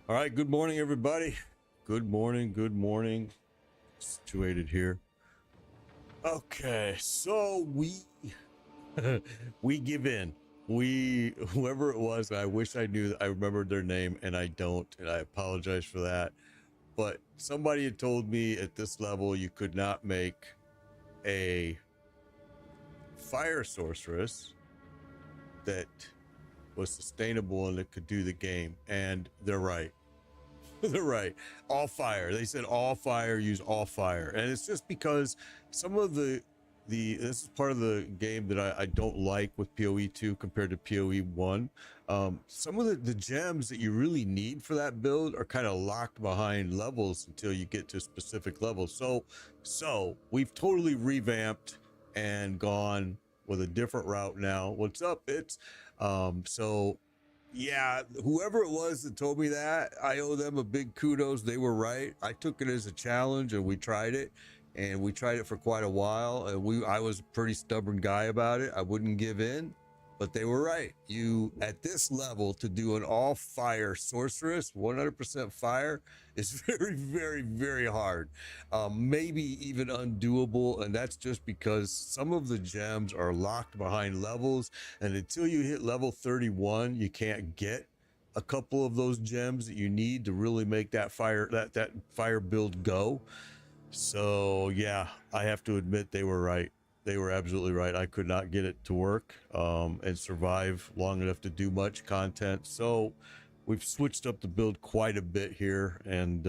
All right, good morning, everybody. Good morning, good morning. Situated here. Okay, so we we give in. We whoever it was, I wish I knew. I remembered their name, and I don't, and I apologize for that. But somebody had told me at this level you could not make a fire sorceress that was sustainable and that could do the game, and they're right. They're right. All fire. They said all fire, use all fire. And it's just because some of the this is part of the game that I don't like with PoE 2 compared to PoE 1. Some of the gems that you really need for that build are kind of locked behind levels until you get to specific levels. So we've totally revamped and gone with a different route now. What's up? It's so yeah, whoever it was that told me that, I owe them a big kudos. They were right. I took it as a challenge and we tried it. And we tried it for quite a while. And I was a pretty stubborn guy about it. I wouldn't give in, but they were right. You, at this level, to do an all fire sorceress, 100% fire, is very, very, very hard. Maybe even undoable. And that's just because some of the gems are locked behind levels. And until you hit level 31, you can't get a couple of those gems that you need to really make that fire build go. So yeah, I have to admit they were right. They were absolutely right. I could not get it to work and survive long enough to do much content. So we've switched up the build quite a bit here. And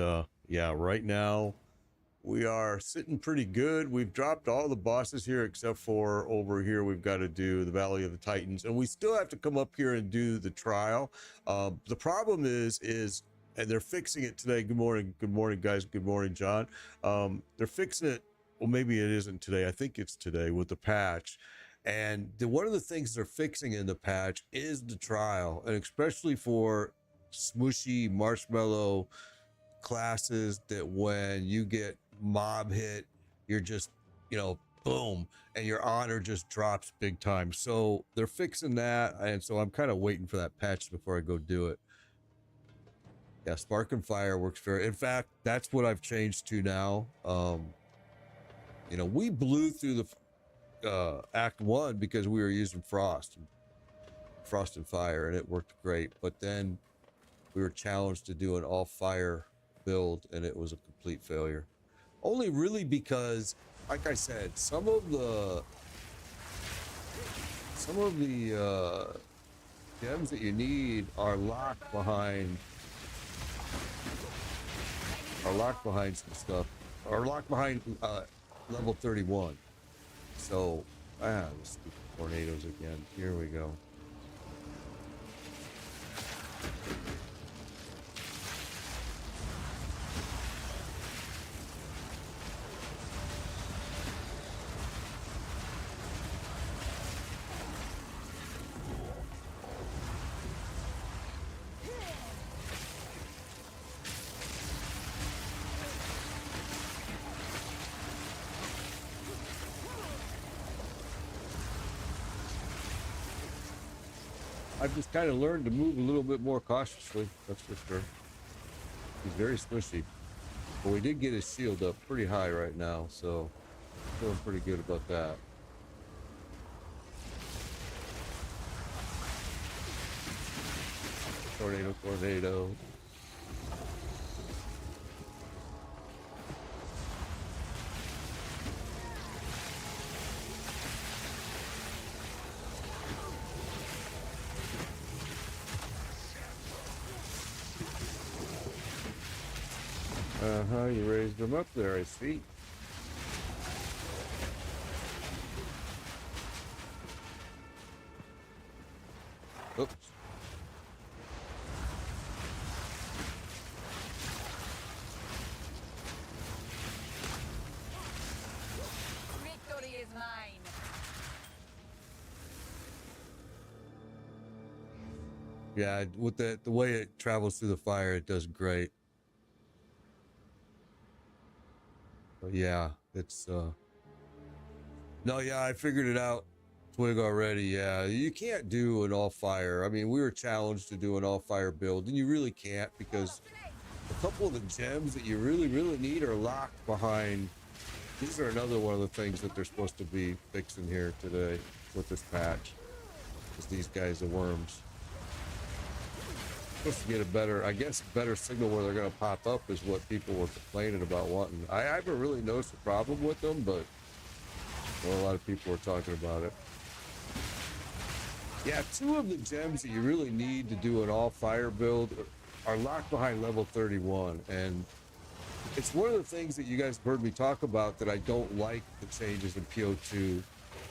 yeah, right now we are sitting pretty good. We've dropped all the bosses here except for over here. We've got to do the Valley of the Titans, and we still have to come up here and do the trial. The problem is and they're fixing it today. Good morning, guys. Good morning, John. They're fixing it. Well, maybe it isn't today. I think it's today with the patch. And one of the things they're fixing in the patch is the trial, and especially for smushy marshmallow classes, that when you get mob hit, you're just, boom, and your honor just drops big time. So they're fixing that, and so I'm kind of waiting for that patch before I go do it. Yeah, spark and fire works very. In fact, that's what I've changed to now. We blew through the Act 1 because we were using frost and fire, and it worked great. But then we were challenged to do an all fire build, and it was a complete failure. Only really because, like I said, some of the gems that you need are locked behind some stuff, are locked behind level 31. So the stupid tornadoes again. Here we go. I've just kind of learned to move a little bit more cautiously, that's for sure. He's very squishy. But we did get his shield up pretty high right now, so feeling pretty good about that. Tornado. You raised them up there, I see. Oops. Victory is mine. Yeah, with the way it travels through the fire, it does great. But yeah, it's no, yeah, I figured it out. Twig already, yeah. You can't do an all fire. I mean, we were challenged to do an all fire build, and you really can't because a couple of the gems that you really need are locked behind. These are another one of the things that they're supposed to be fixing here today with this patch. Is these guys, the worms. Supposed to get a better, I guess, better signal where they're going to pop up is what people were complaining about wanting. I haven't really noticed a problem with them, but well, a lot of people were talking about it. Yeah, 2 of the gems that you really need to do an all fire build are locked behind level 31, and it's one of the things that you guys have heard me talk about that I don't like the changes in PO2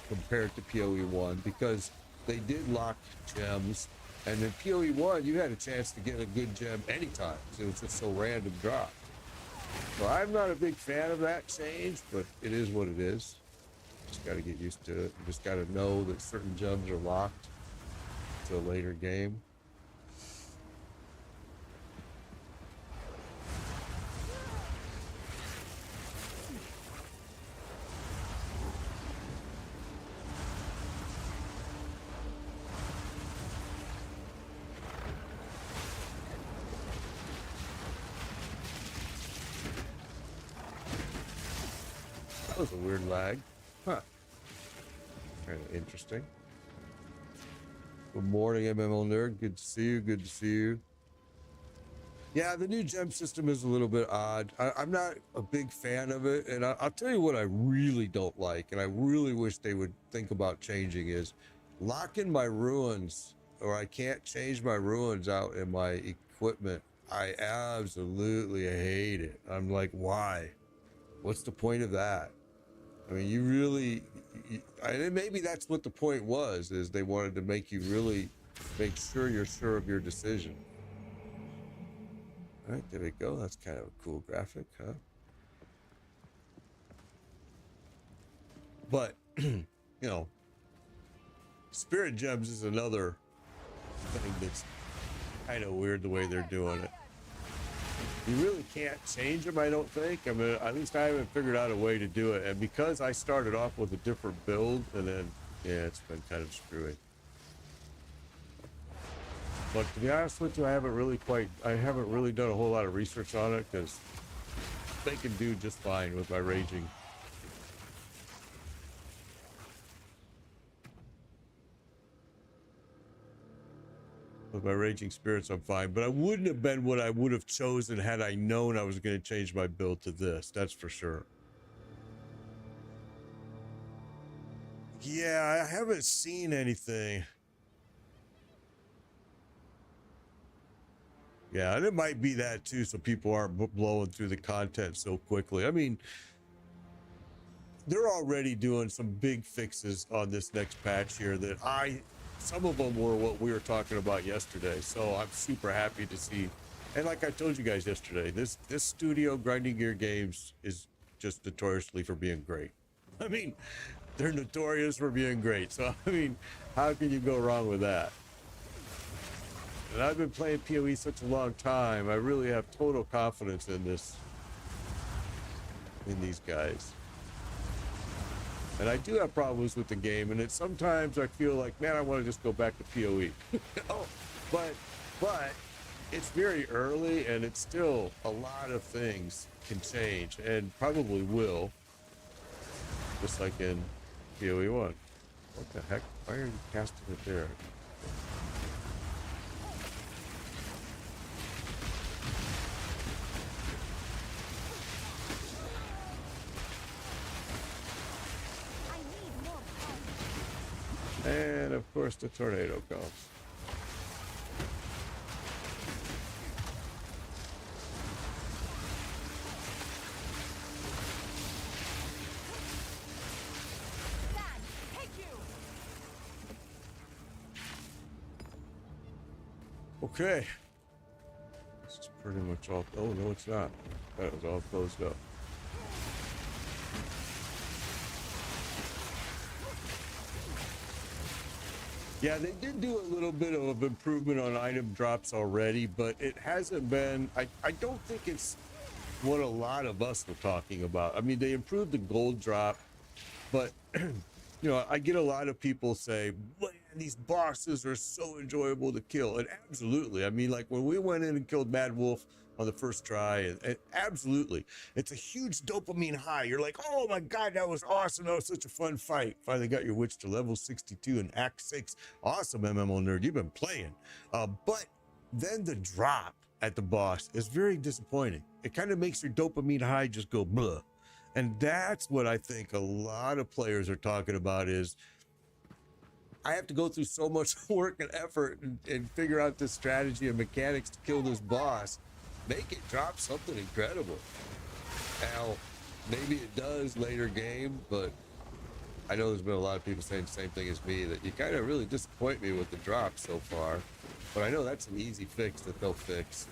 compared to PoE1, because they did lock gems, and in PoE1 you had a chance to get a good gem anytime. It was just so random drop. So I'm not a big fan of that change, but it is what it is. Just got to get used to it. You just got to know that certain gems are locked to a later game. That was a weird lag. Huh. Kind of interesting. Good morning, MMO Nerd. Good to see you. Good to see you. Yeah, the new gem system is a little bit odd. I'm not a big fan of it. And I'll tell you what I really don't like, and I really wish they would think about changing, is locking my ruins, or I can't change my ruins out in my equipment. I absolutely hate it. I'm like, why? What's the point of that? I mean, you really, maybe that's what the point was, is they wanted to make you really make sure you're sure of your decision. All right, there we go. That's kind of a cool graphic, huh? But, you know, Spirit Gems is another thing that's kind of weird the way they're doing it. You really can't change them, I don't think. I mean, at least I haven't figured out a way to do it. And because I started off with a different build, and then, yeah, it's been kind of screwy. But to be honest with you, I haven't really done a whole lot of research on it, because they can do just fine with my raging. With my raging spirits, I'm fine, but I wouldn't have been what I would have chosen had I known I was going to change my build to this. That's for sure. Yeah, I haven't seen anything. Yeah, and it might be that too, so people aren't blowing through the content so quickly. I mean, they're already doing some big fixes on this next patch here that some of them were what we were talking about yesterday. So I'm super happy to see. And like I told you guys yesterday, this studio, Grinding Gear Games, is just notoriously for being great. I mean, they're notorious for being great. So, I mean, how can you go wrong with that? And I've been playing PoE such a long time. I really have total confidence in these guys. And I do have problems with the game, and sometimes I feel like, man, I want to just go back to PoE. But it's very early, and it's still a lot of things can change, and probably will, just like in PoE 1. What the heck? Why are you casting it there? And of course the tornado comes. Okay. This is pretty much all. Oh no, it's not. That was all closed up. Yeah, they did do a little bit of improvement on item drops already, but it hasn't been, I don't think it's what a lot of us were talking about. I mean, they improved the gold drop, but, you you know, I get a lot of people say, man, these bosses are so enjoyable to kill. And absolutely. I mean, like when we went in and killed Mad Wolf on the first try, and absolutely, it's a huge dopamine high. You're like, oh my God, that was awesome. That was such a fun fight. Finally got your witch to level 62 in Act 6. Awesome, MMO nerd. You've been playing. But then the drop at the boss is very disappointing. It kind of makes your dopamine high just go blah. And that's what I think a lot of players are talking about is I have to go through so much work and effort and figure out this strategy and mechanics to kill this boss. Make it drop something incredible. Now, maybe it does later game, but I know there's been a lot of people saying the same thing as me, that you kind of really disappoint me with the drop so far. But I know that's an easy fix that they'll fix.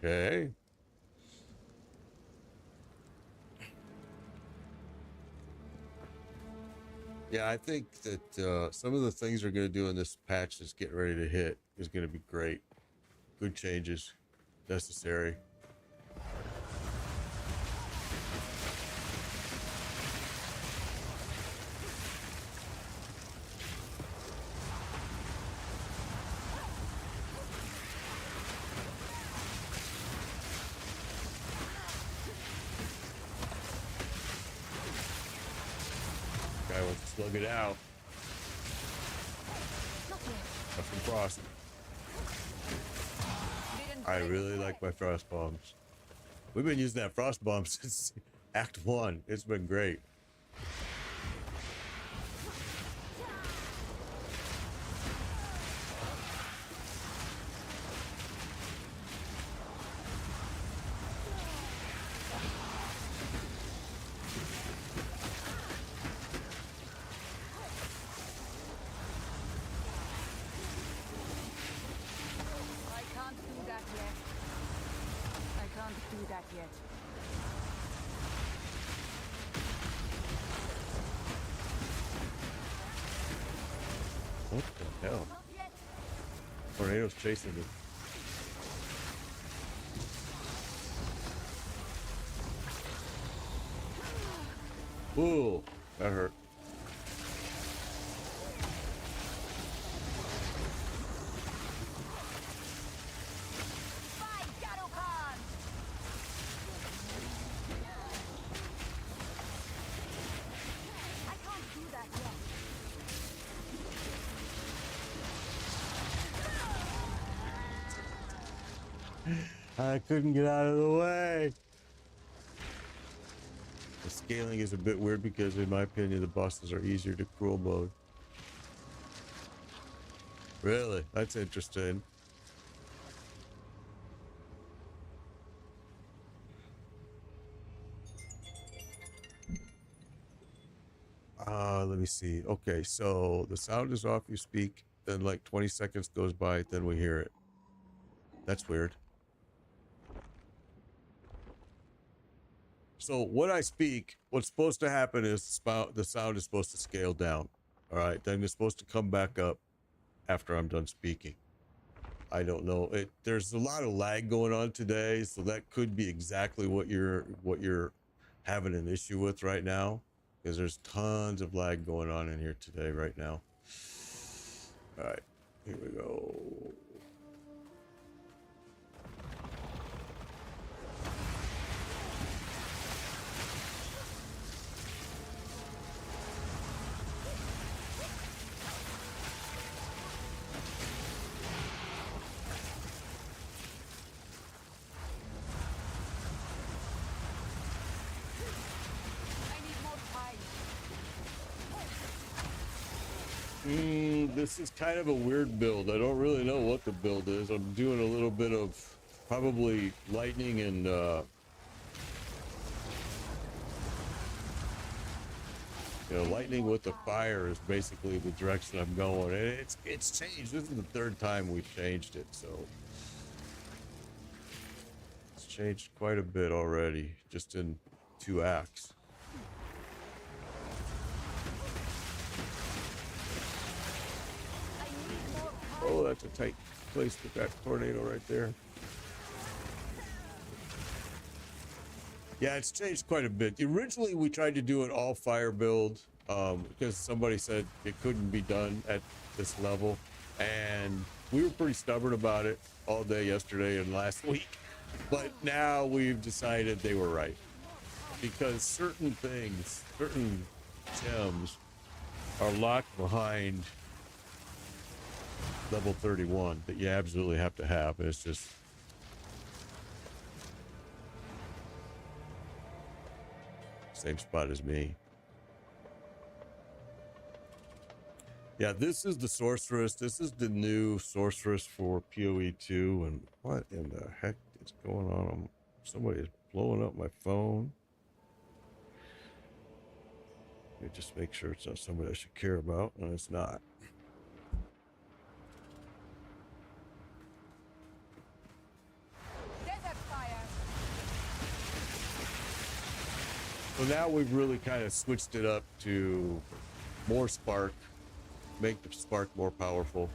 Okay. Yeah, I think that some of the things they're going to do in this patch that's getting ready to hit is going to be great. Good changes. Necessary. Guy wants to slug it out. From Frost. I really like my frost bombs. We've been using that frost bomb since Act 1. It's been great. What the hell? Tornado's chasing me. Ooh, that hurt. I couldn't get out of the way. The scaling is a bit weird because, in my opinion, the bosses are easier to cruel mode. Really? That's interesting. Let me see. Okay, so the sound is off, you speak, then like 20 seconds goes by, then we hear it. That's weird. So when I speak, what's supposed to happen is the sound is supposed to scale down. All right, then it's supposed to come back up after I'm done speaking. I don't know. There's a lot of lag going on today, so that could be exactly what you're having an issue with right now, because there's tons of lag going on in here today right now. All right, here we go. This is kind of a weird build. I don't really know what the build is. I'm doing a little bit of probably lightning and You know, lightning with the fire is basically the direction I'm going. And it's changed. This is the third time we've changed it, so it's changed quite a bit already, just in 2 acts. Oh, that's a tight place with that tornado right there. Yeah, it's changed quite a bit. Originally, we tried to do an all fire build because somebody said it couldn't be done at this level. And we were pretty stubborn about it all day yesterday and last week. But now we've decided they were right. Because certain things, certain gems are locked behind level 31 that you absolutely have to have. And it's just same spot as me. Yeah, this is the Sorceress. This is the new Sorceress for PoE 2. And what in the heck is going on? Somebody is blowing up my phone. Let me just make sure it's not somebody I should care about. And it's not. So now we've really kind of switched it up to more spark, make the spark more powerful.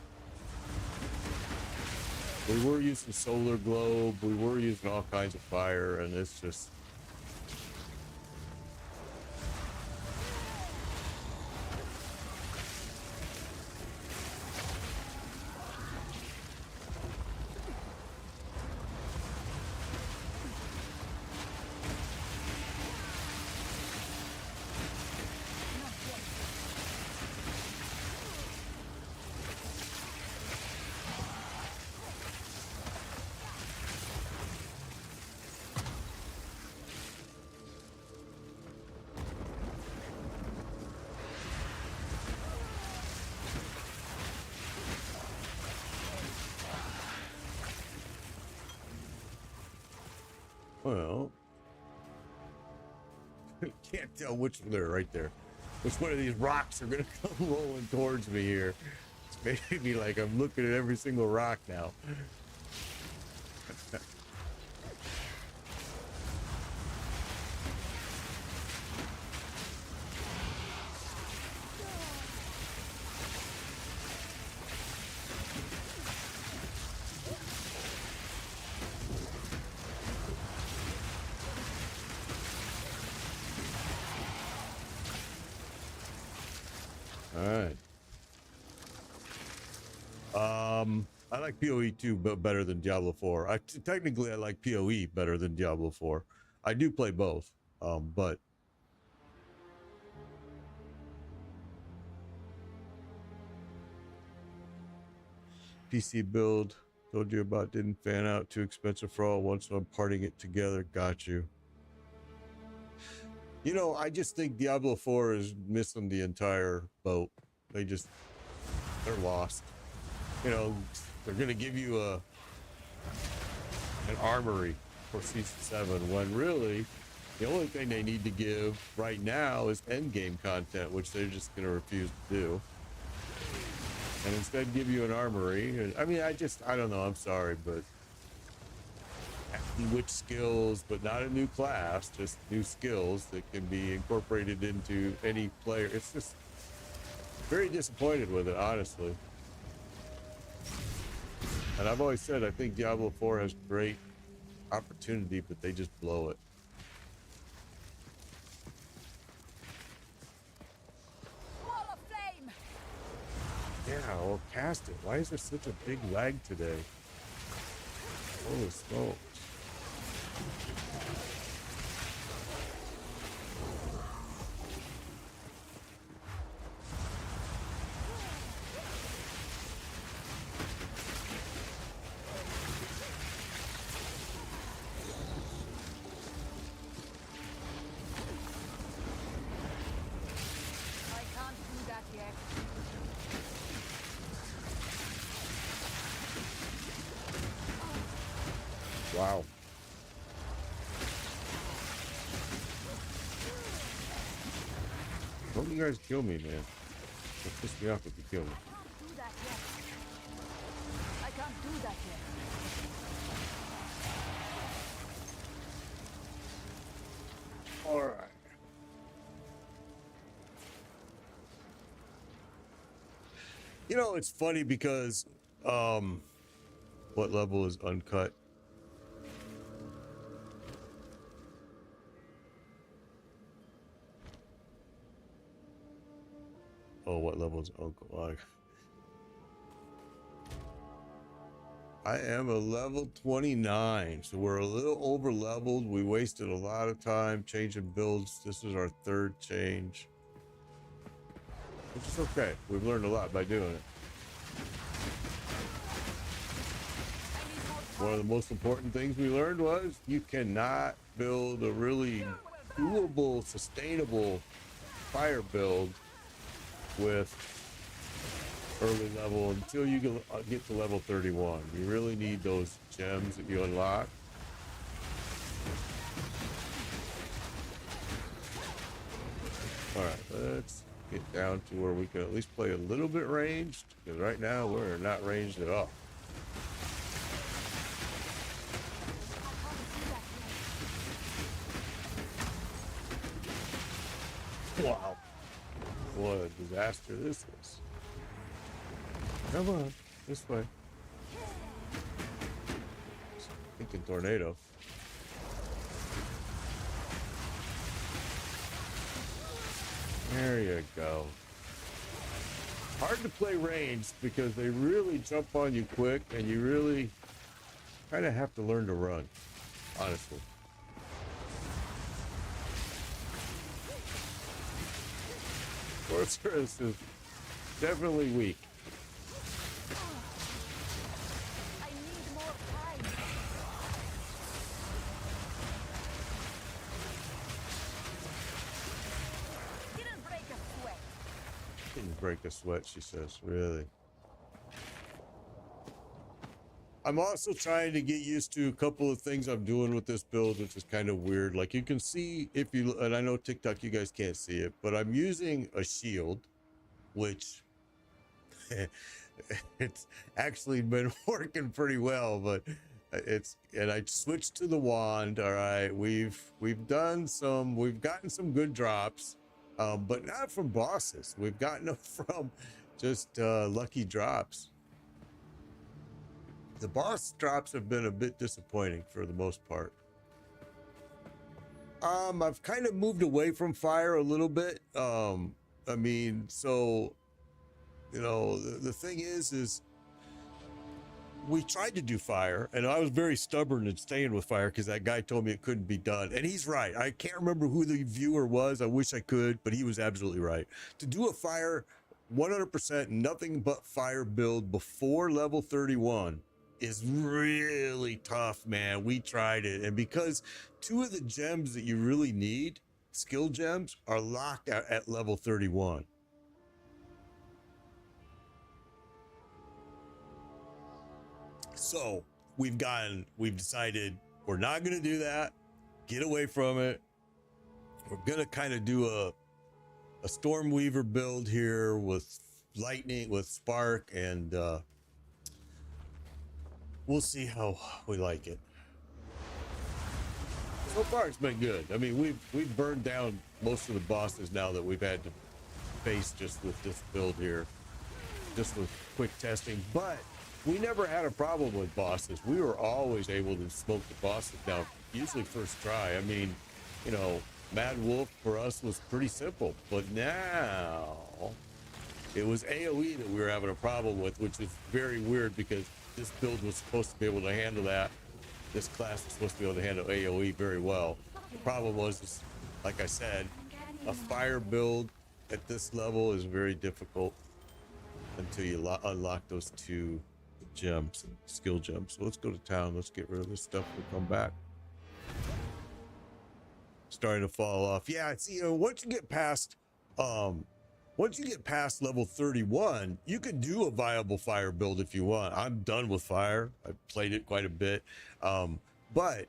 We were using solar globe, we were using all kinds of fire, and it's just well, can't tell which one they're right there. Which one of these rocks are gonna come rolling towards me here? It's making me like I'm looking at every single rock now. I like PoE 2 better than Diablo 4. Technically I like PoE better than Diablo 4. I do play both, but PC build told you about didn't fan out, too expensive for all once, so I'm parting it together. Got you. You know, I just think Diablo 4 is missing the entire boat. They're lost. You know, they're gonna give you an armory for season 7 when really the only thing they need to give right now is end game content, which they're just gonna refuse to do, and instead give you an armory. And I mean, I don't know, I'm sorry, but which skills, but not a new class, just new skills that can be incorporated into any player. It's just very disappointed with it, honestly. And I've always said I think Diablo 4 has great opportunity, but they just blow it. Wall of flame. Yeah, well, cast it. Why is there such a big lag today? Holy smokes. Wow. Holy you guys kill me, man? It'll piss me off if you kill me. I can't do that yet. I can't do that yet. All right. You know, it's funny because, what level is uncut? Oh, what level is uncut? I am a level 29, so we're a little over leveled. We wasted a lot of time changing builds. This is our third change, which is okay. We've learned a lot by doing it. One of the most important things we learned was you cannot build a really doable, sustainable fire build with early level until you get to level 31. You really need those gems that you unlock. All right, let's get down to where we can at least play a little bit ranged, because right now we're not ranged at all. Wow, what a disaster this is. Come on, this way. Thinking tornado. There you go. Hard to play ranged because they really jump on you quick and you really kind of have to learn to run, honestly. Sorceress is definitely weak. I need more time. Didn't break a sweat. Didn't break a sweat, she says. Really? I'm also trying to get used to a couple of things I'm doing with this build, which is kind of weird. Like you can see if you, and I know TikTok, you guys can't see it, but I'm using a shield, which it's actually been working pretty well, but and I switched to the wand. All right. We've gotten some good drops, but not from bosses. We've gotten them from just lucky drops. The boss drops have been a bit disappointing for the most part. I've kind of moved away from fire a little bit. I mean, so, you know, the thing is we tried to do fire, and I was very stubborn in staying with fire because that guy told me it couldn't be done. And he's right. I can't remember who the viewer was. I wish I could, but he was absolutely right. To do a fire 100% nothing but fire build before level 31 is really tough, man. We tried it, and because two of the gems that you really need, skill gems, are locked out at level 31. So we've decided we're not going to do that. Get away from it. We're going to kind of do a Stormweaver build here with lightning, with spark, and we'll see how we like it. So far, it's been good. I mean, we've burned down most of the bosses now that we've had to face just with this build here, just with quick testing. But we never had a problem with bosses. We were always able to smoke the bosses down, usually first try. I mean, you know, Mad Wolf for us was pretty simple, but now it was AoE that we were having a problem with, which is very weird because this build was supposed to be able to handle that. This class was supposed to be able to handle AoE very well. The problem was, like I said, a fire build at this level is very difficult until you unlock those two gems, skill gems. So let's go to town. Let's get rid of this stuff. We'll come back. Starting to fall off. Yeah, see, you know, once you get past level 31, you can do a viable fire build if you want. I'm done with fire. I've played it quite a bit. But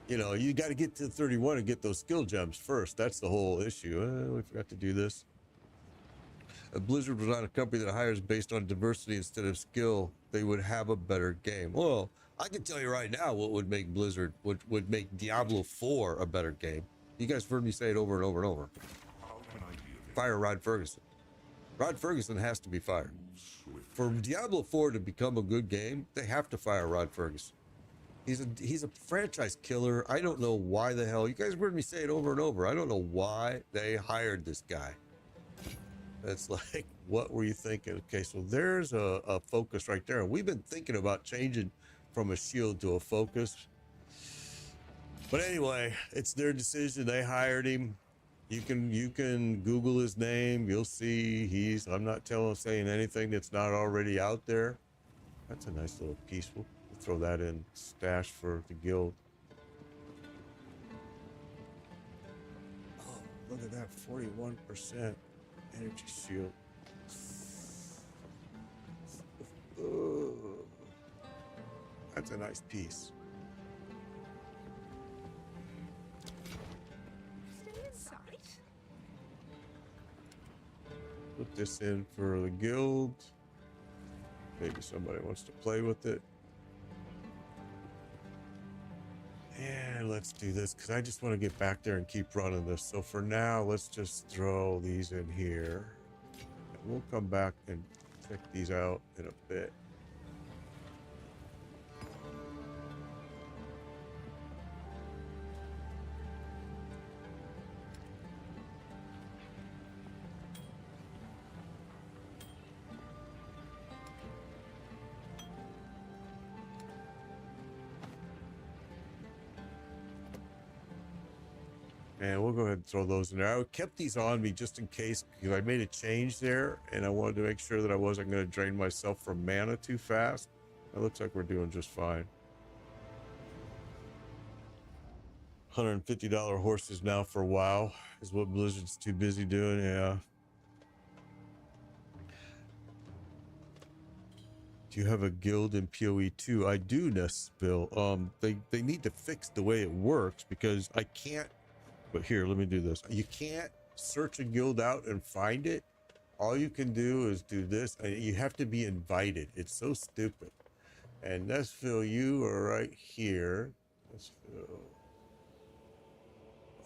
you know, you got to get to 31 and get those skill gems first. That's the whole issue. We forgot to do this. If Blizzard was not a company that hires based on diversity instead of skill, they would have a better game. Well, I can tell you right now what would make Blizzard, would make Diablo 4 a better game. You guys have heard me say it over and over and over. Fire Rod Ferguson. Rod Ferguson has to be fired. For Diablo 4 to become a good game, they have to fire Rod Ferguson. He's a franchise killer. I don't know why the hell. You guys have heard me say it over and over. I don't know why they hired this guy. It's like, what were you thinking? Okay, so there's a focus right there. And we've been thinking about changing from a shield to a focus. But anyway, it's their decision. They hired him. You can Google his name. You'll see I'm not saying anything that's not already out there. That's a nice little piece. We'll throw that in stash for the guild. Oh, look at that, 41% energy shield. Oh, that's a nice piece. Put this in for the guild. Maybe somebody wants to play with it. And let's do this because I just want to get back there and keep running this. So for now, let's just throw these in here. And we'll come back and check these out in a bit. And we'll go ahead and throw those in there. I kept these on me just in case, because I made a change there and I wanted to make sure that I wasn't going to drain myself from mana too fast. It looks like we're doing just fine. $150 horses now for WoW is what Blizzard's too busy doing. Yeah. Do you have a guild in PoE 2? I do, Nestbill. They need to fix the way it works because I can't. But here, let me do this. You can't search a guild out and find it. All you can do is do this. You have to be invited. It's so stupid. And Nestville, you are right here. Nestville.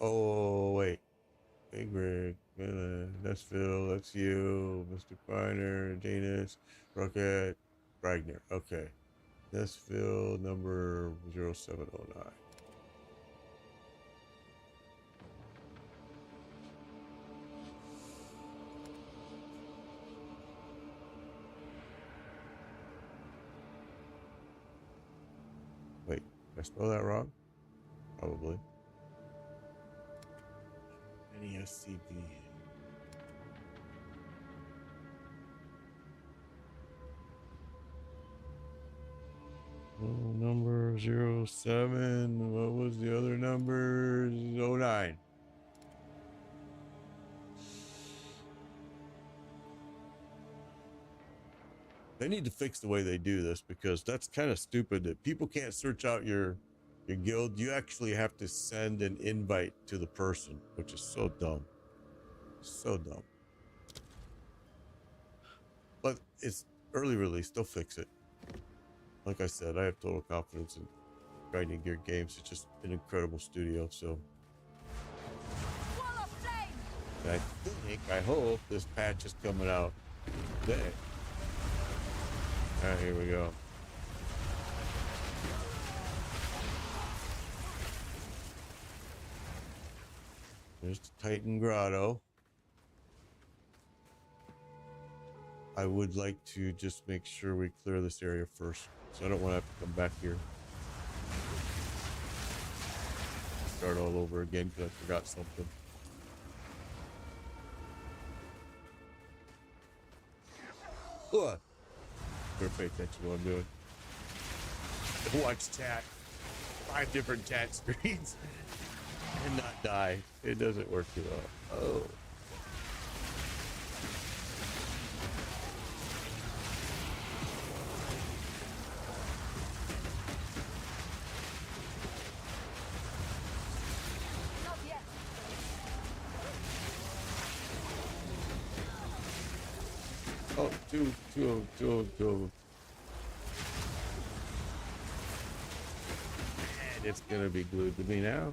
Oh, wait. Hey, Greg. Nestville, that's you. Mr. Piner, Janus, Rocket, Ragnar. Okay. Nestville, number 0709. Wait, did I spell that wrong? Probably. NESCB. Oh, number 07. What was the other number? 09. They need to fix the way they do this because that's kind of stupid that people can't search out your guild. You actually have to send an invite to the person, which is so dumb. So dumb. But it's early release. They'll fix it. Like I said, I have total confidence in Grinding Gear Games. It's just an incredible studio. So I hope this patch is coming out today. All right, here we go. There's the Titan Grotto. I would like to just make sure we clear this area first, so I don't want to have to come back here. Start all over again because I forgot something. What? Better pay attention to what I'm doing. Watch chat. 5 different chat screens. And not die. It doesn't work too well. Oh. two. And it's gonna be glued to me now.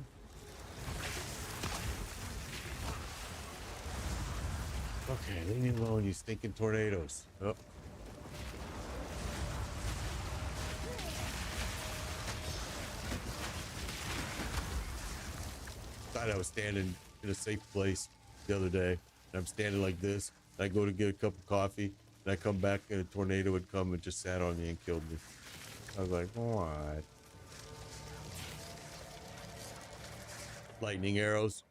Okay, leave me alone, you stinking tornadoes. Oh. Thought I was standing in a safe place the other day, and I'm standing like this, and I go to get a cup of coffee, and I come back, and a tornado would come and just sat on me and killed me. I was like, what? Lightning arrows.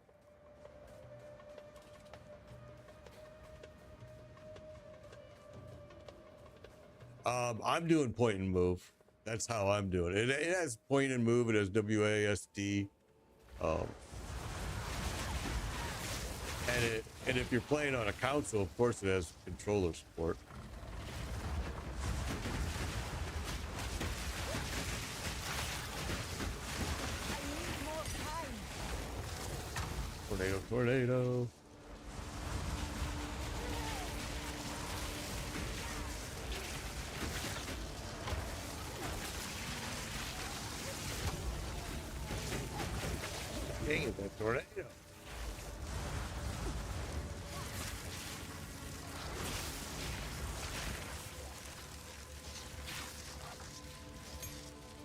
I'm doing point and move. That's how I'm doing it. It has point and move. It has WASD. And if you're playing on a console, of course, it has controller support. Tornado, tornado. Dang it, that tornado.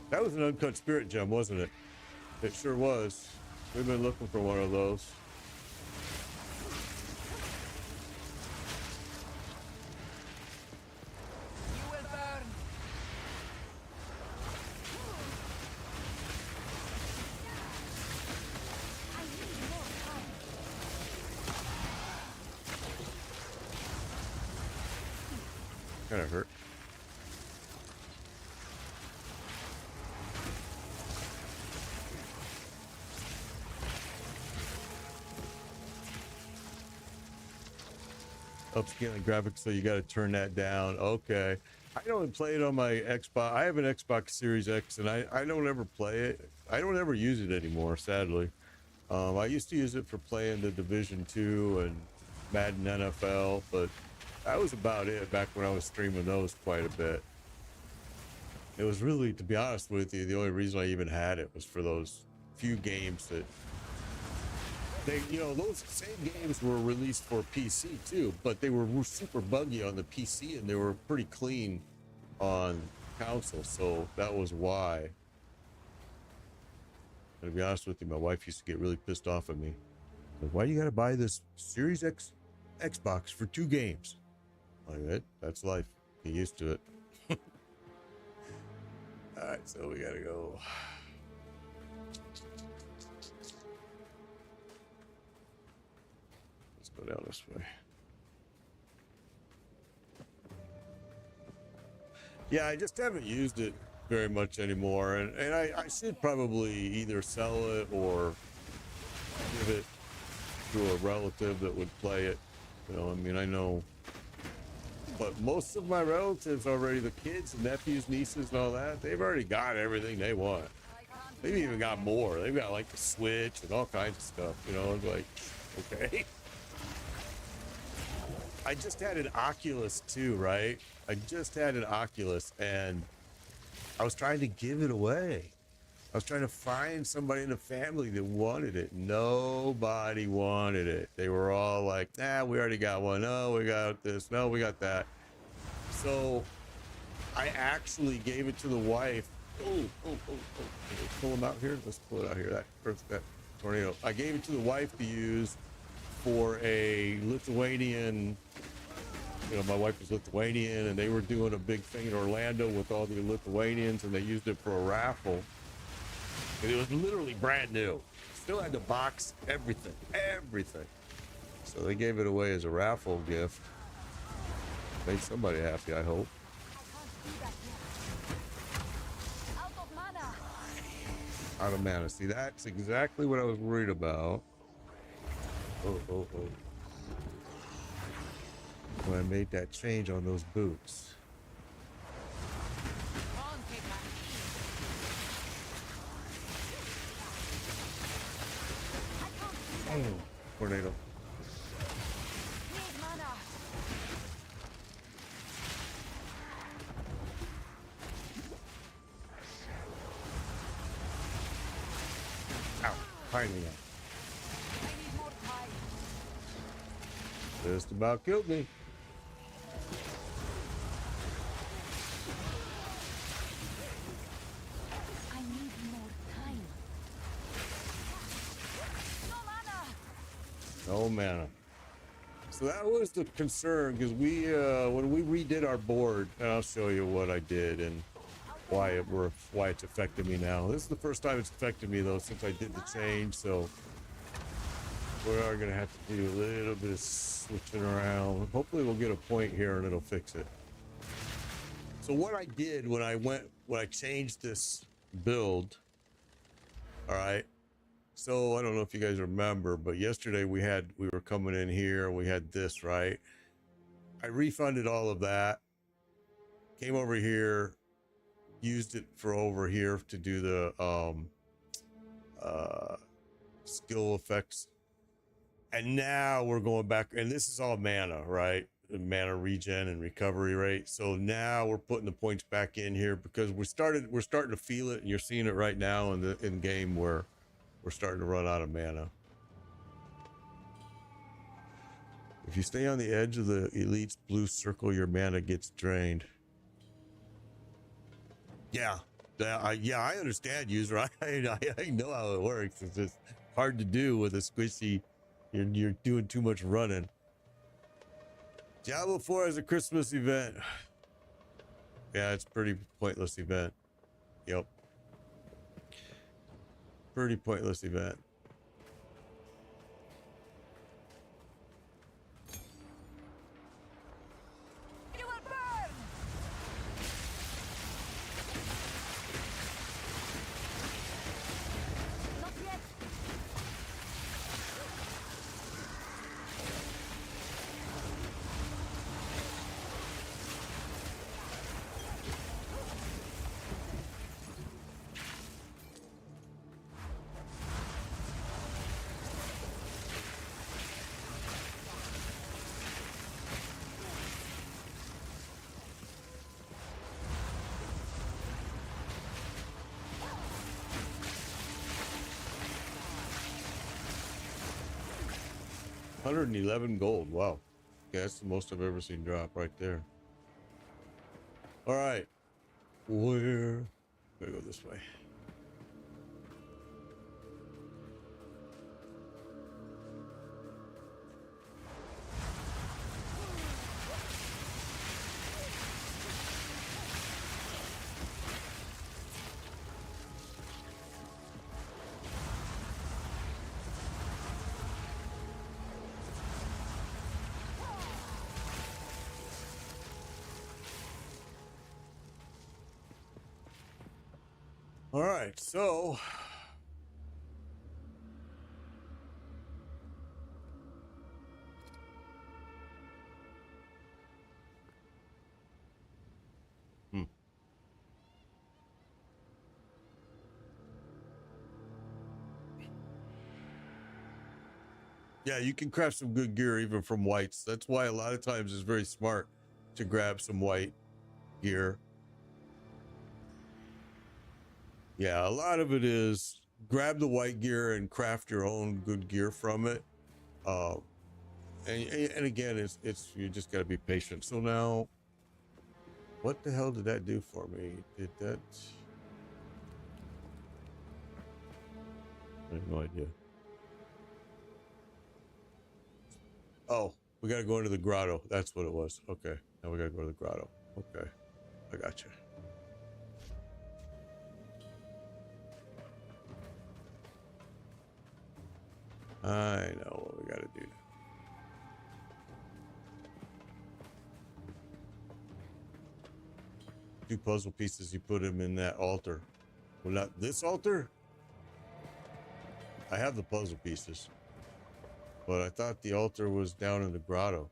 That was an uncut spirit gem, wasn't it? It sure was. We've been looking for one of those. You will burn. I need more time. Kind of hurt. Upscaling graphics, so you got to turn that down. Okay. I don't play it on my Xbox. I have an Xbox Series X, and I don't ever play it. I don't ever use it anymore, sadly. I used to use it for playing the Division 2 and Madden NFL, but that was about it back when I was streaming those quite a bit. It was really, to be honest with you, the only reason I even had it was for those few games that those same games were released for PC too, but they were super buggy on the PC and they were pretty clean on console, so that was why. And to be honest with you, my wife used to get really pissed off at me. Like, why you gotta buy this Series X Xbox for 2 games? Like, that's life. Get used to it. All right, so we gotta go. Go down this way. Yeah, I just haven't used it very much anymore, and I should probably either sell it or give it to a relative that would play it. I mean, I know, but most of my relatives already, the kids, nephews, nieces, and all that, they've already got everything they want. They've even got more. They've got like the Switch and all kinds of stuff. It's like, okay. I just had an Oculus too, right? I just had an Oculus and I was trying to give it away. I was trying to find somebody in the family that wanted it. Nobody wanted it. They were all like, nah, we already got one. No, we got this. No, we got that. So I actually gave it to the wife. Oh. Pull them out here. Let's pull it out here. That tornado. I gave it to the wife to use for a Lithuanian, my wife was Lithuanian, and they were doing a big thing in Orlando with all the Lithuanians, and they used it for a raffle. And it was literally brand new. Still had the box, everything. So they gave it away as a raffle gift. Made somebody happy, I hope. Out of mana. Out of mana. See, that's exactly what I was worried about. Oh. When I made that change on those boots. Oh, tornado. Need mana. Finally. I need more time. Just about killed me. I need more time. No mana. No mana. So that was the concern, because we when we redid our board, and I'll show you what I did and why it's affected me now. This is the first time it's affected me though since I did the change, so we are gonna have to do a little bit of switching around. Hopefully we'll get a point here and it'll fix it. So what I did when I changed this build, all right. So I don't know if you guys remember, but yesterday we were coming in here and we had this, right? I refunded all of that, came over here, used it for over here to do the skill effects. And now we're going back, and this is all mana, right? Mana regen and recovery rate. So now we're putting the points back in here because we're starting to feel it, and you're seeing it right now in the game where we're starting to run out of mana. If you stay on the edge of the elite's blue circle, your mana gets drained. Yeah, I understand, user. I know how it works. It's just hard to do with a squishy. You're doing too much running. Diablo 4 is a Christmas event. Yeah, it's a pretty pointless event. Yep. Pretty pointless event. You will burn. Not yet. $111 gold. Wow. Yeah, that's the most I've ever seen drop right there. All right. We're gonna go this way. All right, so yeah, you can craft some good gear even from whites. That's why a lot of times it's very smart to grab some white gear. Yeah, a lot of it is grab the white gear and craft your own good gear from it. And again, it's you just got to be patient. So now, what the hell did that do for me? Did that? I have no idea. Oh, we got to go into the grotto. That's what it was. Okay, now we got to go to the grotto. Okay, I got you. I know what we got to do now. Two puzzle pieces, you put them in that altar. Well, not this altar. I have the puzzle pieces, but I thought the altar was down in the grotto.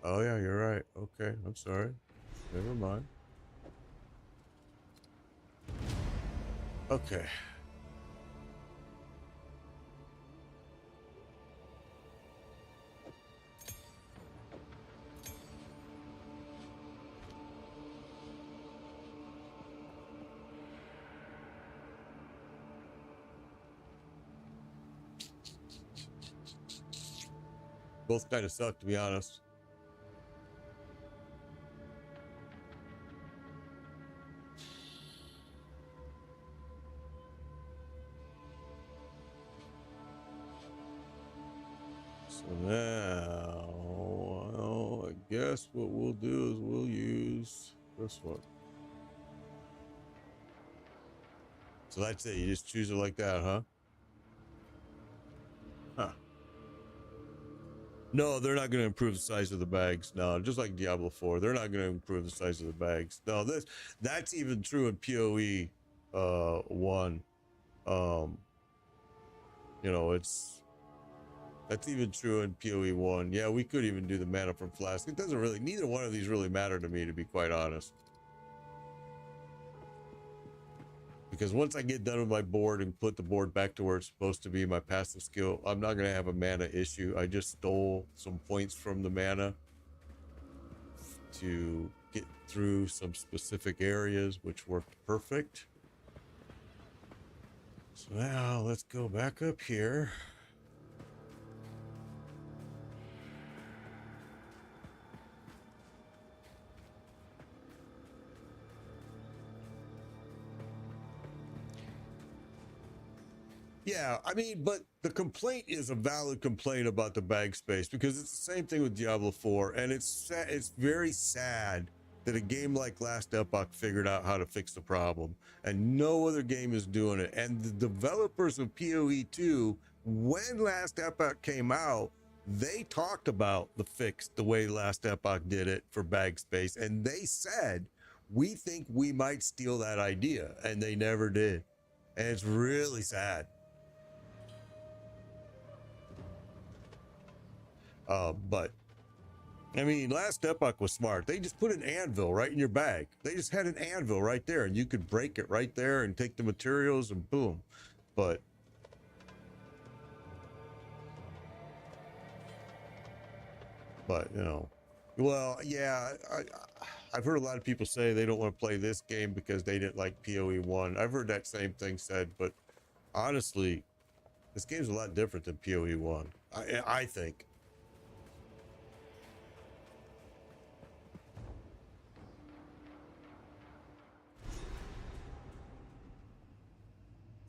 Oh yeah, you're right. Okay, I'm sorry. Never mind. Okay. Both kind of suck, to be honest. So now, well, I guess what we'll do is we'll use this one. So that's it. You just choose it like that, huh? Huh. No, they're not going to improve the size of the bags. No, just like Diablo 4, they're not going to improve the size of the bags. No, that's even true in PoE 1. You know, that's even true in PoE 1. Yeah, we could even do the mana from Flask. It doesn't really, neither one of these really matter to me, to be quite honest. Because once I get done with my board and put the board back to where it's supposed to be, my passive skill, I'm not going to have a mana issue. I just stole some points from the mana to get through some specific areas, which worked perfect. So now let's go back up here. Yeah, I mean, but the complaint is a valid complaint about the bag space, because it's the same thing with Diablo 4, and it's very sad that a game like Last Epoch figured out how to fix the problem, and no other game is doing it. And the developers of PoE 2, when Last Epoch came out, they talked about the fix, the way Last Epoch did it for bag space, and they said, we think we might steal that idea, and they never did. And it's really sad. But I mean, Last Epoch was smart. They just put an anvil right in your bag. They just had an anvil right there, and you could break it right there and take the materials and boom. But you know, well, yeah, I've heard a lot of people say they don't want to play this game because they didn't like PoE 1. I've heard that same thing said, but honestly, this game's a lot different than PoE 1. I think.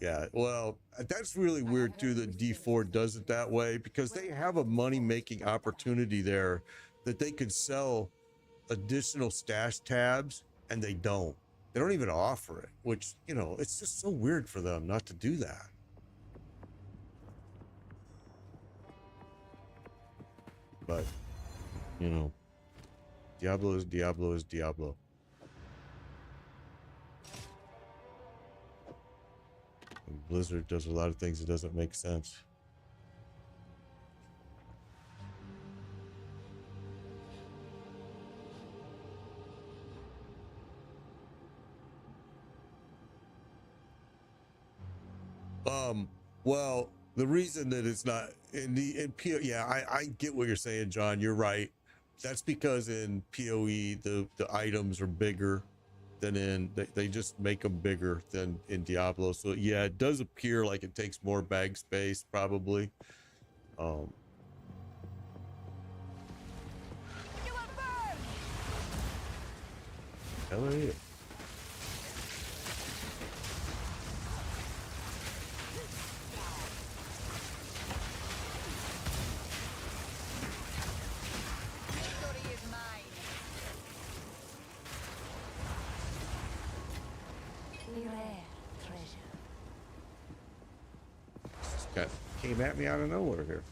Yeah, well, that's really weird too that D4 does it that way, because they have a money-making opportunity there that they could sell additional stash tabs, and they don't. They don't even offer it, which, you know, it's just so weird for them not to do that. But, you know, Diablo is Diablo is Diablo. And Blizzard does a lot of things that doesn't make sense. Well, the reason that it's not in PoE, yeah, I get what you're saying, John. You're right. That's because in PoE the items are bigger than in they just make them bigger than in Diablo. So yeah, it does appear like it takes more bag space probably. You will burn! Hell yeah. Victory is mine. A rare treasure. This guy came at me out of nowhere here.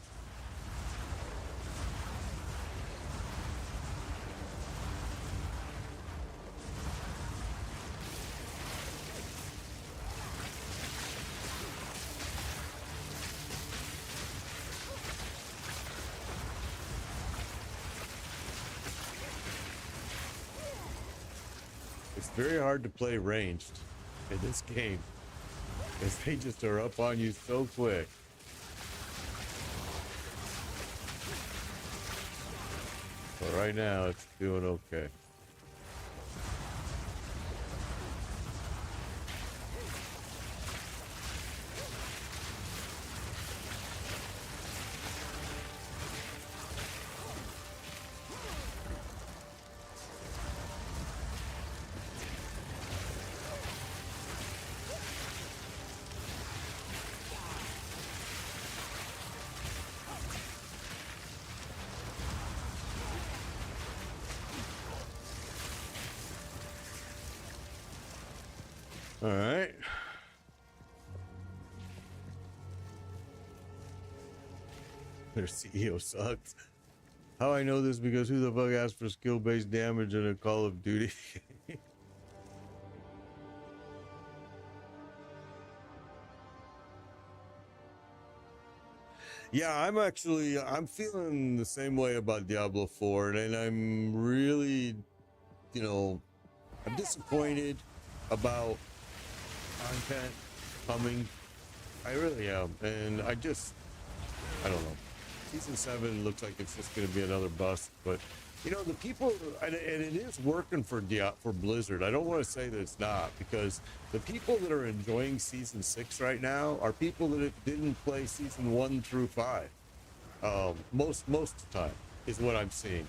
It's very hard to play ranged in this game, because they just are up on you so quick. But right now, it's doing okay. All right. Their CEO sucks. How I know this because who the fuck asked for skill-based damage in a Call of Duty? Yeah, I'm feeling the same way about Diablo 4, and I'm really, you know, I'm disappointed about content coming. I really am, and I don't know. Season 7 looks like it's just going to be another bust, but you know, the people, and it is working for Blizzard. I don't want to say that it's not, because the people that are enjoying Season 6 right now are people that didn't play Season 1 through 5. Most of the time is what I'm seeing.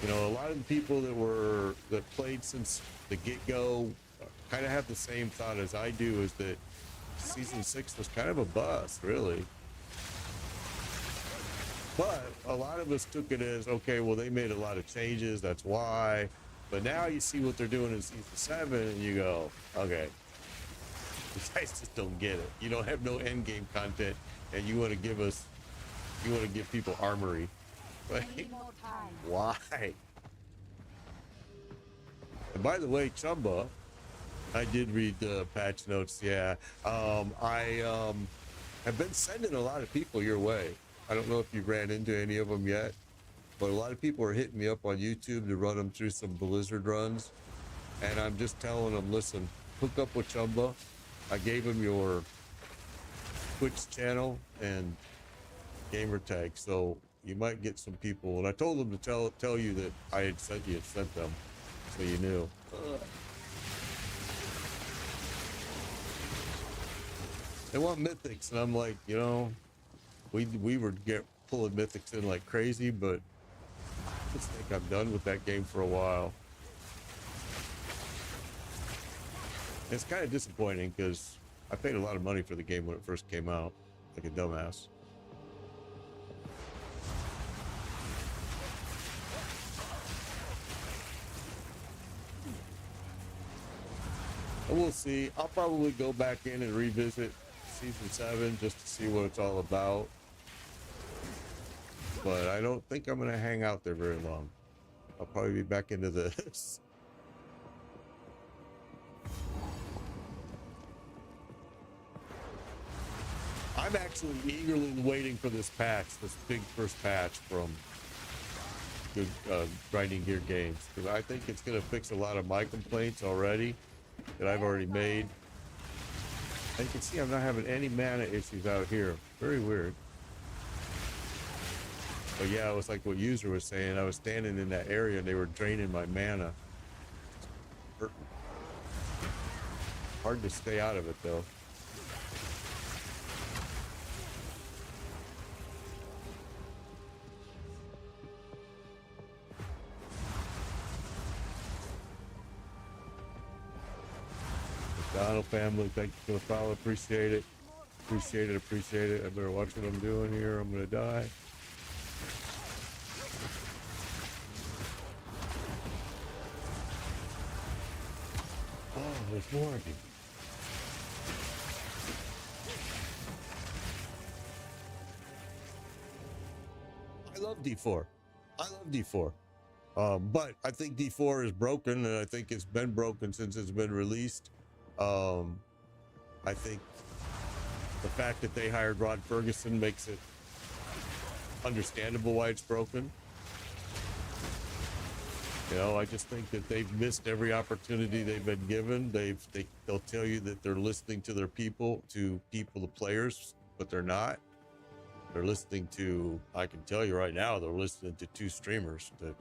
You know, a lot of the people that played since the get-go kind of have the same thought as I do, is that Season 6 was kind of a bust, really. But a lot of us took it as, okay, well, they made a lot of changes, that's why. But now you see what they're doing in Season 7, and you go, okay, you guys just don't get it. You don't have no end game content, and you want to give people armory. Like, why? And by the way, Chumba, I did read the patch notes, yeah. I have been sending a lot of people your way. I don't know if you ran into any of them yet, but a lot of people are hitting me up on YouTube to run them through some Blizzard runs. And I'm just telling them, listen, hook up with Chumba. I gave him your Twitch channel and gamer tag, so you might get some people. And I told them to tell you that I had sent them, so you knew. They want mythics, and I'm like, you know, we were pulling mythics in like crazy, but I just think I'm done with that game for a while. It's kind of disappointing because I paid a lot of money for the game when it first came out, like a dumbass. And we'll see. I'll probably go back in and revisit Season 7 just to see what it's all about. But I don't think I'm going to hang out there very long. I'll probably be back into this. I'm actually eagerly waiting for this patch, this big first patch from Good Grinding Gear Games, because I think it's going to fix a lot of my complaints already that I've already made. And you can see I'm not having any mana issues out here. Very weird. But yeah, it was like what User was saying. I was standing in that area and they were draining my mana. Hard to stay out of it though. Donald family, thank you for the follow. Appreciate it. Appreciate it. Appreciate it. I better watch what I'm doing here. I'm gonna die. Oh, there's more of you. I love D4. I love D4. But I think D4 is broken, and I think it's been broken since it's been released. I think the fact that they hired Rod Ferguson makes it understandable why it's broken. You know, I just think that they've missed every opportunity they've been given. They'll tell you that they're listening to their people, the players, but they're not. They're listening to, I can tell you right now, they're listening to 2 streamers that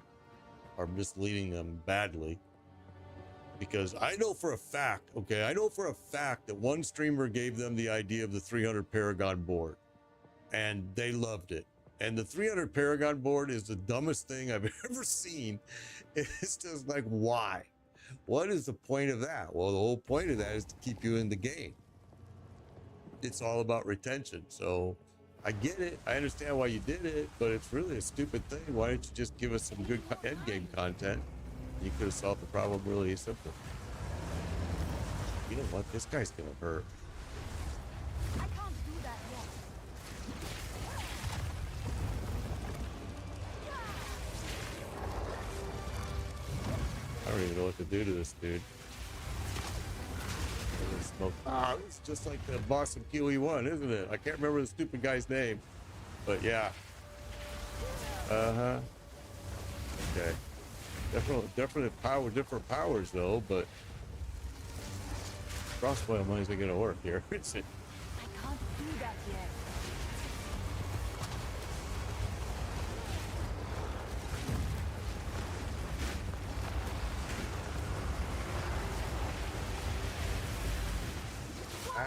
are misleading them badly. Because I know for a fact, that one streamer gave them the idea of the 300 Paragon board, and they loved it. And the 300 Paragon board is the dumbest thing I've ever seen. It's just like, why? What is the point of that? Well, the whole point of that is to keep you in the game. It's all about retention. So I get it. I understand why you did it, but it's really a stupid thing. Why don't you just give us some good end game content? You could have solved the problem really simple. You know what? This guy's gonna hurt. I can't do that yet. I don't even know what to do to this dude. Smoke. Ah, it's just like the boss of QE1, isn't it? I can't remember the stupid guy's name, but yeah. Uh-huh. Okay. Definitely different powers though, but crossbow money isn't gonna work here. It's it. I can't do that yet. I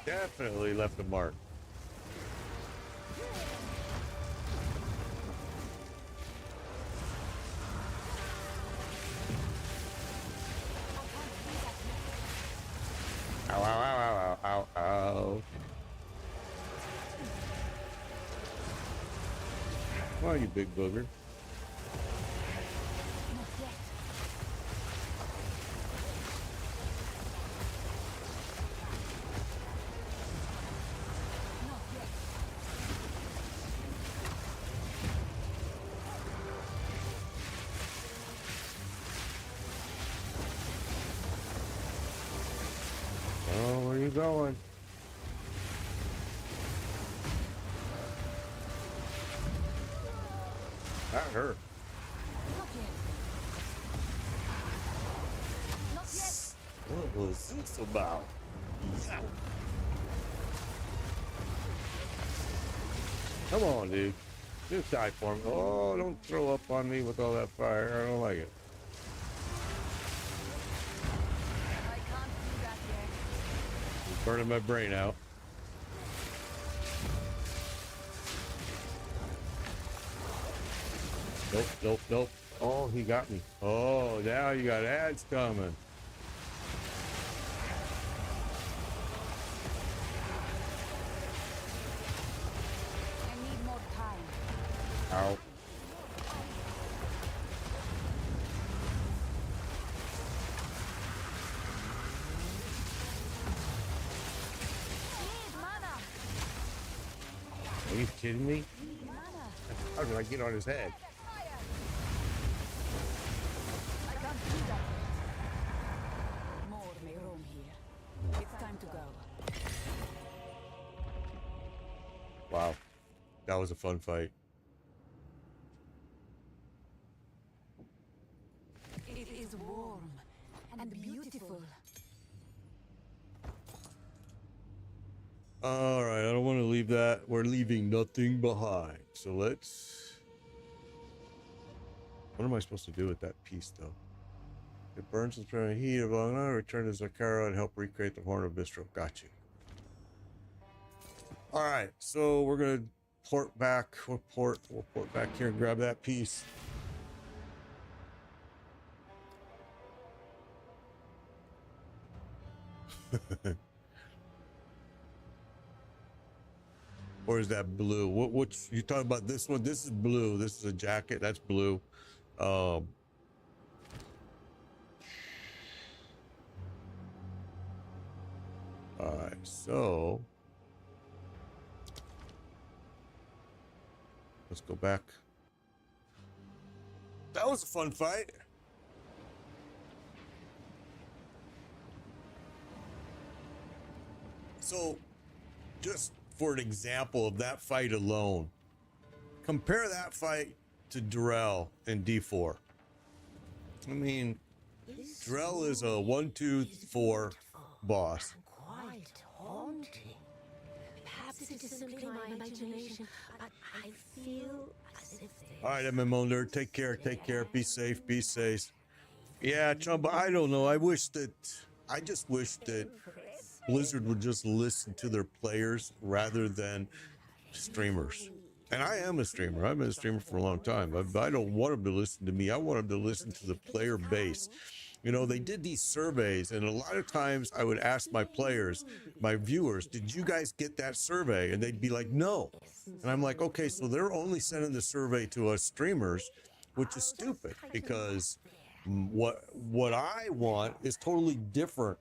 definitely left a mark. Ow, ow, ow, ow, ow, ow. Come on, you big booger. Not yet. Not yet. Oh, where you going? That hurt. Not yet. Not yet. What was this about? Yeah. Come on, dude. Just die for me. Oh, don't throw up on me with all that fire. I don't like it. I can't do that yet. It's burning my brain out. Nope, nope, nope. Oh, he got me. Oh, now you got ads coming. I need more time. Ow. Need mana. Are you kidding me? Need mana. How did I get on his head? Fire. I can't do that yet. More may roam here. It's time to go. Wow. That was a fun fight. It is warm and beautiful. All right, I don't want to leave that. We're leaving nothing behind. So let's... What am I supposed to do with that piece, though? It burns and spreading heat of long night. Return to Zakara and help recreate the Horn of Bistro. Got you. All right, so we're gonna port back. We'll port back here and grab that piece. Or is that blue? What's you talking about? This one? This is blue. This is a jacket. That's blue. All right, so let's go back. That was a fun fight. So, just for an example of that fight alone, compare that fight to Drell in D4. I mean, Drell is a 1, 2, 4 boss. Quite haunting. Perhaps it is simply my imagination, but I feel as if they... All right, MMO nerd, take care, be safe, be safe. Yeah, Chumba, I don't know. I just wish that Blizzard would just listen to their players rather than streamers. And I am a streamer. I've been a streamer for a long time. But I don't want them to listen to me. I want them to listen to the player base. You know, they did these surveys, and a lot of times I would ask my players, my viewers, did you guys get that survey? And they'd be like, no. And I'm like, okay, so they're only sending the survey to us streamers, which is stupid because what I want is totally different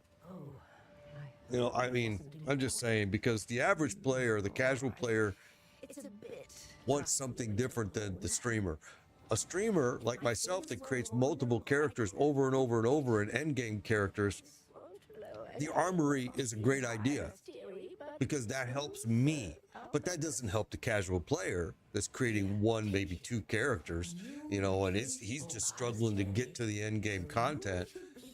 You know, I mean, I'm just saying, because the average player, the casual player, It's a bit wants something different than the streamer. A streamer like myself that creates multiple characters over and over and over and endgame characters, the armory is a great idea because that helps me. But that doesn't help the casual player that's creating one, maybe two characters, you know, and he's just struggling to get to the end game content.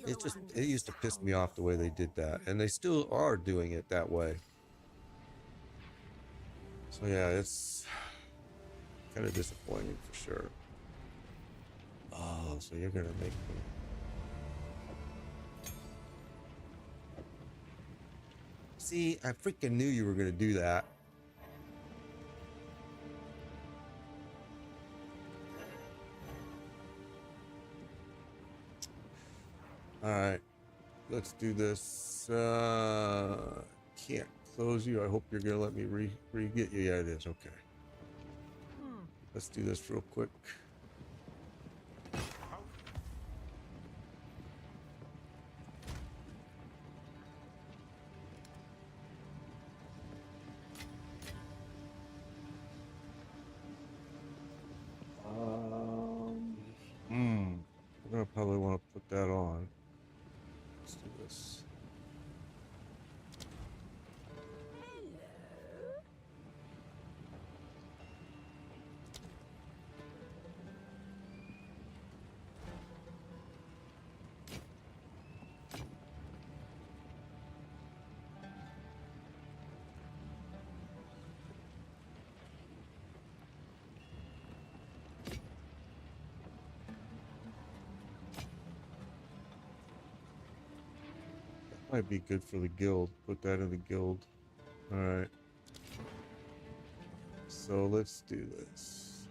It used to piss me off the way they did that, and they still are doing it that way. So yeah, it's kind of disappointing for sure. Oh, so you're gonna make me. See, I freaking knew you were gonna do that. All right, let's do this. Can't close you. I hope you're gonna let me re-get you. Yeah, it is. Okay. Let's do this real quick. We're gonna probably want to put that on. Let's do this. Might be good for the guild. Put that in the guild. All right. So let's do this.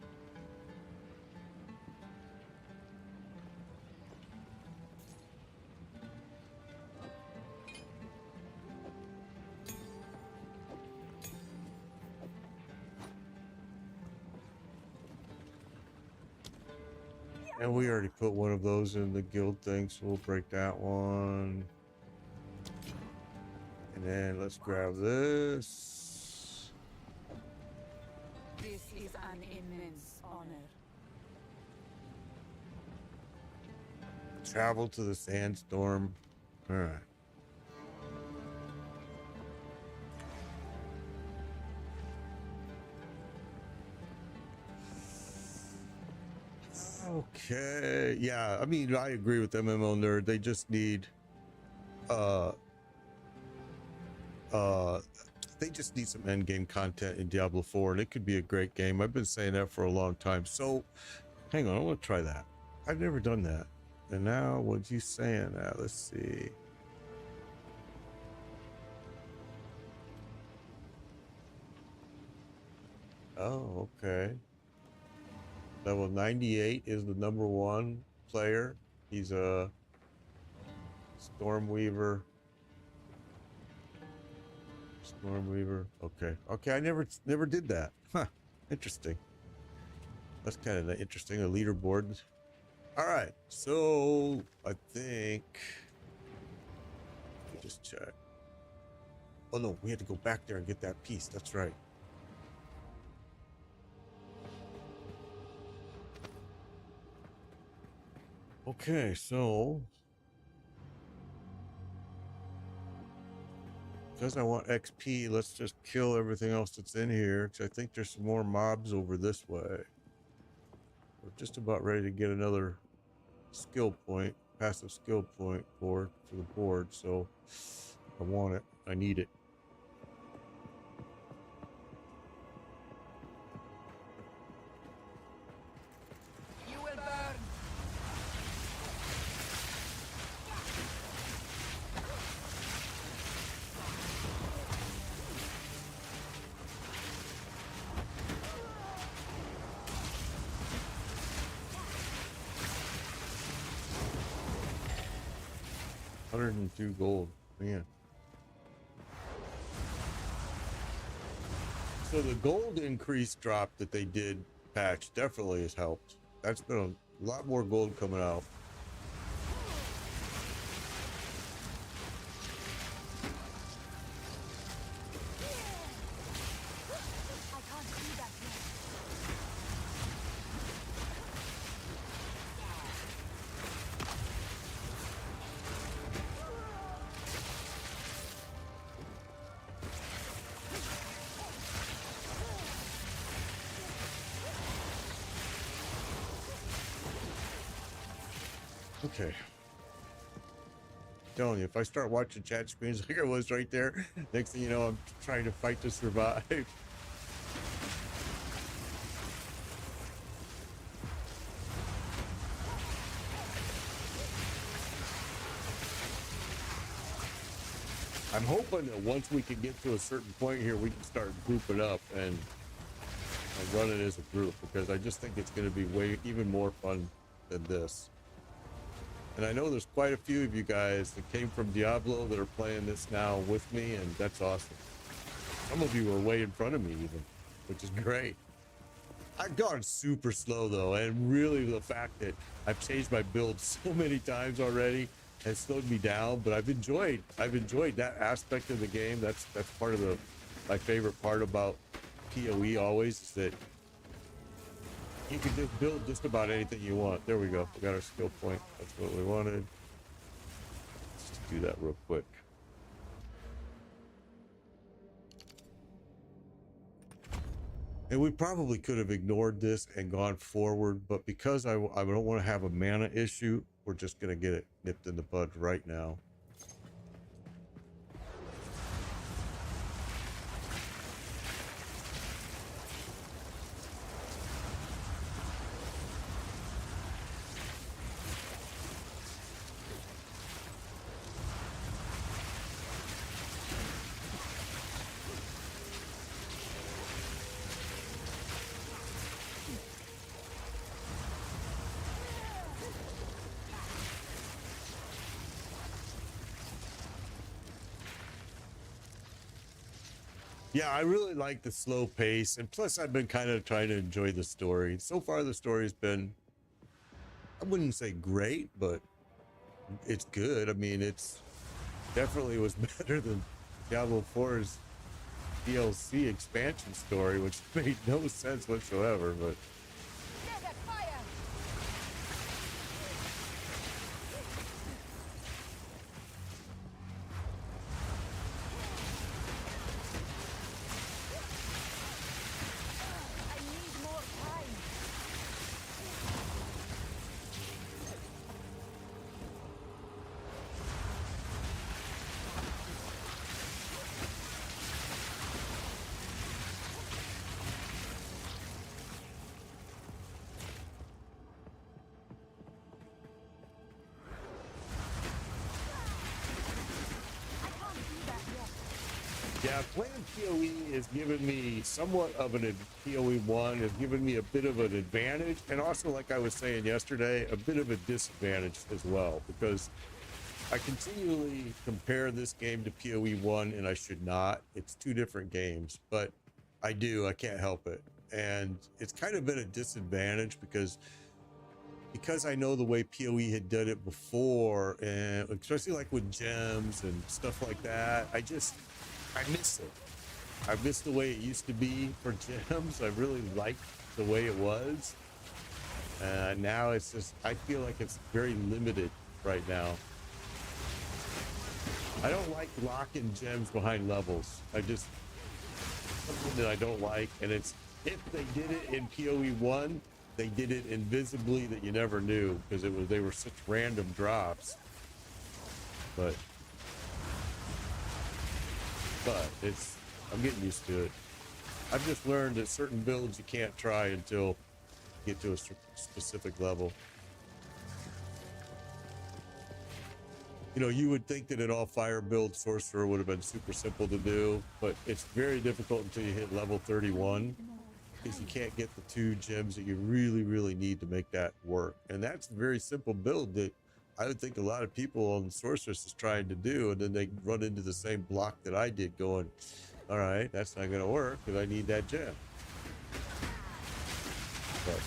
And we already put one of those in the guild thing, so we'll break that one. And then let's grab this. This is an immense honor. Travel to the sandstorm. All right. Okay. Yeah, I mean, I agree with MMO Nerd. They just need they just need some end game content in Diablo 4, and it could be a great game. I've been saying that for a long time. So hang on, I want to try that. I've never done that. And now what you saying now? Let's see. Oh, okay. Level 98 is the #1 player. He's a Stormweaver. Okay. Okay, I never did that. Huh. Interesting. That's kind of interesting. A leaderboard. All right. So I think let me just check. Oh no, we had to go back there and get that piece. That's right. Okay, so because I want XP, let's just kill everything else that's in here, because I think there's some more mobs over this way. We're just about ready to get another skill point, passive skill point for the board, so I want it. I need it. You will burn. $102 gold, man. So the gold increase drop that they did patch definitely has helped. That's been a lot more gold coming out. Okay. Telling you, if I start watching chat screens like I was right there, next thing you know, I'm trying to fight to survive. I'm hoping that once we can get to a certain point here, we can start grouping up and running as a group, because I just think it's going to be even more fun than this. And I know there's quite a few of you guys that came from Diablo that are playing this now with me, and that's awesome. Some of you are way in front of me even, which is great. I've gone super slow though, and really the fact that I've changed my build so many times already has slowed me down, but I've enjoyed that aspect of the game. That's part of my favorite part about PoE always, is that you can just build just about anything you want. There we go. We got our skill point. That's what we wanted. Let's just do that real quick. And we probably could have ignored this and gone forward, but because I don't want to have a mana issue, we're just going to get it nipped in the bud right now. Yeah, I really like the slow pace, and plus I've been kind of trying to enjoy the story. So far the story's been, I wouldn't say great, but it's good. I mean, it's definitely was better than Diablo 4's DLC expansion story, which made no sense whatsoever, but yeah, playing PoE has given me somewhat of PoE 1 has given me a bit of an advantage, and also, like I was saying yesterday, a bit of a disadvantage as well, because I continually compare this game to PoE 1, and I should not. It's two different games, but I can't help it. And it's kind of been a disadvantage because I know the way PoE had done it before, and especially like with gems and stuff like that, I miss it. I miss the way it used to be for gems. I really liked the way it was. Now it's just, I feel like it's very limited right now. I don't like locking gems behind levels. Something that I don't like, and it's, if they did it in PoE 1, they did it invisibly that you never knew, because they were such random drops. But I'm getting used to it. I've just learned that certain builds you can't try until you get to a specific level. You know, you would think that an all-fire build Sorcerer would have been super simple to do, but it's very difficult until you hit level 31, because you can't get the 2 gems that you really, really need to make that work. And that's a very simple build that I would think a lot of people on Sorceress is trying to do, and then they run into the same block that I did, going, all right, that's not going to work because I need that gem. But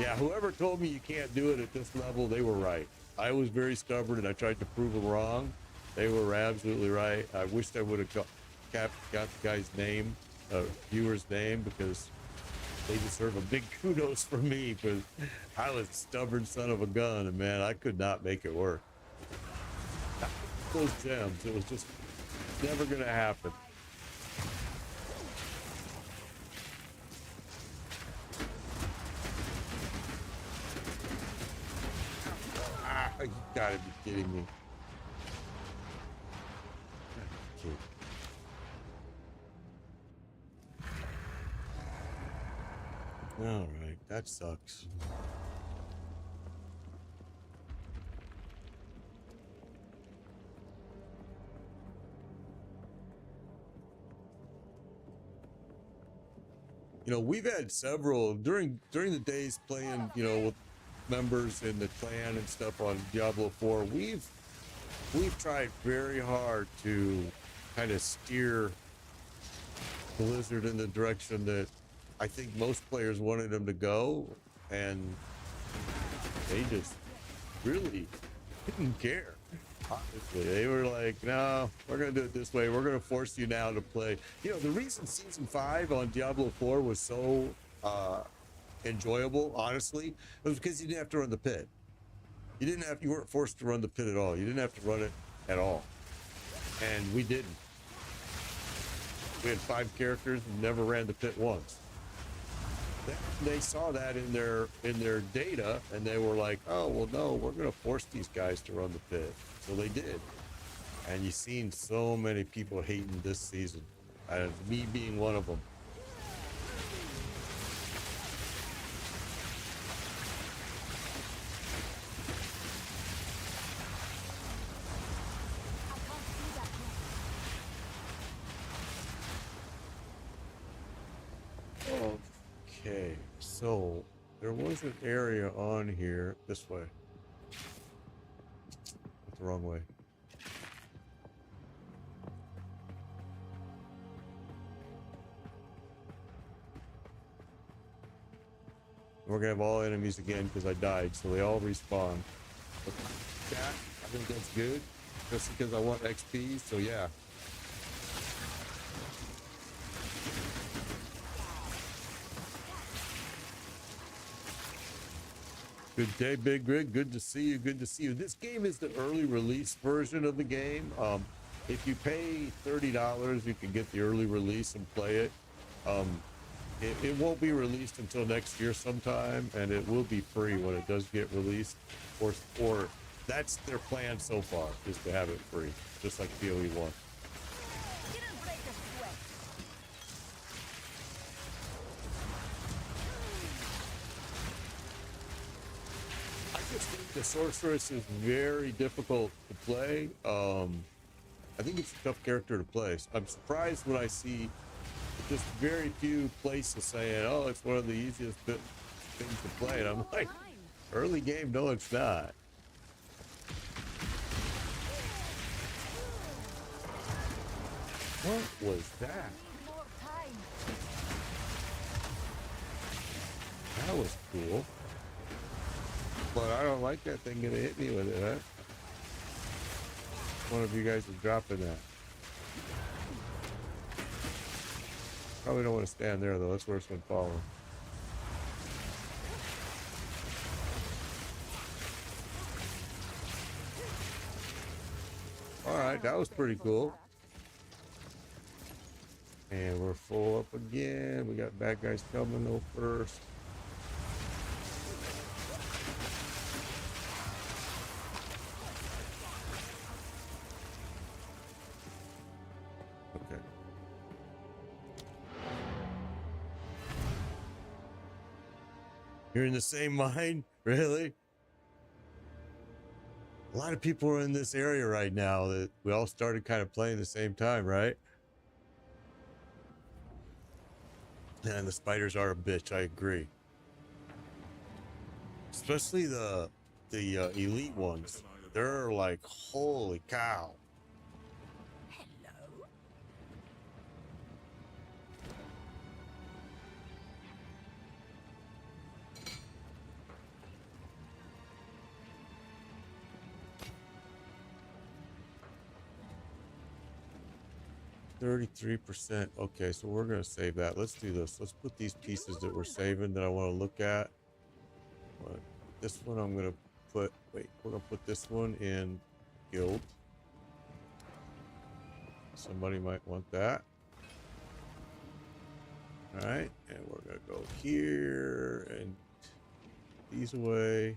yeah, whoever told me you can't do it at this level, they were right. I was very stubborn, and I tried to prove them wrong. They were absolutely right. I wished I would have got the guy's name, viewer's name, because they deserve a big kudos from me, because I was a stubborn son of a gun, and man, I could not make it work. Those gems, it was just never going to happen. gotta be kidding me. Okay. All right, that sucks. You know, we've had several during the days playing, you know, with members in the clan and stuff on Diablo 4. We've tried very hard to kind of steer Blizzard in the direction that I think most players wanted them to go, and they just really didn't care. Honestly, they were like, no, we're going to do it this way. We're going to force you now to play. You know, the reason season 5 on Diablo 4 was so enjoyable, honestly, was because you didn't have to run the pit. You weren't forced to run the pit at all. You didn't have to run it at all. And we didn't. We had 5 characters and never ran the pit once. They saw that in their data, and they were like, oh, well, no, we're going to force these guys to run the pit. So they did. And you've seen so many people hating this season, and me being one of them. Okay, so there was an area on here this way. Went the wrong way. We're gonna have all enemies again because I died, so they all respawn. But that, I think that's good, just because I want XP. So yeah. Good day, Big Rig. Good to see you. Good to see you. This game is the early release version of the game. If you pay $30, you can get the early release and play it. It won't be released until next year sometime, and it will be free when it does get released. Or that's their plan so far, is to have it free, just like PoE 1. I just think the Sorceress is very difficult to play. I think it's a tough character to play. I'm surprised when I see just very few places saying, oh, it's one of the easiest things to play. And I'm like, early game, no, it's not. What was that? That was cool. But I don't like that thing gonna hit me with it, huh? One of you guys is dropping that. Probably don't want to stand there though. That's worse than falling. All right, that was pretty cool. And we're full up again. We got bad guys coming though first. Okay. You're in the same mine? Really? A lot of people are in this area right now that we all started kind of playing at the same time, right? And the spiders are a bitch, I agree. Especially the elite ones. They're like, holy cow. Hello. 33%. Okay, so we're gonna save that. Let's do this. Let's put these pieces that we're saving that I want to look at. This one I'm gonna put. Wait, we're gonna put this one in guild. Somebody might want that. All right, and we're gonna go here and these away.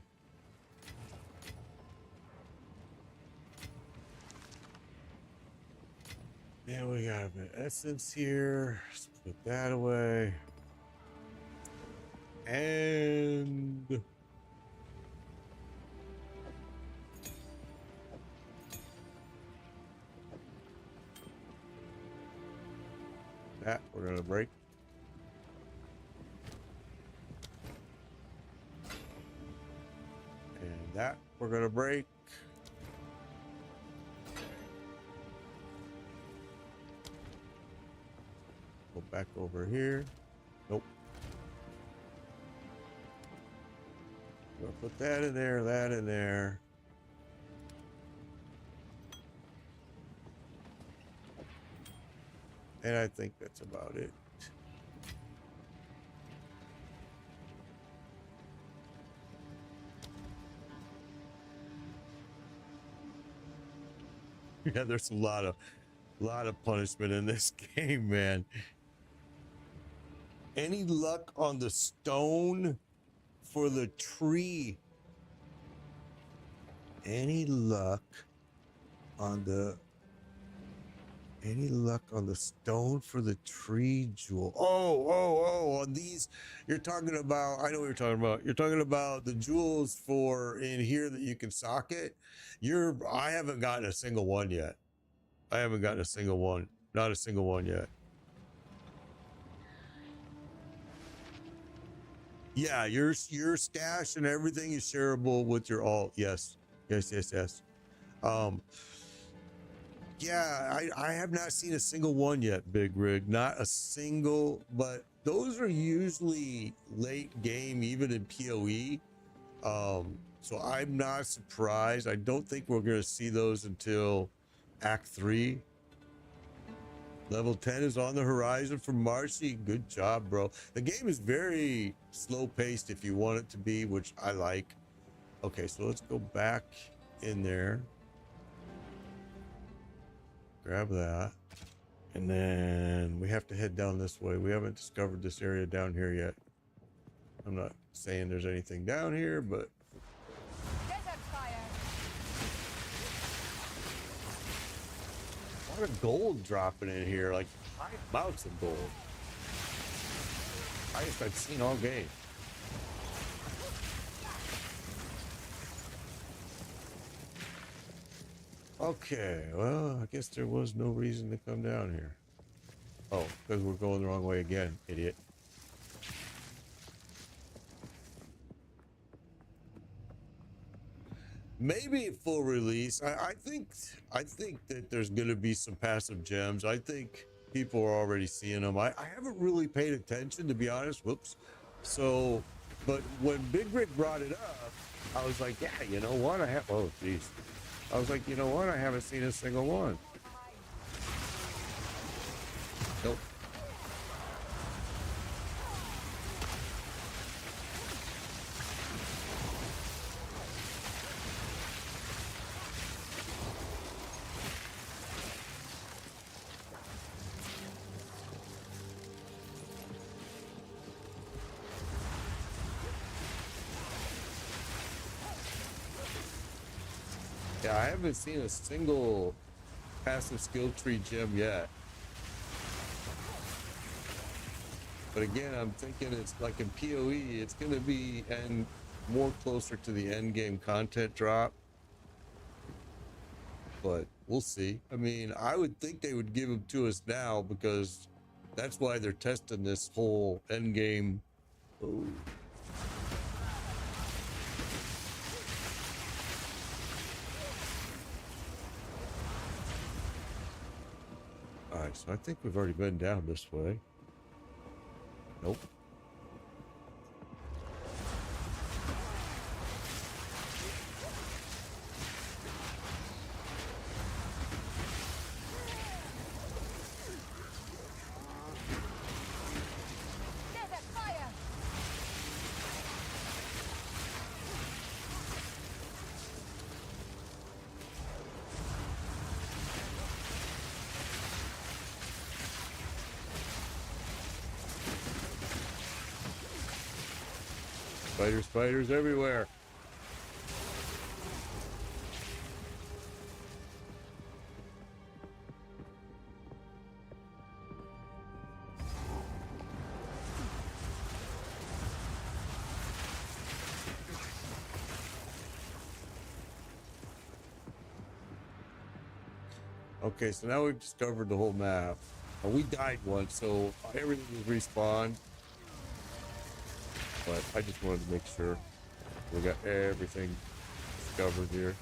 Yeah, we got a bit of essence here. Let's put that away. And that we're gonna break. And that we're gonna break. Go back over here. Nope. We'll put that in there, that in there. And I think that's about it. Yeah, there's a lot of punishment in this game, man. Any luck on the stone for the tree? Any luck on the stone for the tree jewel? Oh, on these you're talking about. I know what you're talking about. You're talking about the jewels for in here that you can socket. I haven't gotten a single one yet. I haven't gotten a single one. Not a single one yet. Yeah, your stash and everything is shareable with your alt. Yes. Um, yeah, I have not seen a single one yet, Big Rig. Not a single, but those are usually late game, even in PoE. So I'm not surprised. I don't think we're gonna see those until Act 3. Level 10 is on the horizon for Marcy. Good job, bro. The game is very slow paced if you want it to be, which I like. Okay, so let's go back in there. Grab that. And then we have to head down this way. We haven't discovered this area down here yet. I'm not saying there's anything down here, but Desert fire. a lot of gold dropping in here, like high amounts of gold. Highest I've seen all game. Okay, well, I guess there was no reason to come down here. Oh, because we're going the wrong way again, idiot. Maybe at full release. I think that there's gonna be some passive gems. I think people are already seeing them. I haven't really paid attention, to be honest. Whoops. So, but when Big Rick brought it up, I was like, yeah, you know what? Oh, jeez. I was like, you know what? I haven't seen a single one. Nope. Yeah, I haven't seen a single passive skill tree gem yet. But again, I'm thinking it's like in PoE, it's going to be more closer to the end game content drop. But we'll see. I mean, I would think they would give them to us now because that's why they're testing this whole end game. Oh. All right, so I think we've already been down this way. Nope. Desert fire. Spiders everywhere. Okay, so now we've discovered the whole map. We died once, so everything was respawned. But I just wanted to make sure we got everything discovered here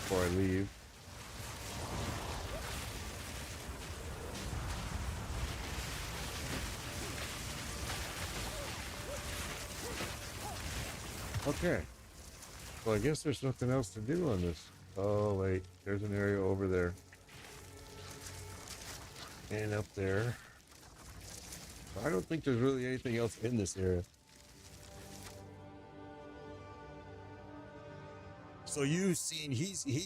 before I leave. Okay. Well, I guess there's nothing else to do on this. Oh, wait. There's an area over there. And up there. I don't think there's really anything else in this area. So you've seen,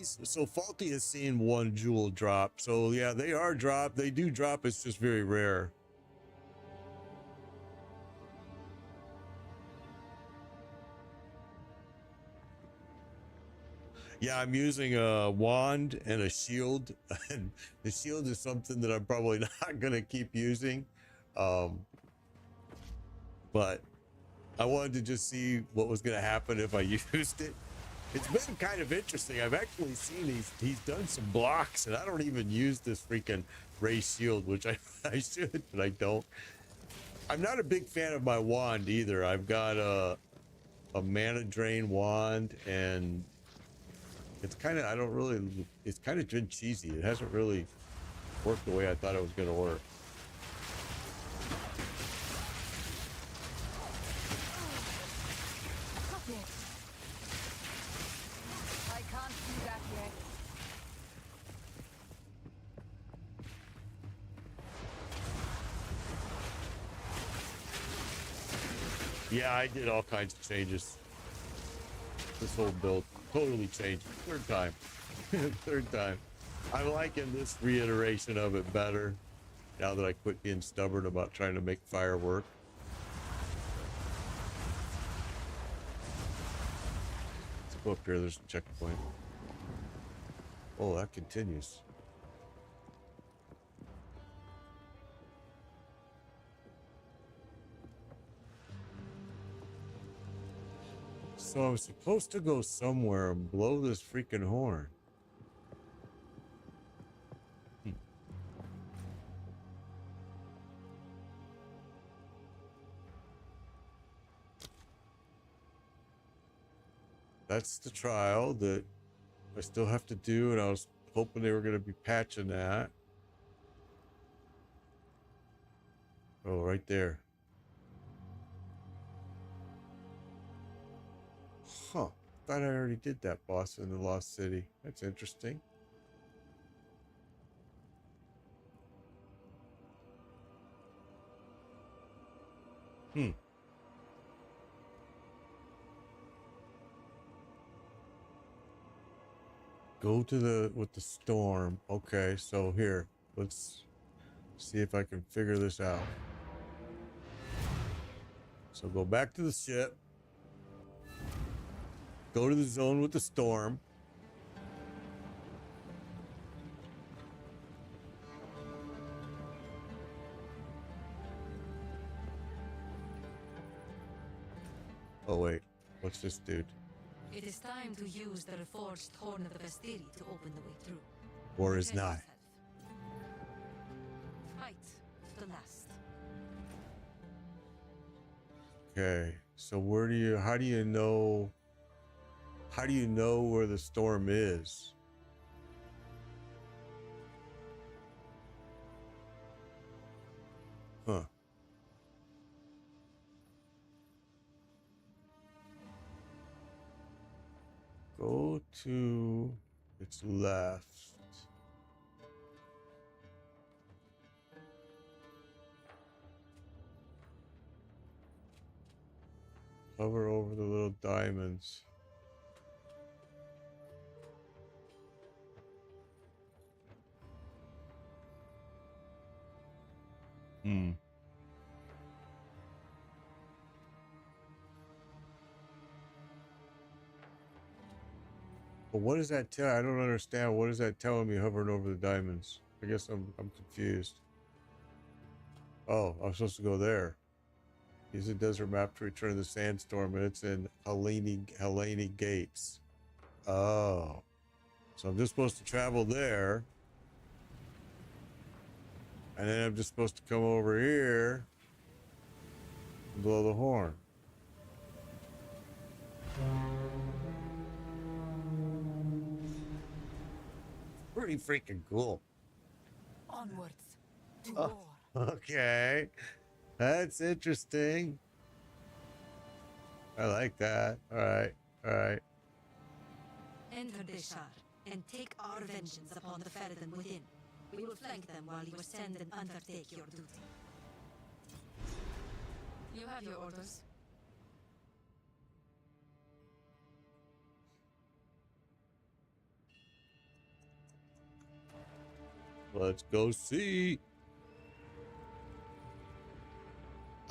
so Faulty has seen one jewel drop. So yeah, they are dropped. They do drop. It's just very rare. Yeah, I'm using a wand and a shield. And the shield is something that I'm probably not going to keep using. But I wanted to just see what was going to happen if I used it. It's been kind of interesting. I've actually seen he's done some blocks, and I don't even use this freaking ray shield, which I should, but I don't. I'm not a big fan of my wand either. I've got a mana drain wand, and it's kind of, it's kind of been cheesy. It hasn't really worked the way I thought it was going to work. I can't do that yet. Yeah, I did all kinds of changes. This whole build totally changed. Third time. Third time. I'm liking this reiteration of it better now that I quit being stubborn about trying to make fire work. Let's go up here. There's a checkpoint. Oh, that continues. So I'm supposed to go somewhere and blow this freaking horn. That's the trial that I still have to do, and I was hoping they were going to be patching that. Oh, right there. Huh. Thought I already did that boss in the Lost City. That's interesting. Go to with the storm. Okay, so here, let's see if I can figure this out. So go back to the ship. Go to the zone with the storm. Oh wait, what's this dude? It is time to use the reforged horn of the Vastiri to open the way through. Or is Prepare not? yourself. Fight to the last. Okay, so how do you know where the storm is? Huh. Go to its left. Hover over the little diamonds. But what does that tell? I don't understand. What is that telling me hovering over the diamonds? I guess I'm confused. Oh, I'm supposed to go there. Use the desert map to return to the sandstorm, and it's in Helene Gates. Oh. So I'm just supposed to travel there And then I'm just supposed to come over here and blow the horn. Pretty freaking cool. Onwards to Oh, war. okay. That's interesting. I like that. All right. All right. Enter Deshar, and take our vengeance upon the Ferryden within. We will flank them while you ascend and undertake your duty. You have your orders. Let's go see.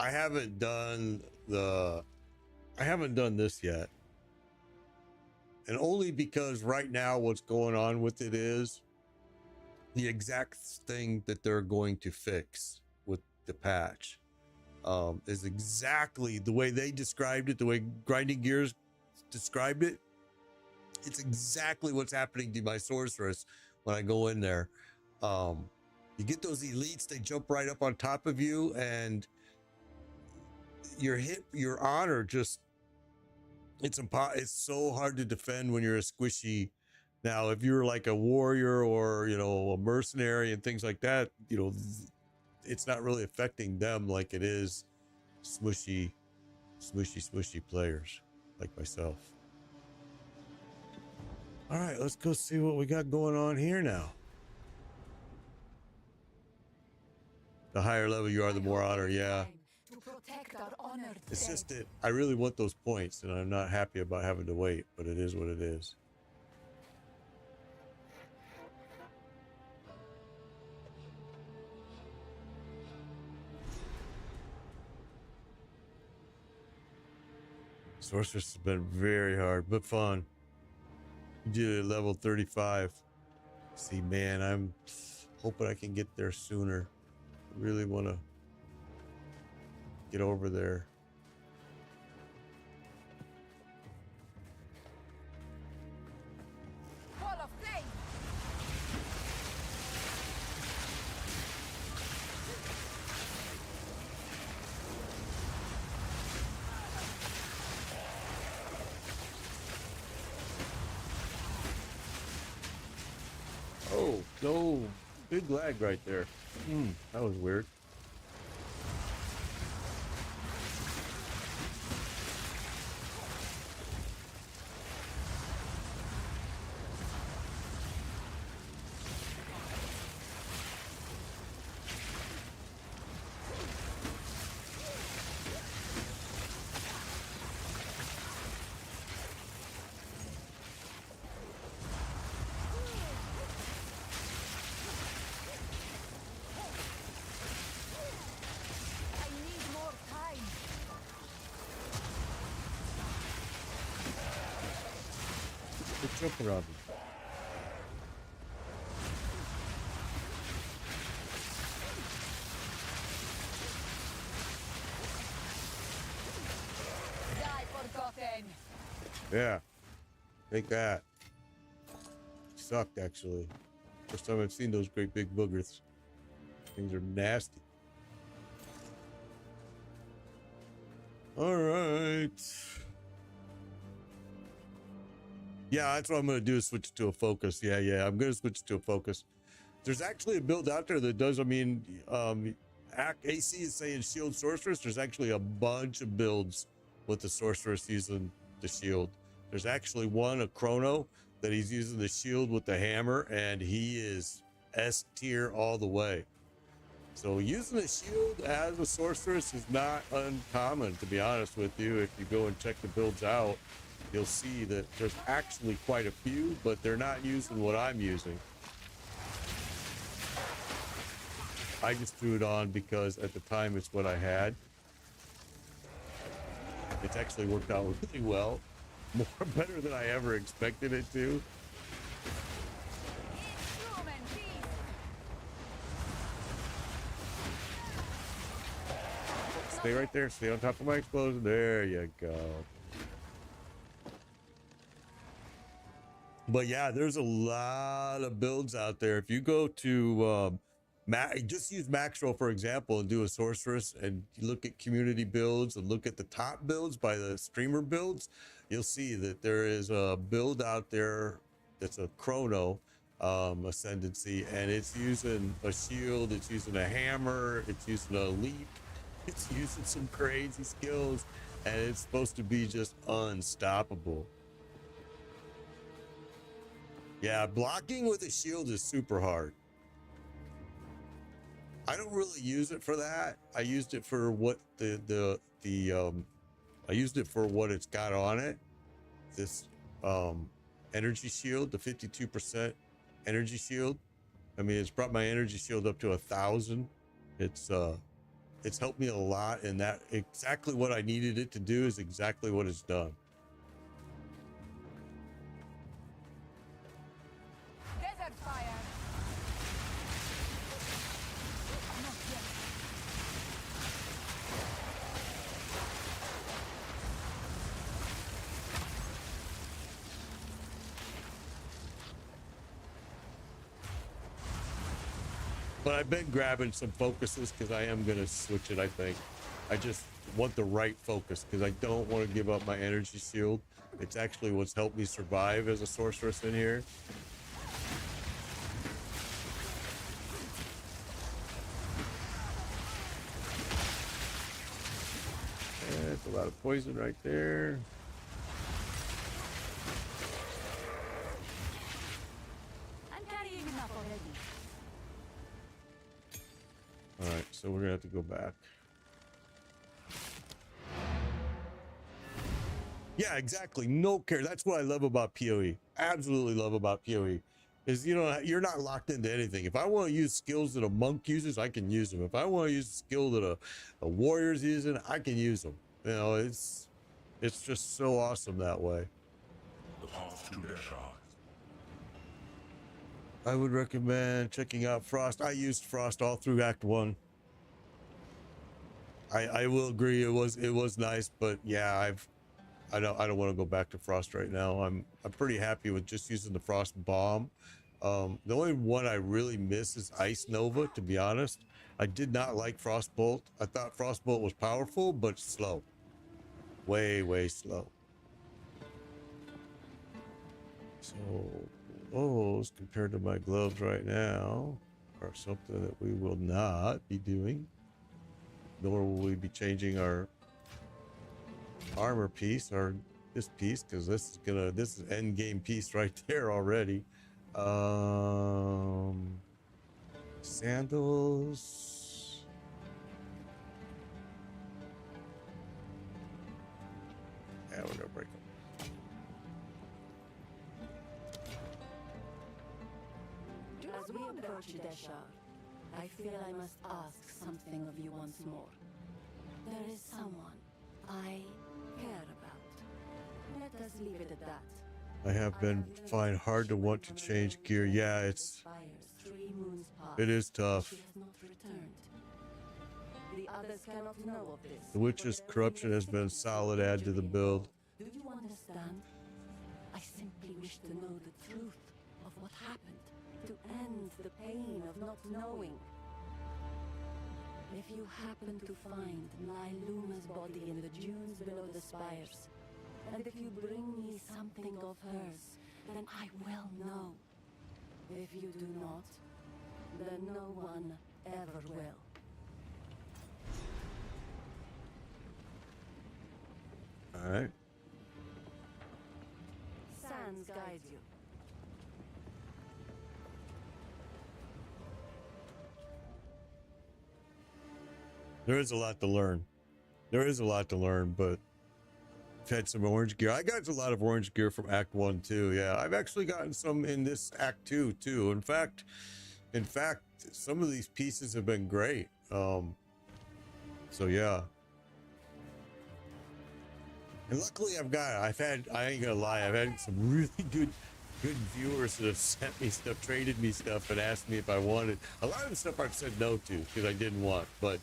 I haven't done this yet. And only because right now what's going on with it is the exact thing that they're going to fix with the patch is exactly the way they described it, the way Grinding Gears described it. It's exactly what's happening to my sorceress when I go in there. You get those elites, they jump right up on top of you, and your honor just, it's so hard to defend when you're a squishy. Now, if you're like a warrior or, you know, a mercenary and things like that, you know, it's not really affecting them like it is smushy players like myself. All right, let's go see what we got going on here now. The higher level you are, the more honor. Yeah. To protect our honored It's dead. just that I really want those points, and I'm not happy about having to wait, but it is what it is. Sorceress has been very hard, but fun. You did it at level 35. See, man, I'm hoping I can get there sooner. I really want to get over there. Wall of flame. Oh, no. Big lag right there. That was weird. I need more time. Quit jumping on me. Die forgotten. Yeah. Take that. Sucked, actually. First time I've seen those great big boogers. Things are nasty. All right. Yeah, that's what I'm going to do is switch it to a focus. Yeah, I'm going to switch it to a focus. There's actually a build out there that does, I mean, AC is saying shield sorceress. There's actually a bunch of builds with the sorceress using the shield. There's actually one, a chrono, that he's using the shield with the hammer, and he is S tier all the way. So using the shield as a sorceress is not uncommon, to be honest with you. If you go and check the builds out, you'll see that there's actually quite a few, but they're not using what I'm using. I just threw it on because at the time it's what I had. It's actually worked out really well. More better than I ever expected it to. Human beast. Stay right there. Stay on top of my explosion. There you go. But yeah, there's a lot of builds out there. If you go to Just use Maxroll for example and do a sorceress, and you look at community builds and look at the top builds by the streamer builds. You'll see that there is a build out there that's a chrono ascendancy, and it's using a shield, it's using a hammer, it's using a leap, it's using some crazy skills, and it's supposed to be just unstoppable. Yeah, blocking with a shield is super hard. I don't really use it for that. I used it for what I used it for what it's got on it. This energy shield, the 52% energy shield. I mean, it's brought my energy shield up to 1,000. It's helped me a lot, and that exactly what I needed it to do is exactly what it's done. Desert fire. Not yet. But I've been grabbing some focuses because I am going to switch it, I think. I just want the right focus because I don't want to give up my energy shield. It's actually what's helped me survive as a sorceress in here. That's a lot of poison right there. I'm carrying enough already. All right, so we're gonna have to go back. Yeah, exactly. No care. That's what I love about PoE. Absolutely love about PoE. Is, you know, you're not locked into anything. If I want to use skills that a monk uses, I can use them. If I want to use a skill that a warrior's using, I can use them. You know, it's just so awesome that way. The path to Desha. I would recommend checking out Frost. I used Frost all through Act 1. I will agree it was nice, but yeah, I don't want to go back to Frost right now. I'm pretty happy with just using the Frost Bomb. The only one I really miss is Ice Nova, to be honest. I did not like Frostbolt. I thought Frostbolt was powerful, but slow. Way slow. So those compared to my gloves right now are something that we will not be doing, nor will we be changing our armor piece or this piece, because this is end game piece right there already. Sandals. Yeah, we're gonna break them. As we approach Deshar, I feel I must ask something of you once more. There is someone I care about. Let us leave it at that. I have been find hard to want to change gear. Yeah, it is tough. She has not returned. The others cannot know of this. The witch's corruption has been a solid add to the build. Do you understand? I simply wish to know the truth of what happened, to end the pain of not knowing. If you happen to find Nyluma's body in the dunes below the spires, and if you bring me something of hers, then I will know. If you do not, then no one ever will. All right. Sands guide you. There is a lot to learn. There is a lot to learn, but I've had some orange gear. I got a lot of orange gear from Act 1 too. Yeah, I've actually gotten some in this Act 2 too. In fact, some of these pieces have been great. So yeah. And luckily I ain't gonna lie, I've had some really good viewers that have sent me stuff, traded me stuff, and asked me if I wanted. A lot of the stuff I've said no to because I didn't want, but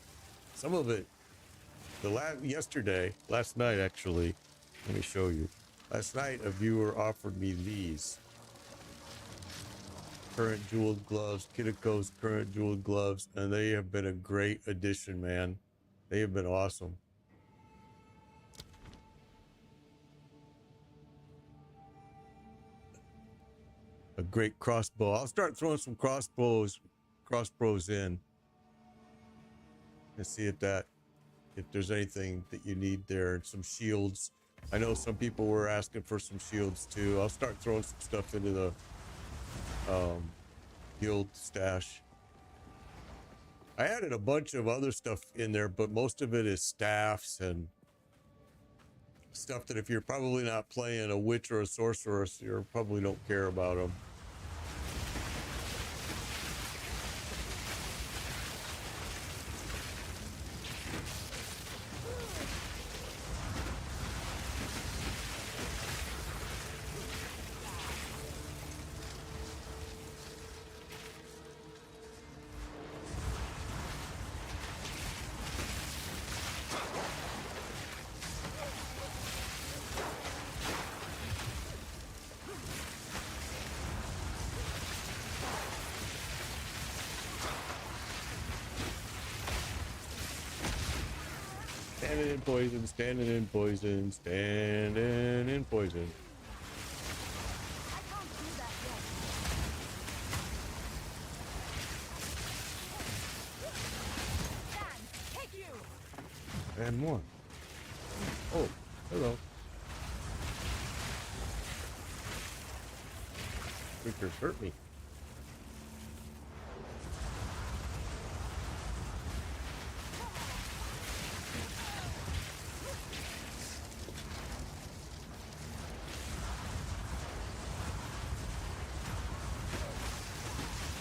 some of it, last night actually, let me show you. Last night a viewer offered me these. current jeweled gloves, Kitako's current jeweled gloves, and they have been a great addition, man. They have been awesome. A great crossbow. I'll start throwing some crossbows in and see if there's anything that you need there, and some shields. I know some people were asking for some shields too. I'll start throwing some stuff into the guild stash. I added a bunch of other stuff in there, but most of it is staffs and stuff that if you're probably not playing a witch or a sorceress, you probably don't care about them. Standing in poison, standing in poison, standing in poison. And one. Oh, hello. Creatures hurt me.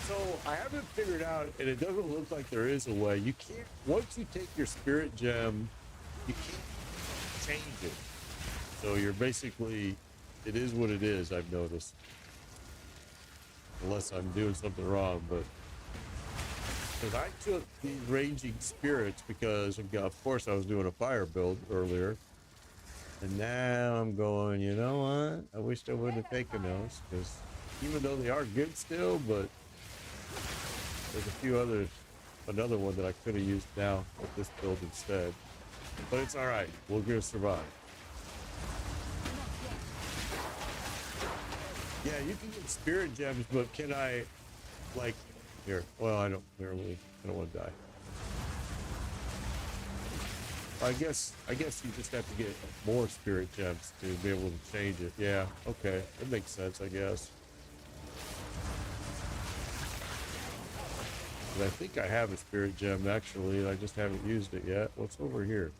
So I haven't figured out, and it doesn't look like there is a way. You can't, once you take your spirit gem, you can't change it. So you're basically, it is what it is, I've noticed. Unless I'm doing something wrong, but because I took these raging spirits because, of course, I was doing a fire build earlier. And now I'm going, you know what? I wish I wouldn't have taken those, because even though they are good still, but there's a few others, another one that I could have used now with this build instead. But it's all right. We're going to survive. Yeah, you can get spirit gems, but can I, like, here? Well, I don't want to die. I guess you just have to get more spirit gems to be able to change it. Yeah, okay, that makes sense, I guess. But I think I have a spirit gem actually, and I just haven't used it yet. What's over here?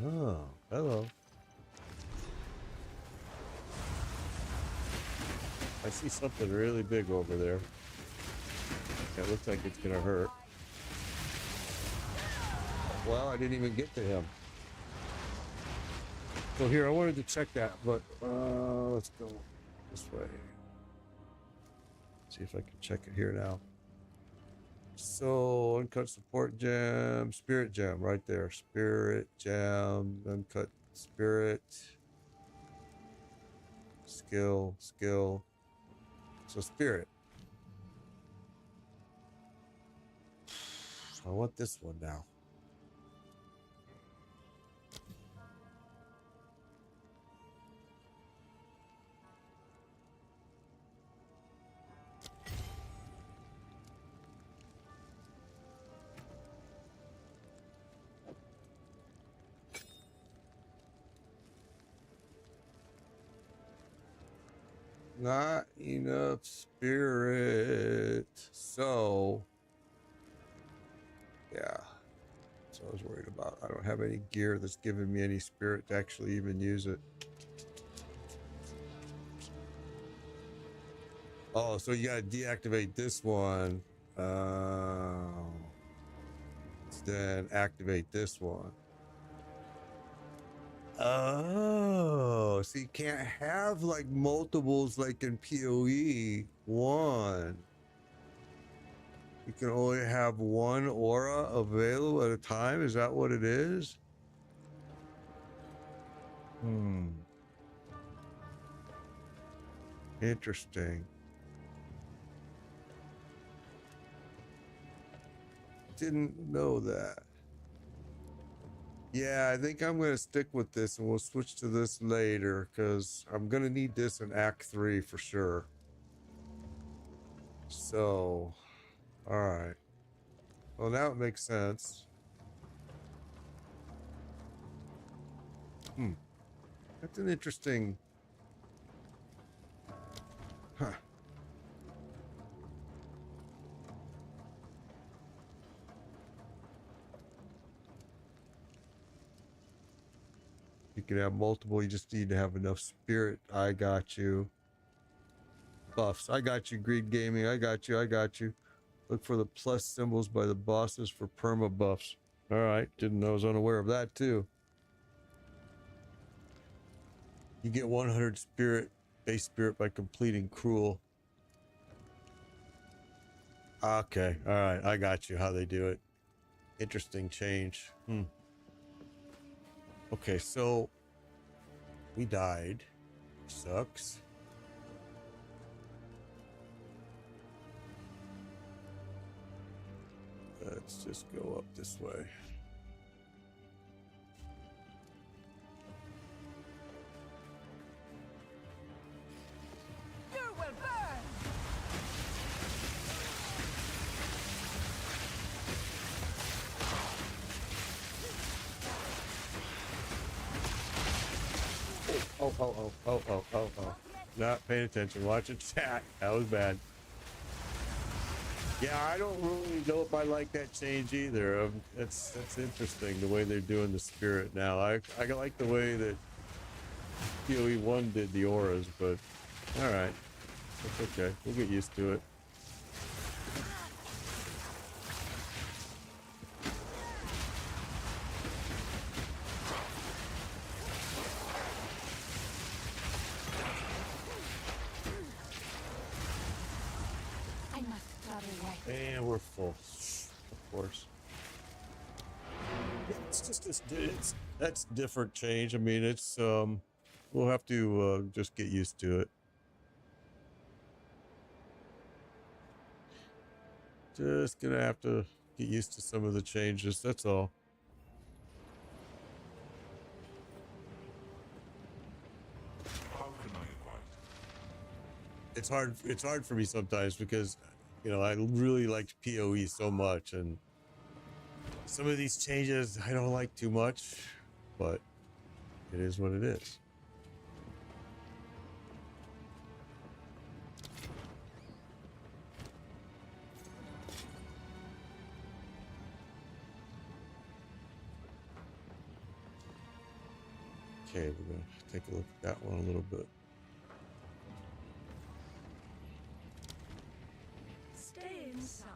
Oh, hello. I see something really big over there. It looks like it's gonna hurt. Well, I didn't even get to him. So here, I wanted to check that, but let's go this way. See if I can check it here now. So, uncut support gem, spirit gem, right there. Spirit gem, uncut spirit, skill. So spirit. I want this one now. Not enough spirit. So, yeah. So I was worried about. I don't have any gear that's giving me any spirit to actually even use it. Oh, so you gotta deactivate this one. Then activate this one. Oh, so you can't have like multiples like in PoE 1. You can only have one aura available at a time. Is that what it is? Interesting. didn't know that. Yeah, I think I'm going to stick with this and we'll switch to this later because I'm going to need this in Act 3 for sure. So, all right. Well, now it makes sense. That's an interesting... Huh. You can have multiple, you just need to have enough spirit. I got you. Buffs. I got you, Greed Gaming. I got you. I got you. Look for the plus symbols by the bosses for perma buffs. All right. Didn't know I was unaware of that too. You get 100 spirit, base spirit by completing Cruel. Okay. All right. I got you how they do it. Interesting change. Okay. So we died. Sucks. Let's just go up this way. You will burn! Oh. Not paying attention. Watching chat. That was bad. Yeah, I don't really know if I like that change either. That's interesting the way they're doing the spirit now. I like the way that PoE 1 did the auras, but all right, that's okay. We'll get used to it. And we're full, of course. It's just this. That's different change. I mean, it's we'll have to just get used to it. Just gonna have to get used to some of the changes. That's all. How can I advise? It's hard. It's hard for me sometimes because, you know, I really liked PoE so much, and some of these changes I don't like too much, but it is what it is. Okay, we're gonna take a look at that one a little bit. Stay inside.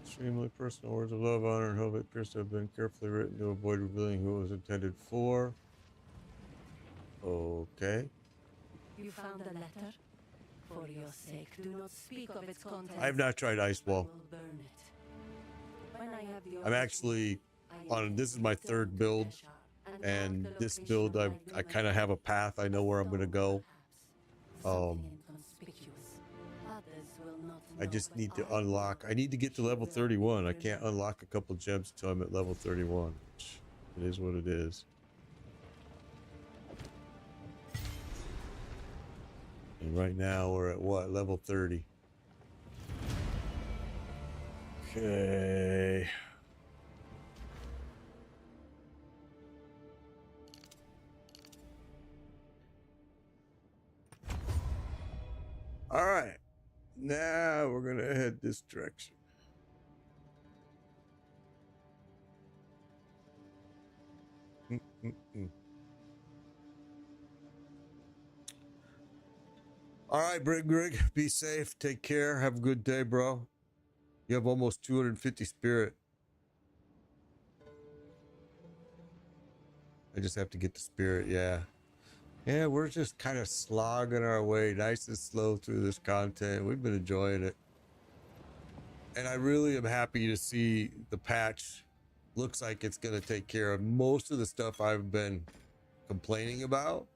Extremely personal words of love, honor, and hope appears to have been carefully written to avoid revealing who it was intended for. Okay. You found the letter? For your sake, do not speak of its contents. I have not tried Ice I Wall. will burn it. When I have the I'm actually on, this is my third build, and this build I kind of have a path. I know where I'm gonna go. I just need to unlock. I need to get to level 31. I can't unlock a couple gems until I'm at level 31. Which it is what it is. And right now we're at what? Level 30. Okay. All right. Now we're going to head this direction. All right, Brig, be safe. Take care. Have a good day, bro. You have almost 250 spirit. I just have to get the spirit, yeah. Yeah, we're just kind of slogging our way nice and slow through this content. We've been enjoying it. And I really am happy to see the patch looks like it's going to take care of most of the stuff I've been complaining about.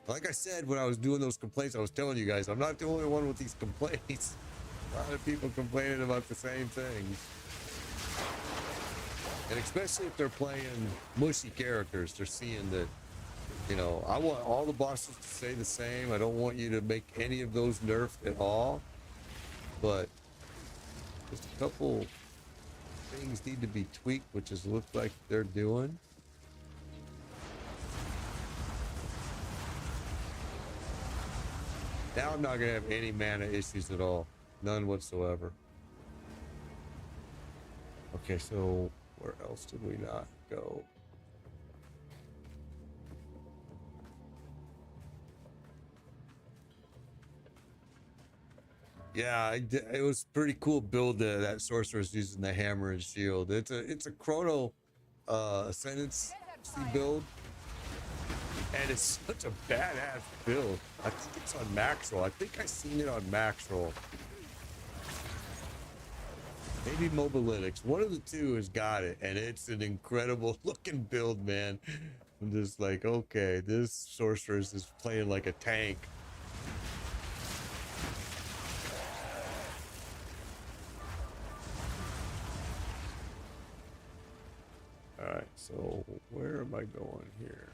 Like I said, when I was doing those complaints, I was telling you guys, I'm not the only one with these complaints. A lot of people complaining about the same things. And especially if they're playing mushy characters, they're seeing that, you know, I want all the bosses to stay the same. I don't want you to make any of those nerfed at all. But just a couple things need to be tweaked, which is look like they're doing. Now I'm not gonna have any mana issues at all, none whatsoever. Okay, so where else did we not go? Yeah, it was pretty cool build that sorceress using the hammer and shield. It's a chrono ascendancy build, and it's such a badass build. I think it's on max roll. I think I seen it on max roll. Maybe Mobalytics. One of the two has got it, and it's an incredible looking build, man. I'm just like, okay, this sorceress is playing like a tank. All right, so where am I going here?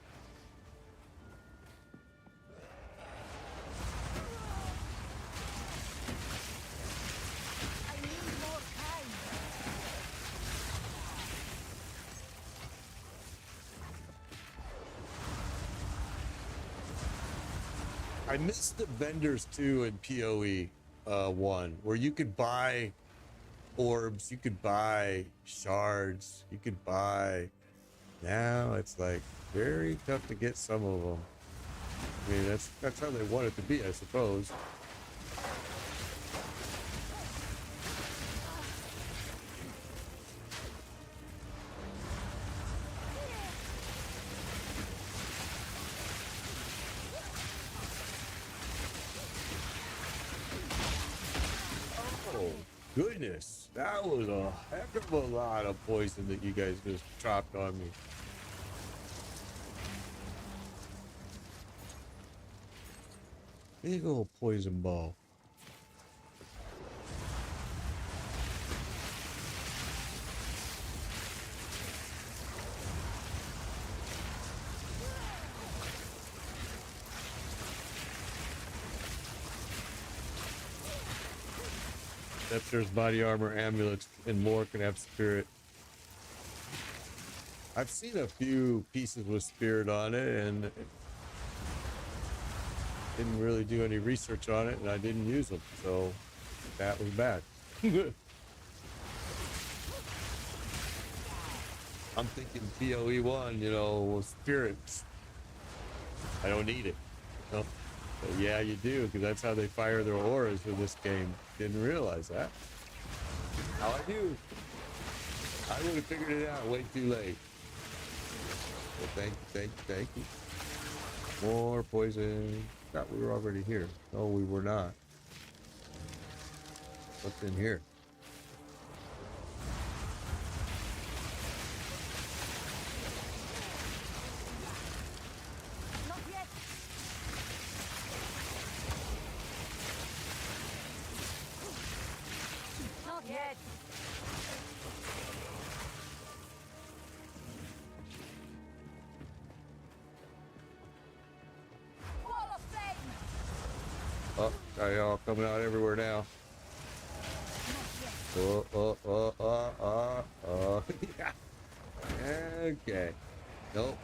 I missed the vendors too in PoE 1, where you could buy orbs, you could buy shards, you could buy. Now it's like very tough to get some of them. I mean, that's how they want it to be, I suppose. Goodness, that was a heck of a lot of poison that you guys just dropped on me. Big old poison ball. Scepters, body armor, amulets, and more can have spirit. I've seen a few pieces with spirit on it and didn't really do any research on it, and I didn't use them, so that was bad. I'm thinking PoE 1, you know, spirits. I don't need it. No. But yeah, you do, because that's how they fire their auras in this game. Didn't realize that. How I do. I would have figured it out way too late. Well, thank you. More poison. Thought we were already here. No, we were not. What's in here? Oh, got y'all coming out everywhere now. Yeah. Okay. Nope.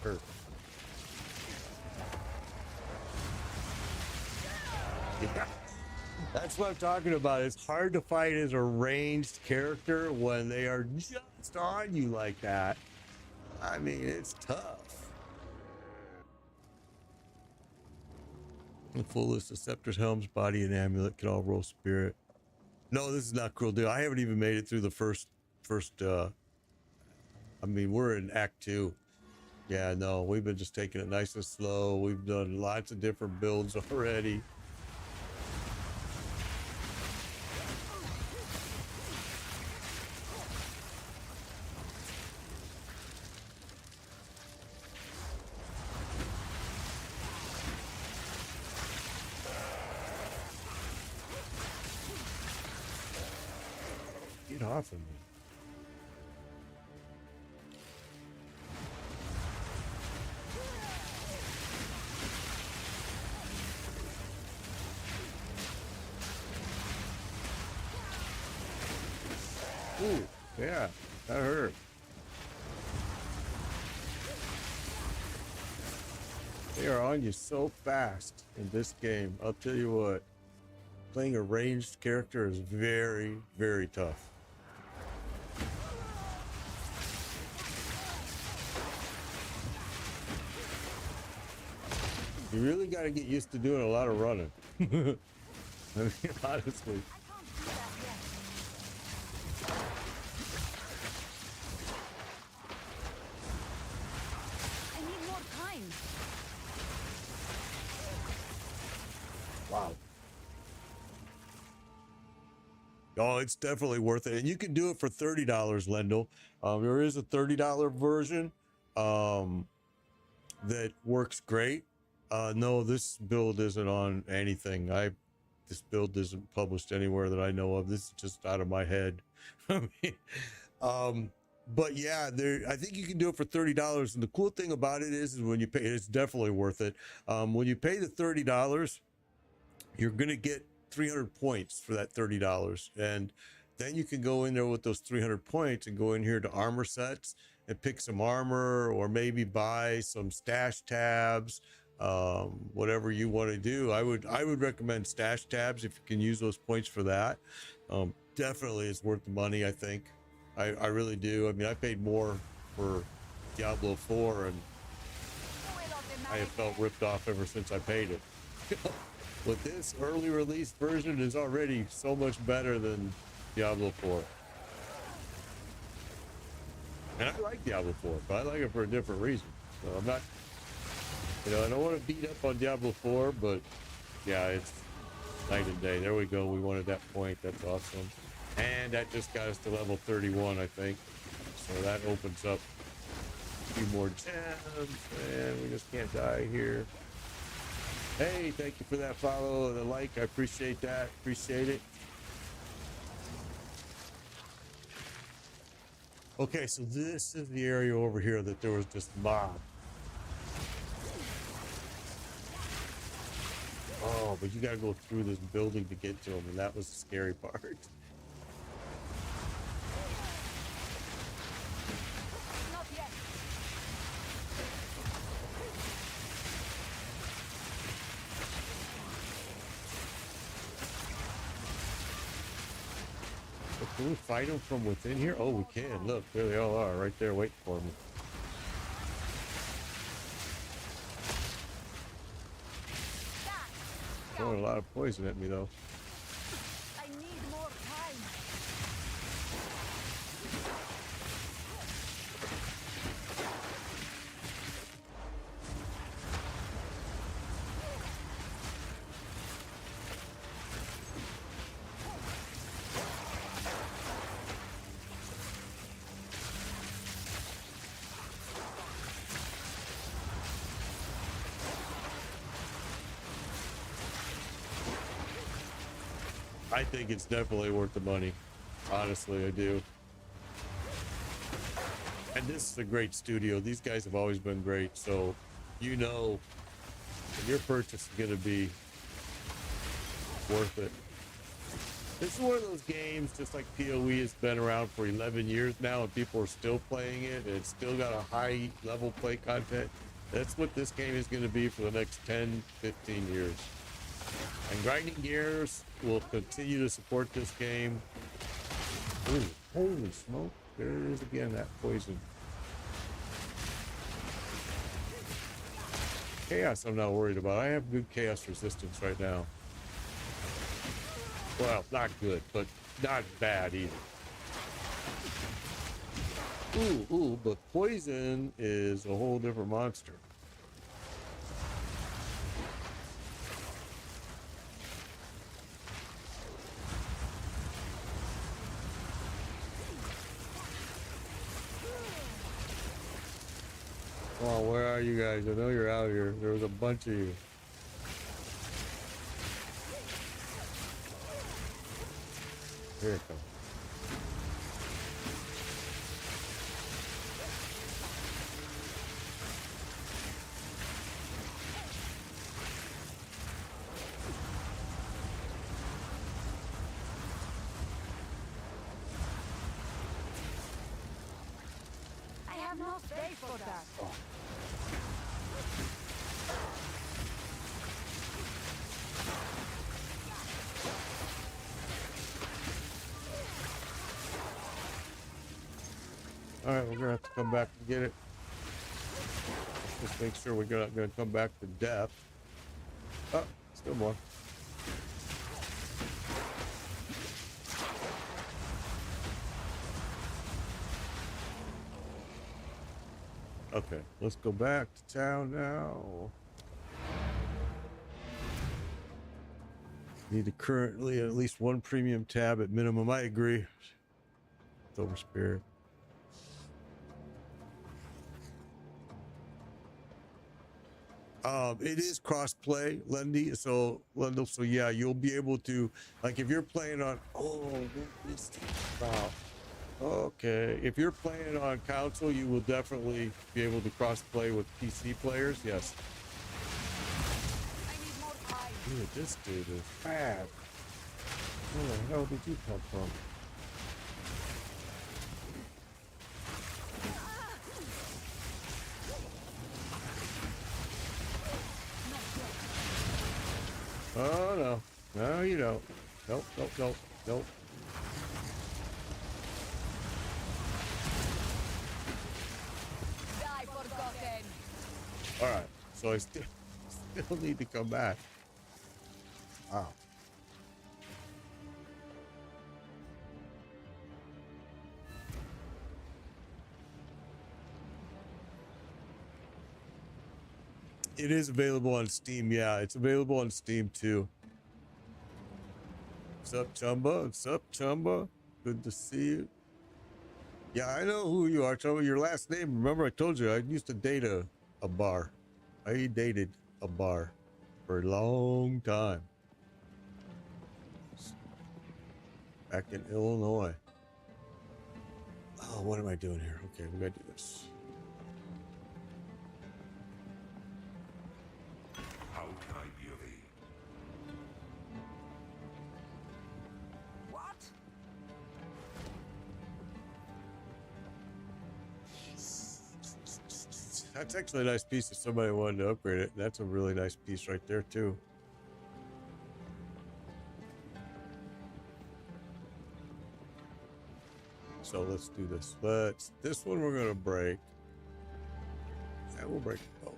Hurt. Yeah. That's what I'm talking about. It's hard to fight as a ranged character when they are just on you like that. I mean, it's tough. The full list of scepters, helms, body, and amulet can all roll spirit. No, this is not Cruel Deal. I haven't even made it through the first I mean, we're in Act 2. Yeah, no, we've been just taking it nice and slow. We've done lots of different builds already. Get off of me. Ooh, yeah, that hurt. They are on you so fast in this game. I'll tell you what, playing a ranged character is very, very tough. You really got to get used to doing a lot of running. I mean, honestly. I need more time. Wow. Oh, it's definitely worth it. And you can do it for $30, Lendl. There is a $30 version that works great. No, this build isn't on anything. This build isn't published anywhere that I know of. This is just out of my head. I mean, but yeah, I think you can do it for $30. And the cool thing about it is when you pay, it's definitely worth it. When you pay the $30, you're gonna get 300 points for that $30, and then you can go in there with those 300 points and go in here to armor sets and pick some armor, or maybe buy some stash tabs, whatever you want to do. I would recommend stash tabs if you can use those points for that. Definitely it's worth the money. I think I really do. I mean, I paid more for Diablo 4 and I have felt ripped off ever since I paid it. But this early release version is already so much better than Diablo 4. And I like Diablo 4, but I like it for a different reason. So I'm not, I don't want to beat up on Diablo 4, but yeah, it's night and day. There we go. We wanted that point. That's awesome. And that just got us to level 31, I think. So that opens up a few more gems, and we just can't die here. Hey, thank you for that follow and the like. I appreciate that. Appreciate it. Okay, so this is the area over here that there was just mob. Oh, but you got to go through this building to get to them, and that was the scary part. Not yet. But can we fight them from within here? Oh, we can. Look, there they all are, right there waiting for me. Throwing a lot of poison at me, though. I need more time. I think it's definitely worth the money. Honestly, I do. And this is a great studio. These guys have always been great. So, your purchase is going to be worth it. This is one of those games, just like PoE has been around for 11 years now, and people are still playing it, and it's still got a high level play content. That's what this game is going to be for the next 10, 15 years. And Grinding Gears will continue to support this game. Ooh, holy smoke. There it is again, that poison. Chaos I'm not worried about. I have good chaos resistance right now. Well, not good, but not bad either. Ooh, but poison is a whole different monster. Come on, where are you guys? I know you're out here. There was a bunch of you. Here it comes. I have no space for that. All right, we're gonna have to come back and get it. Just make sure we're not gonna come back to death. Oh, still more. Okay, let's go back to town now. Need to currently at least one premium tab at minimum. I agree. It's over spirit. It is cross-play, Lendy. So yeah, you'll be able to, like, if you're playing on. Oh, what is this about? Okay, if you're playing on console, you will definitely be able to cross-play with PC players. Yes. Dude, this dude is bad. Where the hell did you come from? Oh no, no you don't. Nope. Die forgotten. All right, so I still need to come back. Wow. It is available on Steam. Yeah, it's available on Steam too. What's up, Chumba? What's up, Chumba? Good to see you. Yeah, I know who you are, Chumba. Your last name. Remember, I told you I used to date a bar. I dated a bar for a long time. Back in Illinois. Oh, what am I doing here? Okay, we gotta do this. How can I be of aid? What? That's actually a nice piece if somebody wanted to upgrade it. That's a really nice piece right there, too. So let's do this. This one we're gonna break. Yeah, we'll break both.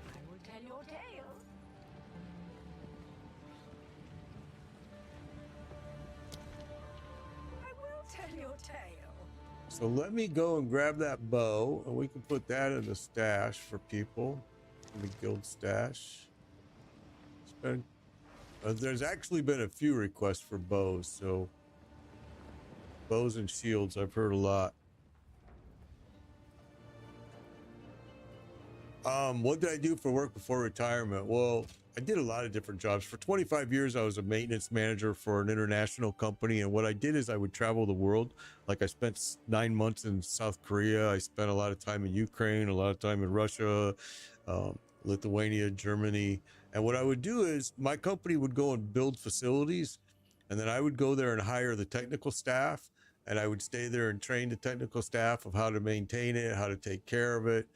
I will tell your tale. I will tell your tale. So let me go and grab that bow, and we can put that in the stash for people, in the guild stash. There's actually been a few requests for bows, so bows and shields I've heard a lot. What did I do for work before retirement? Well, I did a lot of different jobs. For 25 years, I was a maintenance manager for an international company. And what I did is I would travel the world. Like I spent 9 months in South Korea. I spent a lot of time in Ukraine, a lot of time in Russia, Lithuania, Germany. And what I would do is my company would go and build facilities. And then I would go there and hire the technical staff. And I would stay there and train the technical staff of how to maintain it, how to take care of it.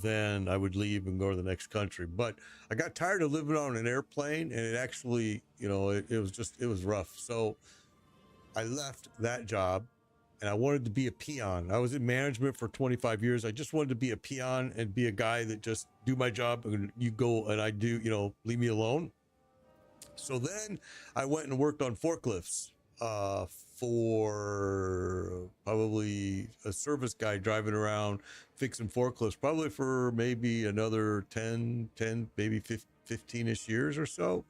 Then I would leave and go to the next country. But I got tired of living on an airplane, and it actually, it was rough. So I left that job and I wanted to be a peon. I was in management for 25 years. I just wanted to be a peon and be a guy that just do my job, and you go and I do, leave me alone. So then I went and worked on forklifts for probably a service guy driving around fixing forklifts, probably for maybe another 10, maybe 15-ish years or so,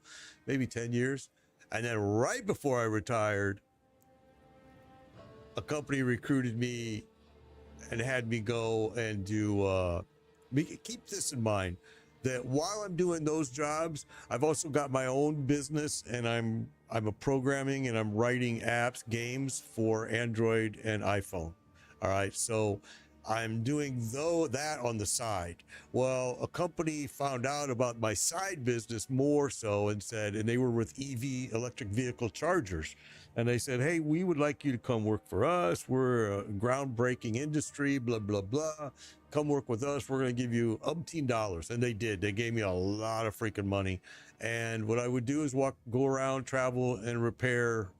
maybe 10 years. And then right before I retired, a company recruited me and had me go and do, keep this in mind, that while I'm doing those jobs, I've also got my own business, and I'm a programming and I'm writing apps, games for Android and iPhone. All right, so I'm doing that on the side. Well, a company found out about my side business more so and they were with EV, electric vehicle chargers. And they said, hey, we would like you to come work for us. We're a groundbreaking industry, blah, blah, blah. Come work with us. We're going to give you umpteen dollars. And they did. They gave me a lot of freaking money. And what I would do is go around, travel, and repair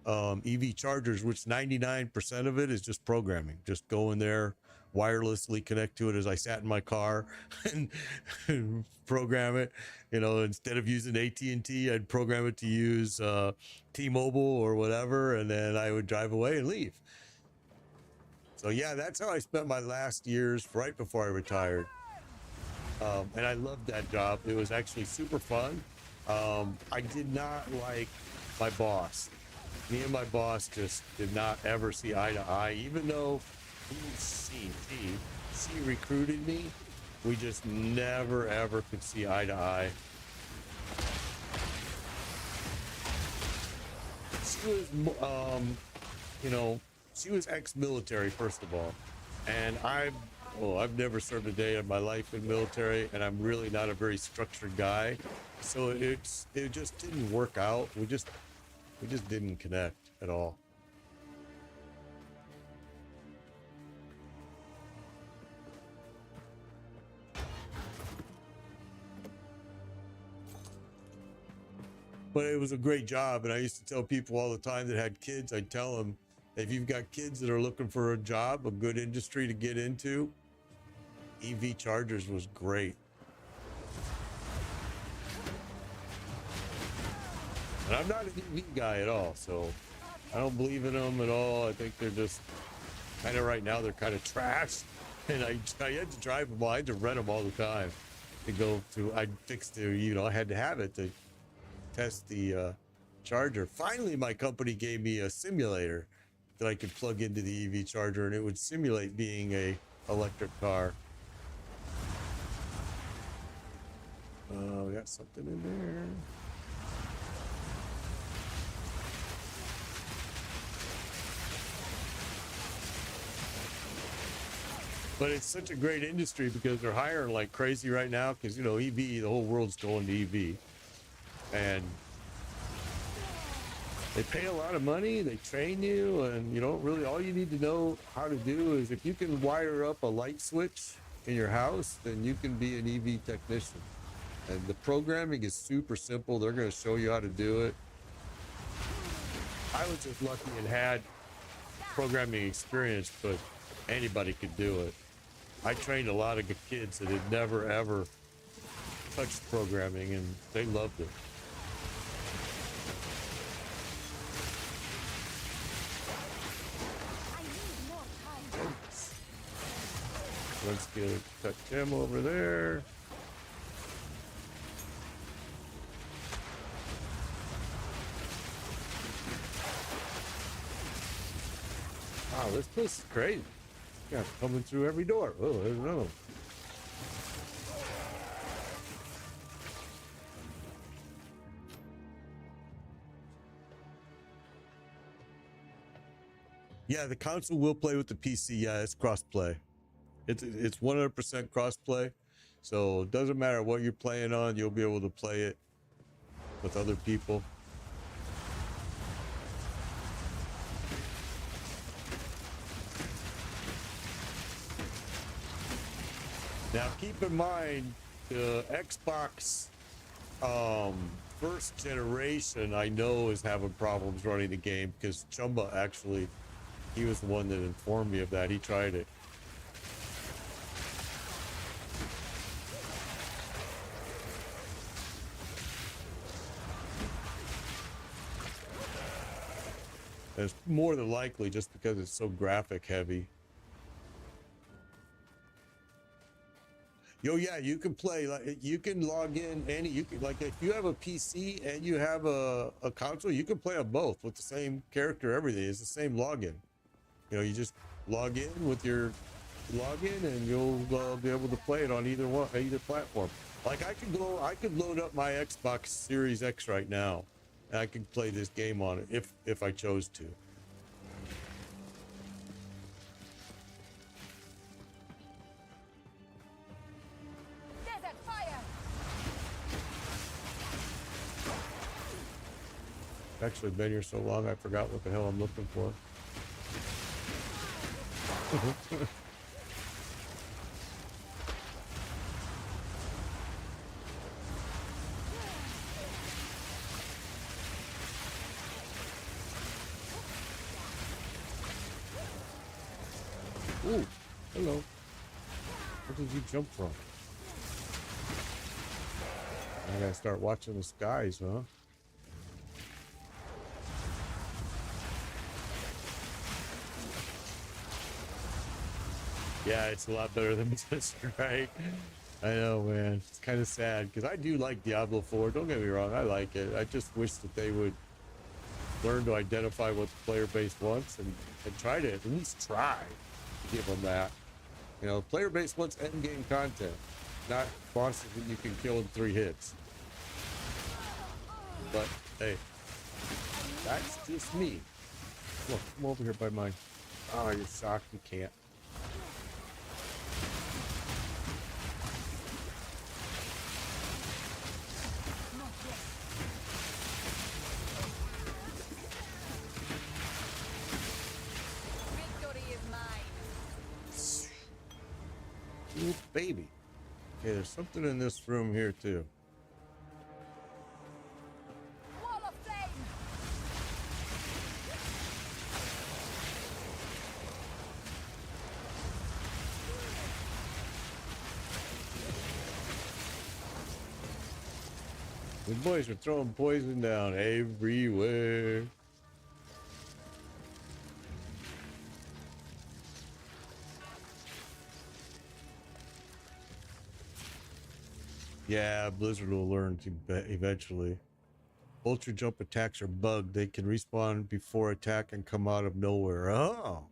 EV chargers, which 99% of it is just programming. Just go in there, wirelessly connect to it as I sat in my car and program it. Instead of using AT&T, I'd program it to use T-Mobile or whatever, and then I would drive away and leave. So yeah, that's how I spent my last years right before I retired. And I loved that job. It was actually super fun. I did not like my boss. Me and my boss just did not ever see eye to eye, even though he recruited me. We just never ever could see eye to eye. She was, she was ex-military, first of all, and I've never served a day of my life in military, and I'm really not a very structured guy, so it just didn't work out. We just didn't connect at all. But it was a great job, and I used to tell people all the time that had kids, I'd tell them, if you've got kids that are looking for a job, a good industry to get into, EV chargers was great. And I'm not an EV guy at all, so I don't believe in them at all. I think they're just kind of, right now, they're kind of trash. And I had to drive them, I had to rent them all the time to go to, I had to have it to test the charger. Finally, my company gave me a simulator that I could plug into the EV charger, and it would simulate being a electric car. We got something in there. But it's such a great industry because they're hiring like crazy right now because, EV, the whole world's going to EV. And they pay a lot of money, they train you, and really all you need to know how to do is if you can wire up a light switch in your house, then you can be an EV technician. And the programming is super simple. They're going to show you how to do it. I was just lucky and had programming experience, but anybody could do it. I trained a lot of kids that had never ever touched programming, and they loved it. Let's get a cut gem over there. Wow, this place is crazy. Yeah, coming through every door. Oh, there's another one. Yeah, the console will play with the PC. Yeah, it's cross-play. It's 100% cross-play. So it doesn't matter what you're playing on, you'll be able to play it with other people. Now, keep in mind, the Xbox first generation, I know, is having problems running the game because Chumba actually He was the one that informed me of that. He tried it. And it's more than likely just because it's so graphic heavy. Yo, yeah, you can play, like, you can log in any, you can, like, if you have a PC and you have a console, you can play on both with the same character, everything. It's the same login. You know, you just log in with your login and you'll be able to play it on either one, either platform. Like, I could load up my Xbox Series X right now, and I could play this game on it if I chose to. Desert fire! I've actually been here so long, I forgot what the hell I'm looking for. Ooh, hello. Where did you jump from? I gotta start watching the skies, huh? Yeah, it's a lot better than this, right? I know, man. It's kind of sad because I do like Diablo 4. Don't get me wrong, I like it. I just wish that they would learn to identify what the player base wants and try to at least try to give them that. You know, player base wants end-game content, not monsters that you can kill in 3 hits. But, hey, that's just me. Look, come over here by mine. Oh, you're shocked you can't. Ooh, baby. Okay, there's something in this room here too. Wall of flame! The boys are throwing poison down everywhere. Yeah, Blizzard will learn to eventually. Ultra jump attacks are bugged. They can respawn before attack and come out of nowhere. Oh.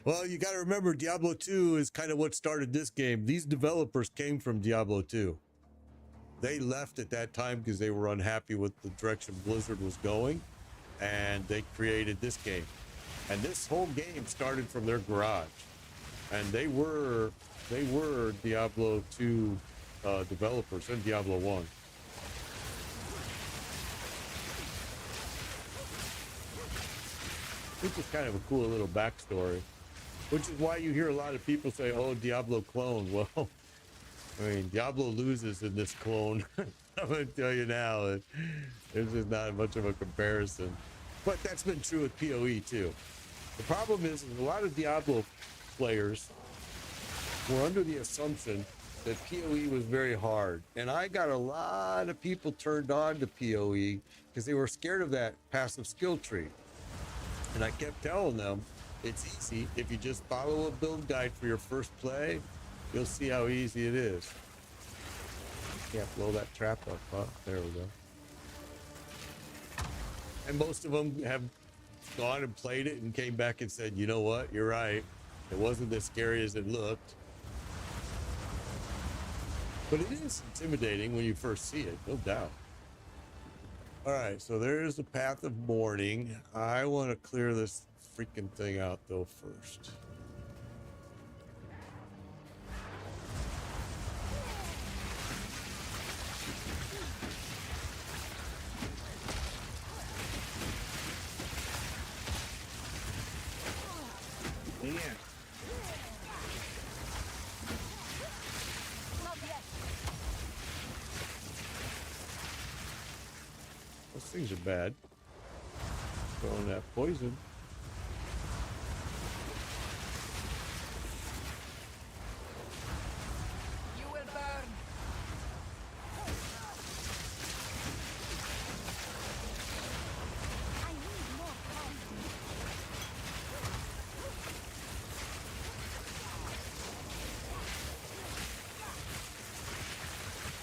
Well, you got to remember, Diablo 2 is kind of what started this game. These developers came from Diablo 2. They left at that time because they were unhappy with the direction Blizzard was going, and they created this game. And this whole game started from their garage. And they were Diablo 2 developers and Diablo 1. Which is kind of a cool little backstory. Which is why you hear a lot of people say, oh, Diablo clone. Well, I mean, Diablo loses in this clone. I'm going to tell you now, there's just not much of a comparison. But that's been true with PoE too. The problem is a lot of Diablo players were under the assumption that PoE was very hard. And I got a lot of people turned on to PoE because they were scared of that passive skill tree. And I kept telling them, it's easy. If you just follow a build guide for your first play, you'll see how easy it is. Can't blow that trap up, huh? There we go. And most of them have gone and played it and came back and said, you know what? You're right. It wasn't as scary as it looked. But it is intimidating when you first see it, no doubt. All right, so there's the Path of Mourning. I want to clear this freaking thing out, though, first. Yeah. Those things are bad. Throwing that poison.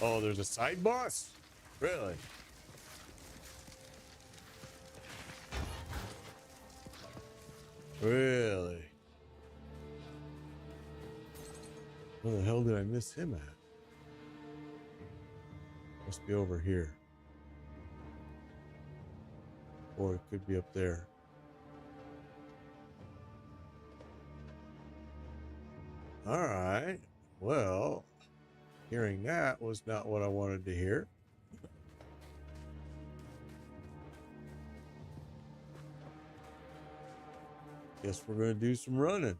Oh, there's a side boss? Really? Really? Where the hell did I miss him at? Must be over here. Or it could be up there. All right. Well, hearing that was not what I wanted to hear. Guess we're going to do some running.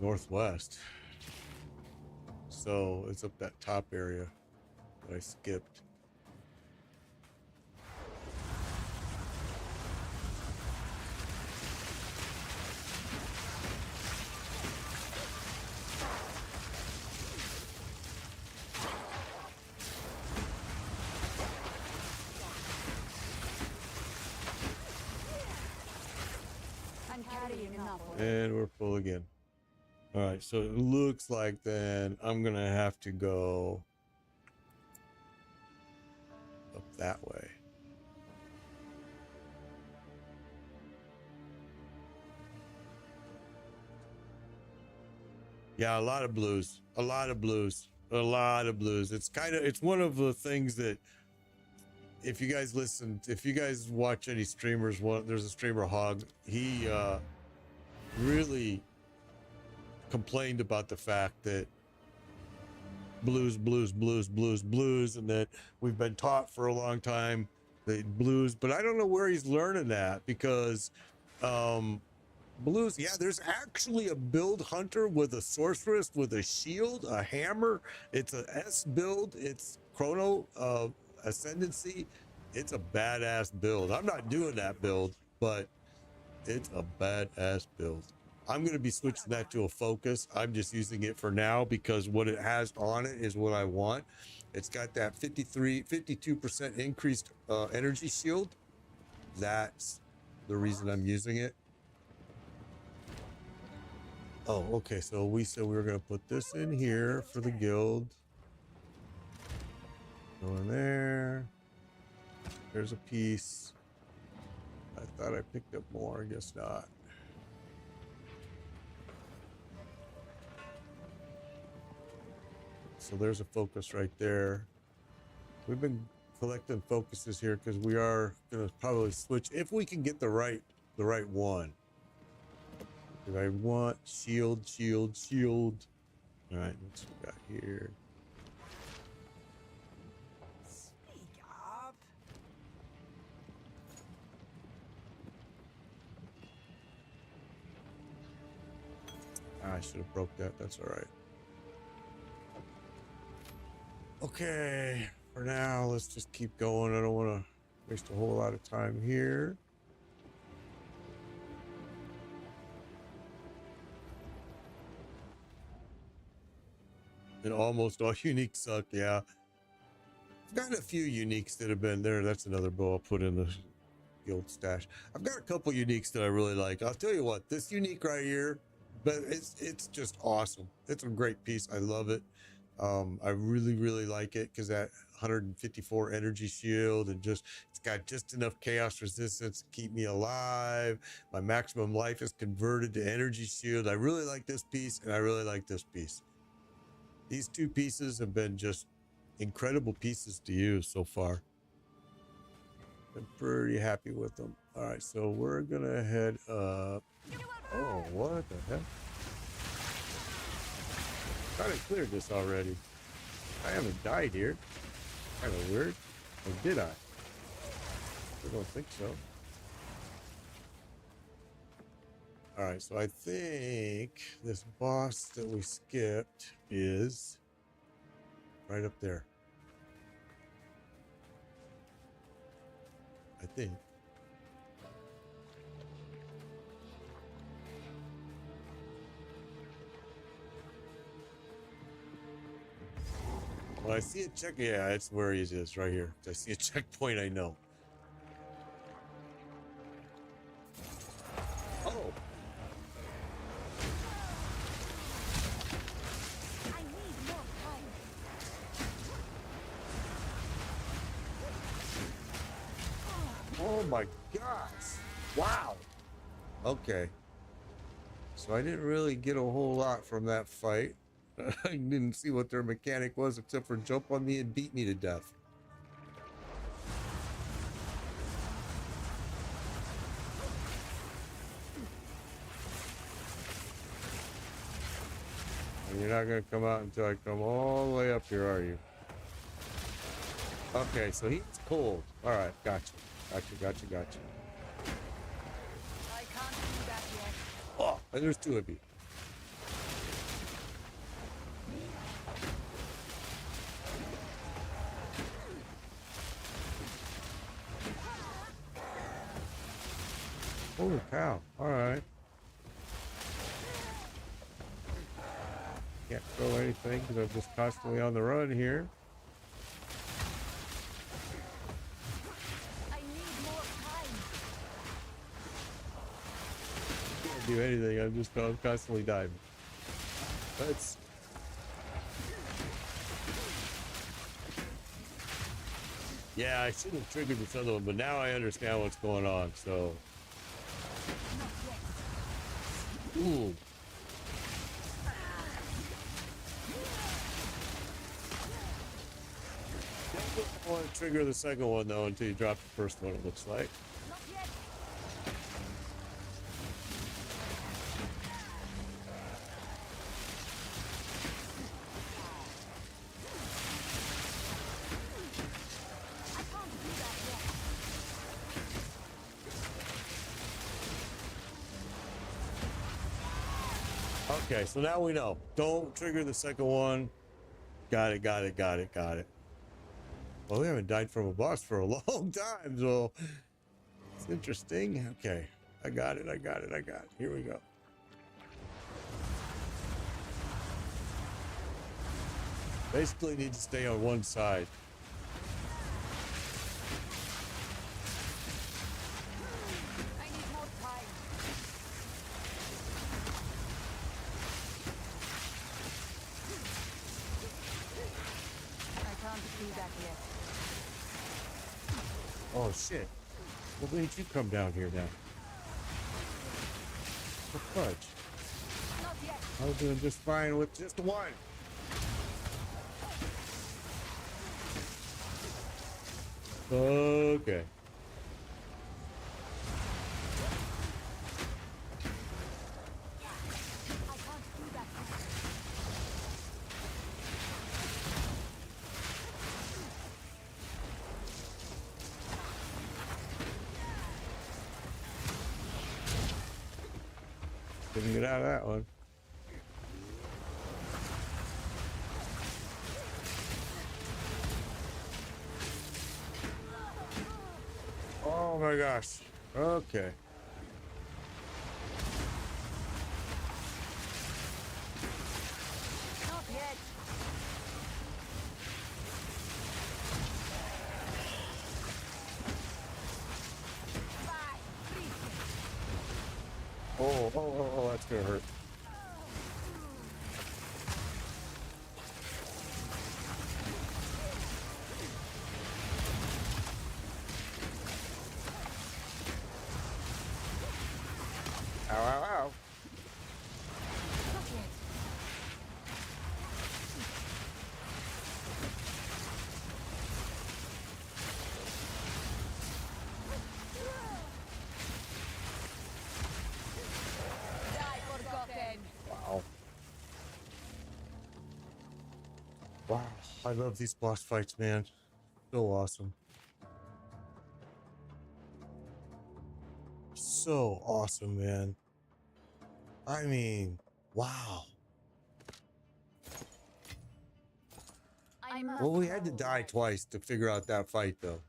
Northwest. So it's up that top area that I skipped. I'm carrying enough. And we're full again. All right, so it looks like then I'm gonna have to go up that way. Yeah, a lot of blues, a lot of blues, a lot of blues. It's one of the things that if you guys watch any streamers, there's a streamer Hog, he really complained about the fact that blues, and that we've been taught for a long time that blues, but I don't know where he's learning that because blues, yeah, there's actually a build hunter with a sorceress with a shield, a hammer. It's a S build, it's chrono ascendancy. It's a badass build. I'm not doing that build, but it's a badass build. I'm going to be switching that to a focus. I'm just using it for now because what it has on it is what I want. It's got that 52% increased energy shield. That's the reason I'm using it. Oh, okay. So we said we were going to put this in here for the guild. Go in there. There's a piece. I thought I picked up more. I guess not. So there's a focus right there. We've been collecting focuses here because we are going to probably switch if we can get the right one. If I want shield. All right, what's we got here? Speak up. I should have broke that. That's all right. Okay, for now, let's just keep going. I don't want to waste a whole lot of time here. And almost all uniques suck, yeah. I've got a few uniques that have been there. That's another bow I'll put in the guild stash. I've got a couple uniques that I really like. I'll tell you what, this unique right here, but it's just awesome. It's a great piece. I love it. I really like it because that 154 energy shield and just it's got just enough chaos resistance to keep me alive. My maximum life is converted to energy shield. I really like this piece and I really like this piece. These two pieces have been just incredible pieces to use so far. Been pretty happy with them. All right, so we're gonna head up. Oh, what the heck? I thought I cleared this already. I haven't died here. Kind of weird. Or did I? I don't think so. All right, so I think this boss that we skipped is right up there. I think. Well, I see a check. Yeah, it's where he is, right here. I see a checkpoint, I know. Oh. I need more time. Oh my gosh. Wow. Okay. So I didn't really get a whole lot from that fight. I didn't see what their mechanic was except for jump on me and beat me to death. And you're not going to come out until I come all the way up here, are you? Okay, so he's cold. All right, gotcha. Gotcha. I can't do that yet. Oh, and there's two of you. Holy cow. All right. Can't throw anything because I'm just constantly on the run here. I need more time. Can't do anything. I'm just constantly diving. Let's. Yeah, I should have triggered this other one, but now I understand what's going on, so. Ooh. I want to trigger the second one, though, until you drop the first one, it looks like. Not yet. I can't do that yet. Okay, so now we know. Don't trigger the second one. Got it. Well, we haven't died from a boss for a long time, so it's interesting. Okay, I got it. Here we go. Basically need to stay on one side. I need more time. I can't do that yet. Oh, shit. What made you come down here now? The fudge. Not yet. I was doing just fine with just one. Okay. I can't do that. Couldn't get out of that one. Oh my gosh. Okay. Not yet. Bye. Oh, that's gonna hurt. Ow. Not yet. Die forgotten. Wow. I love these boss fights, man. So awesome. So awesome, man. I mean, wow. Well, we had to die twice to figure out that fight, though,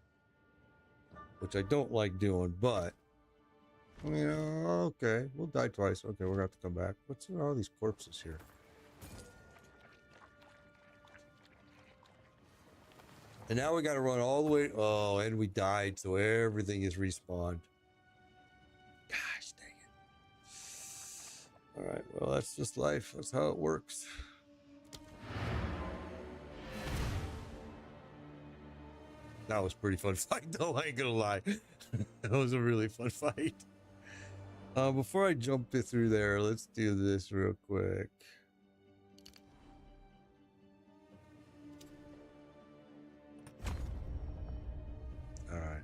which I don't like doing, but you know, okay, we'll die twice. Okay, we're gonna have to come back. What's in all these corpses here? And now we got to run all the way. Oh, and we died, so everything is respawned. Gosh dang it. All right, well, that's just life. That's how it works. That was a pretty fun fight, though. I ain't gonna lie. That was a really fun fight. Before I jump through there, let's do this real quick. All right.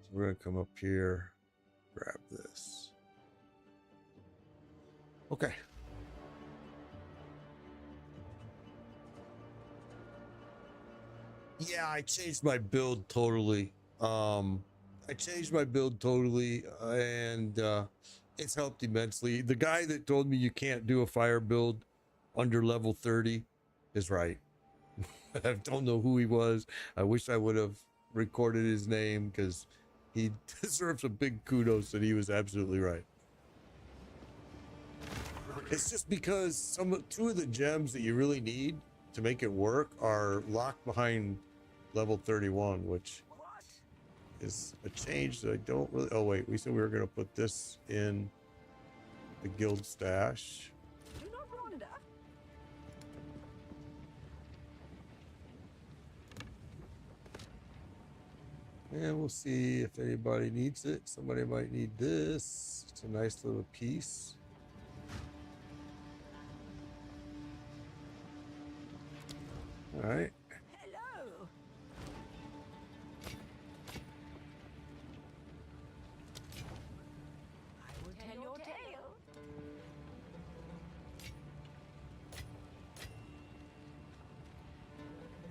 So we're gonna come up here, grab this. Okay. Yeah, I changed my build totally. And it's helped immensely. The guy that told me you can't do a fire build under level 30 is right. I don't know who he was. I wish I would have recorded his name because he deserves a big kudos that he was absolutely right. It's just because two of the gems that you really need to make it work are locked behind level 31, which is a change that I don't really. Oh wait, we said we were going to put this in the guild stash. Do not wander. And we'll see if anybody needs it. Somebody might need this. It's a nice little piece. All right. Hello. I will tell your tale.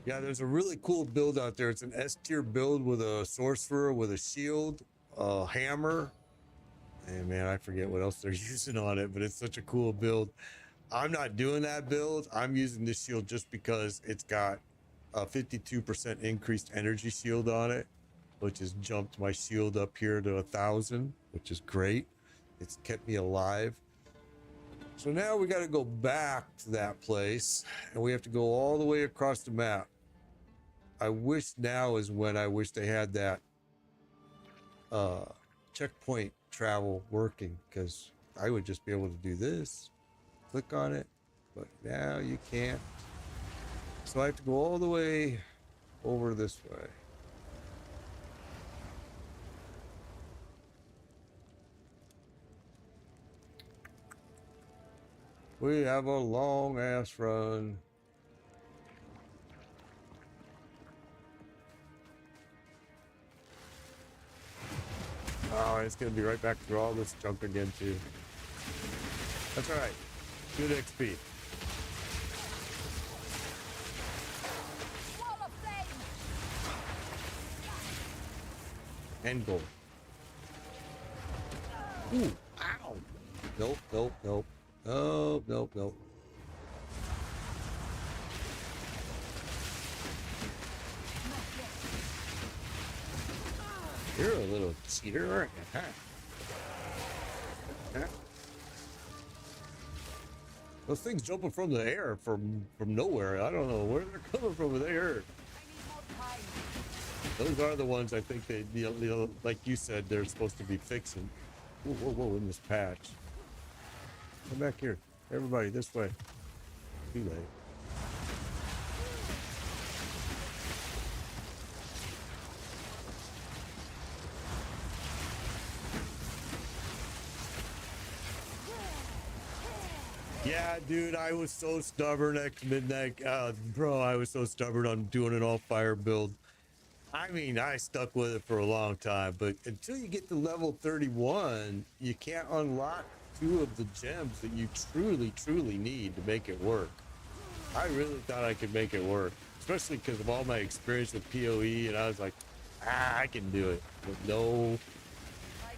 Yeah, there's a really cool build out there. It's an S tier build with a sorcerer, with a shield, a hammer, and man, I forget what else they're using on it, but it's such a cool build. I'm not doing that build. I'm using this shield just because it's got a 52% increased energy shield on it, which has jumped my shield up here to 1,000, which is great. It's kept me alive. So now we got to go back to that place, and we have to go all the way across the map. I wish now is when I wish they had that checkpoint travel working, because I would just be able to do this, click on it, but now you can't. So I have to go all the way over this way. We have a long ass run. Oh, it's gonna be right back through all this junk again too. That's all right. Good XP. Wall of flame. End goal. Ooh, ow. Nope, nope, nope. Nope, nope, nope. You're a little cheater, aren't you? Huh? Huh? Those things jumping from the air from nowhere. I don't know where they're coming from, but they hurt. Those are the ones I think they, like you said, they're supposed to be fixing. Whoa, whoa, whoa, in this patch. Come back here. Everybody, this way. Too late. Yeah, dude, I was so stubborn at midnight. Bro, I was so stubborn on doing an all-fire build. I mean, I stuck with it for a long time, but until you get to level 31, you can't unlock two of the gems that you truly, truly need to make it work. I really thought I could make it work, especially because of all my experience with PoE, and I was like, I can do it. But no,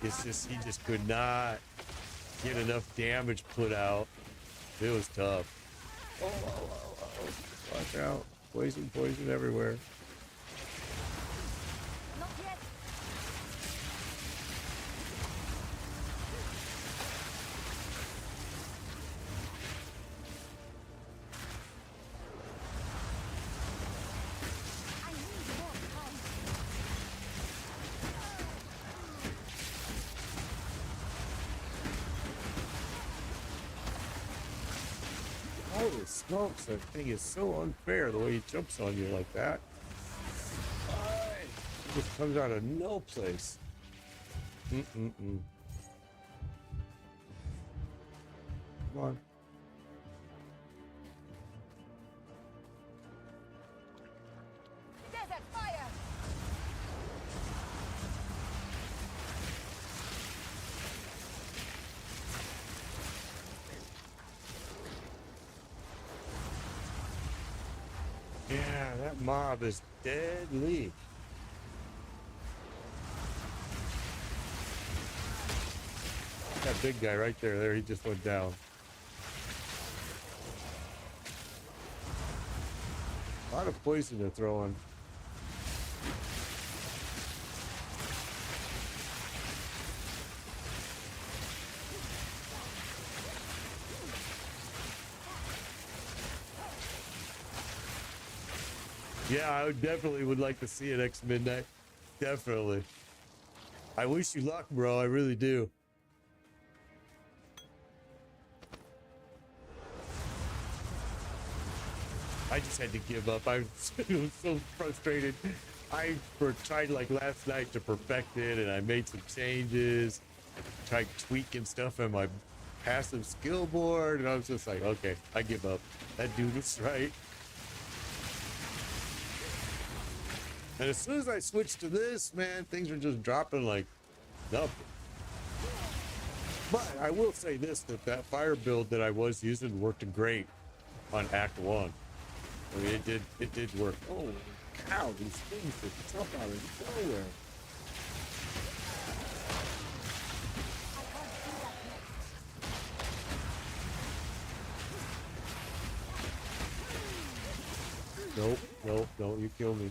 it's just, he just could not get enough damage put out. It was tough. Oh. Watch out. Poison everywhere. Not yet. I need more time. Holy smokes, that thing is so unfair the way he jumps on you like that. It just comes out of no place. Come on. Desert fire. Yeah, that mob is deadly. That big guy right there, he just went down. A lot of poison they're throwing. Yeah, I definitely would like to see it X Midnight. Definitely. I wish you luck, bro. I really do. I just had to give up. I was so frustrated. I tried like last night to perfect it, and I made some changes. Tried tweaking stuff on my passive skill board, and I was just like, okay, I give up. That dude was right. And as soon as I switched to this, man, things were just dropping like nothing. But I will say this, that fire build that I was using worked great on Act 1. I mean, it did work. Oh, cow, these things that jump out of nowhere. Nope, no, you kill me.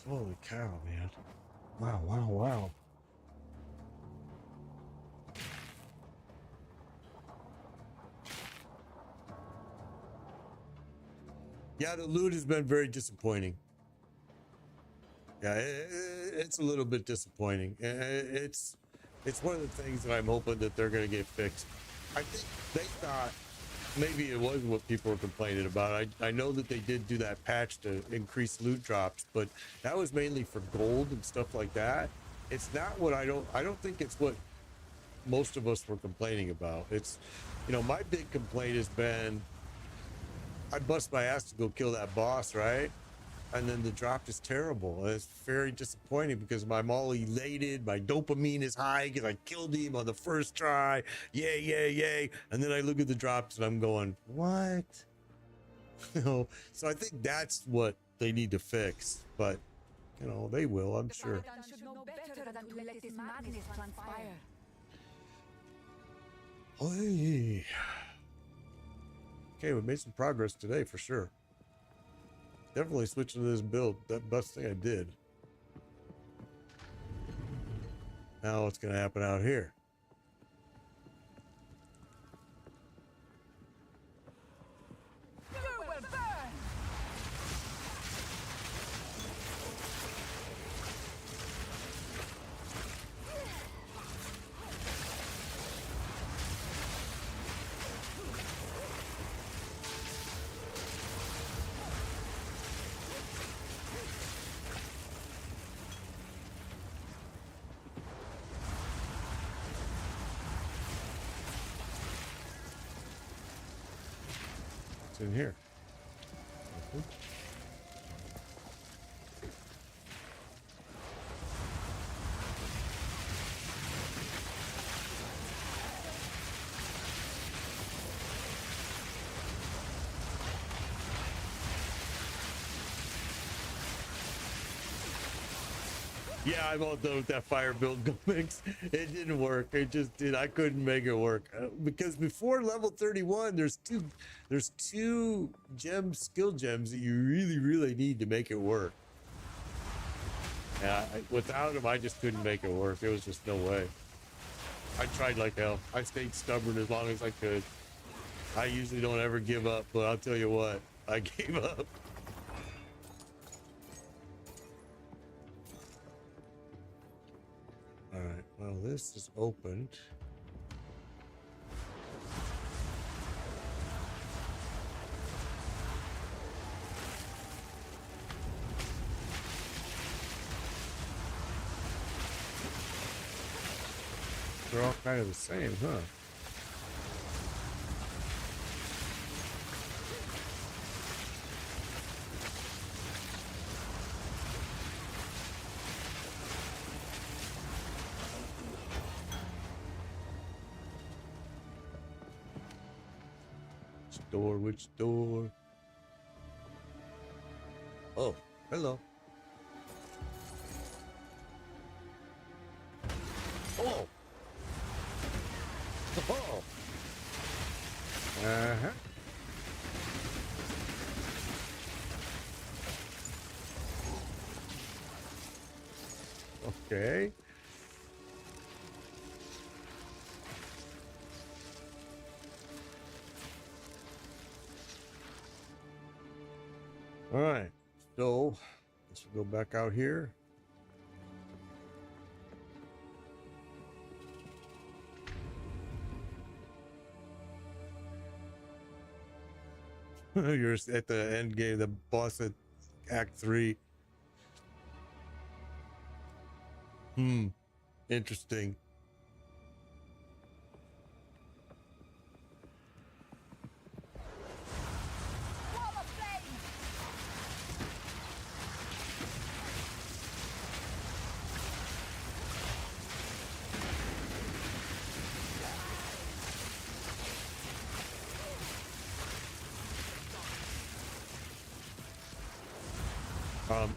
Holy cow, man. Wow. Yeah, the loot has been very disappointing. Yeah, it's a little bit disappointing. It's one of the things that I'm hoping that they're going to get fixed. I think they thought maybe it was what people were complaining about. I know that they did do that patch to increase loot drops, but that was mainly for gold and stuff like that. It's not what I don't think it's what most of us were complaining about. It's, my big complaint has been I bust my ass to go kill that boss, right? And then the drop is terrible. And it's very disappointing because I'm all elated. My dopamine is high because I killed him on the first try. Yay. And then I look at the drops and I'm going, what? So I think that's what they need to fix. But, they will, I'm sure. Paladin should know better than to let this madness transpire. Oy. Okay, we made some progress today for sure. Definitely switching to this build. That best thing I did. Now what's going to happen out here? You will burn! What's in here? Yeah, I'm all done with that fire build gimmicks. It didn't work. It just did. I couldn't make it work because before level 31, there's two gems, skill gems that you really need to make it work. Yeah, without them, I just couldn't make it work. There was just no way. I tried like hell. I stayed stubborn as long as I could. I usually don't ever give up, but I'll tell you what, I gave up. All right, well, this is opened. They're all kind of the same, huh? Which door? Oh, hello. Oh. Oh. Uh-huh. Okay. All right, so let's go back out here. You're at the end game, the boss at Act 3. Interesting.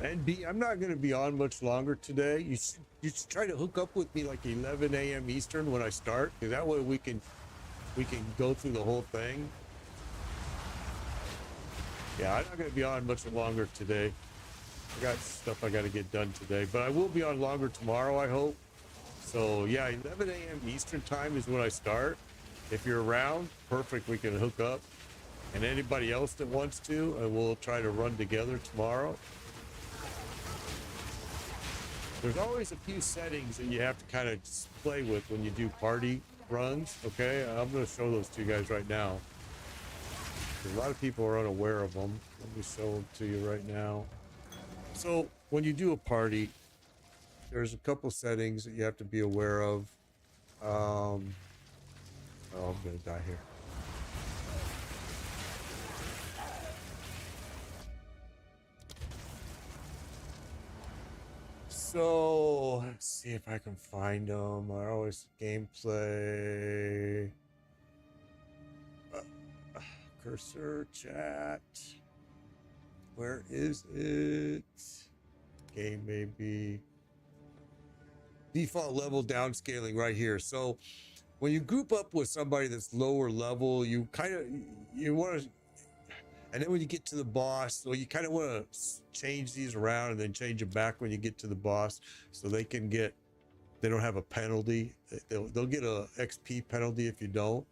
And B, I'm not going to be on much longer today. You should try to hook up with me like 11 a.m. Eastern when I start, because that way we can go through the whole thing. Yeah, I'm not going to be on much longer today. I got stuff I got to get done today, but I will be on longer tomorrow, I hope. So yeah, 11 a.m. Eastern time is when I start. If you're around, perfect, we can hook up. And anybody else that wants to, and we'll try to run together tomorrow. There's always a few settings that you have to kind of play with when you do party runs, okay? I'm going to show those to you guys right now. A lot of people are unaware of them. Let me show them to you right now. So when you do a party, there's a couple settings that you have to be aware of. Oh, I'm going to die here. So let's see if I can find them. I always gameplay. Cursor chat. Where is it? Game maybe. Default level downscaling right here. So when you group up with somebody that's lower level, you want to. And then when you get to the boss, well, you kind of want to change these around and then change them back when you get to the boss, so they don't have a penalty. They'll get a XP penalty if you don't.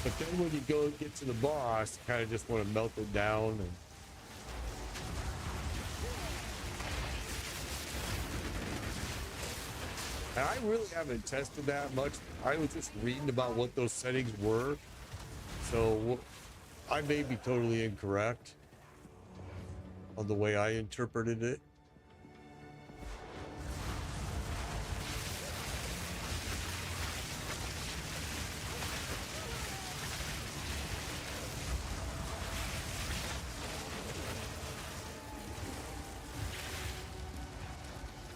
But then when you get to the boss, you kind of just want to melt it down. And I really haven't tested that much. I was just reading about what those settings were. So I may be totally incorrect on the way I interpreted it.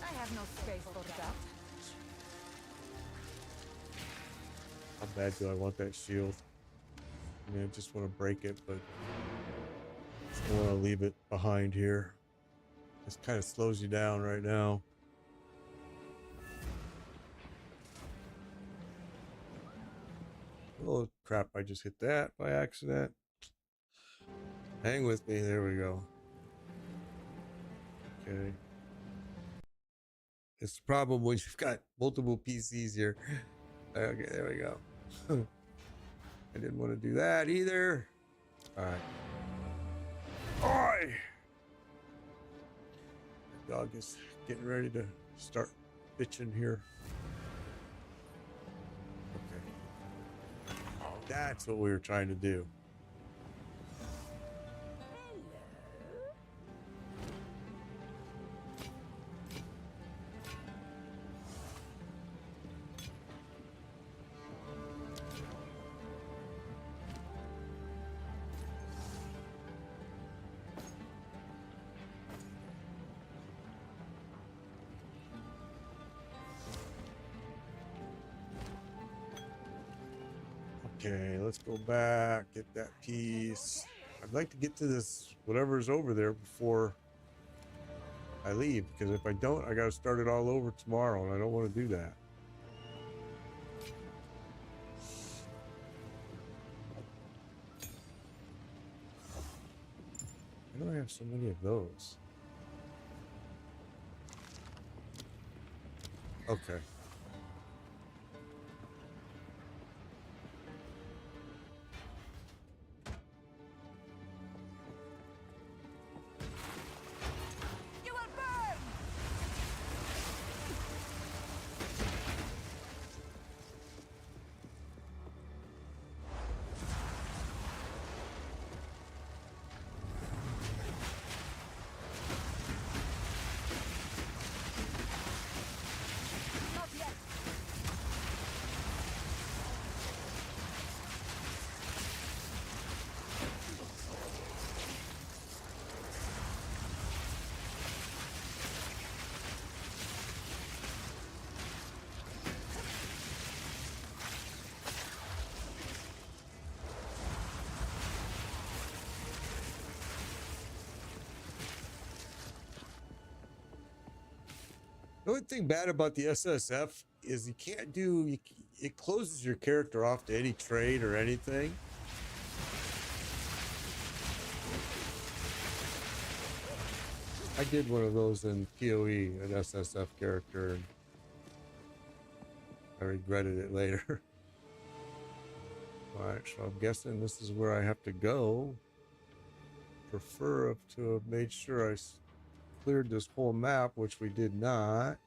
I have no space for that. How bad do I want that shield? I mean, I just want to break it, but I want to leave it behind here. This kind of slows you down right now. Oh crap, I just hit that by accident. Hang with me, there we go. Okay. It's the problem when you've got multiple PCs here. Okay, there we go. I didn't want to do that either. All right. Oi! The dog is getting ready to start bitching here. Okay. That's what we were trying to do. Okay, let's go back, get that piece. I'd like to get to this, whatever's over there before I leave, because if I don't, I got to start it all over tomorrow, and I don't want to do that. Why do I have so many of those? Okay. The only thing bad about the SSF is you can't do, it closes your character off to any trade or anything. I did one of those in PoE, an SSF character, and I regretted it later. All right, so I'm guessing this is where I have to go. Prefer to have made sure I cleared this whole map, which we did not.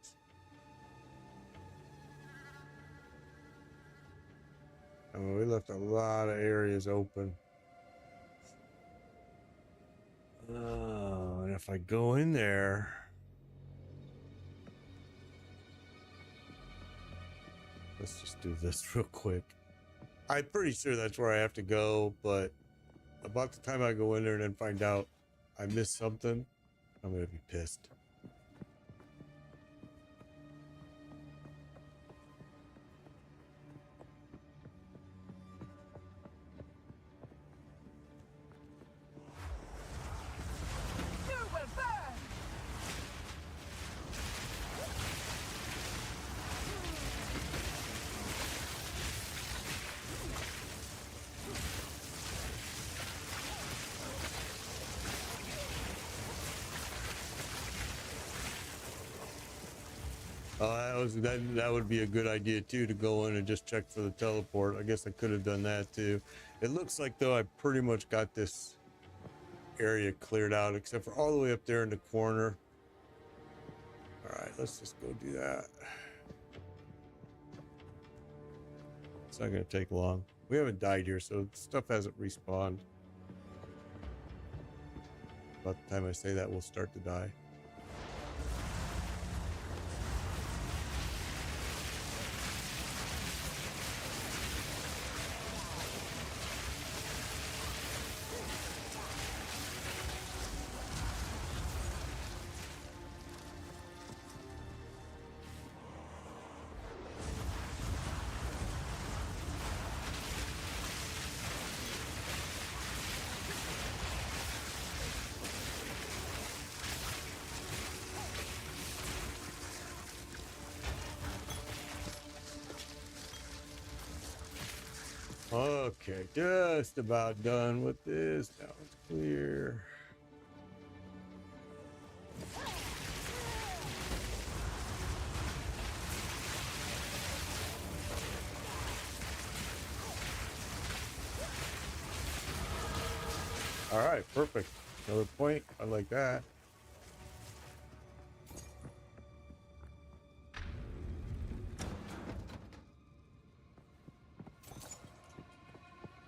We left a lot of areas open. Oh, and if I go in there, let's just do this real quick. I'm pretty sure that's where I have to go, but about the time I go in there and then find out I missed something, I'm gonna be pissed. That would be a good idea too, to go in and just check for the teleport. I guess I could have done that too. It looks like though I pretty much got this area cleared out except for all the way up there in the corner. All right, let's just go do that. It's not going to take long. We haven't died here, so stuff hasn't respawned. About the time I say that, we'll start to die. Okay, just about done with this. That one's clear. All right, perfect. Another point. I like that.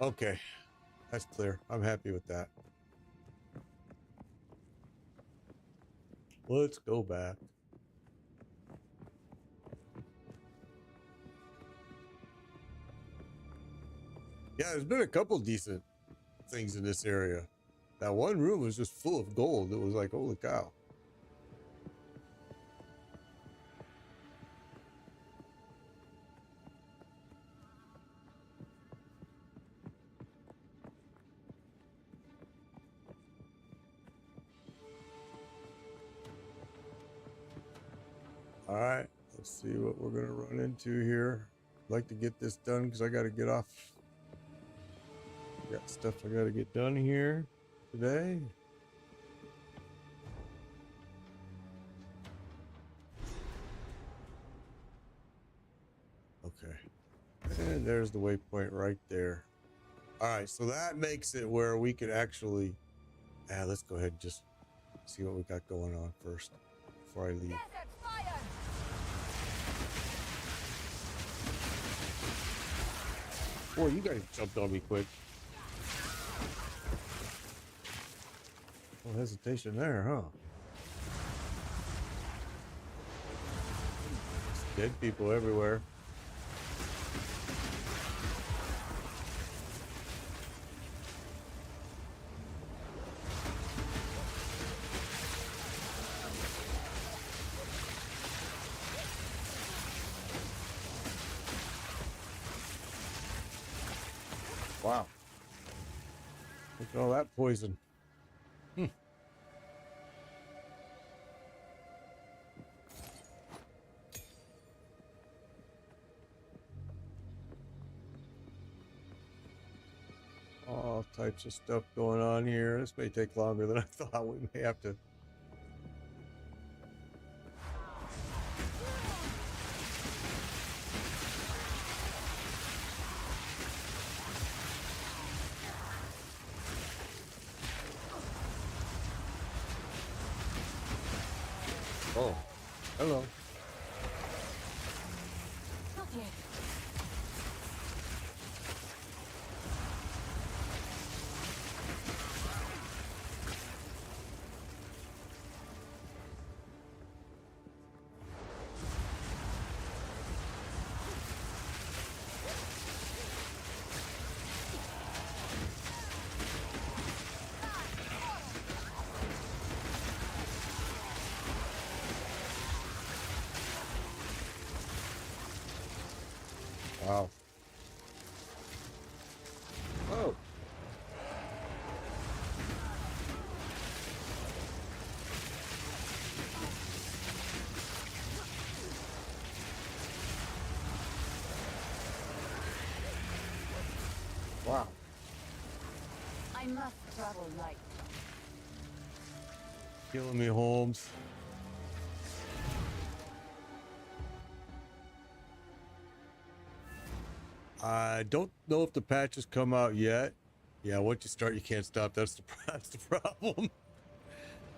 Okay, that's clear. I'm happy with that. Let's go back. Yeah, there's been a couple decent things in this area. That one room was just full of gold. It was like, holy cow. All right, let's see what we're gonna run into here. I'd like to get this done because I got to get off. Got stuff I got to get done here today. Okay, and there's the waypoint right there. All right, so that makes it where we could actually. Let's go ahead and just see what we got going on first before I leave. Boy, you guys jumped on me quick. No hesitation there, huh? Dead people everywhere. Wow. Look at all that poison. All types of stuff going on here. This may take longer than I thought. We may have to. Oh, hello. Not yet. Wow. Oh. Wow. I must travel light. Killing me, Holmes. I don't know if the patch has come out yet. Yeah, once you start, you can't stop. That's the problem.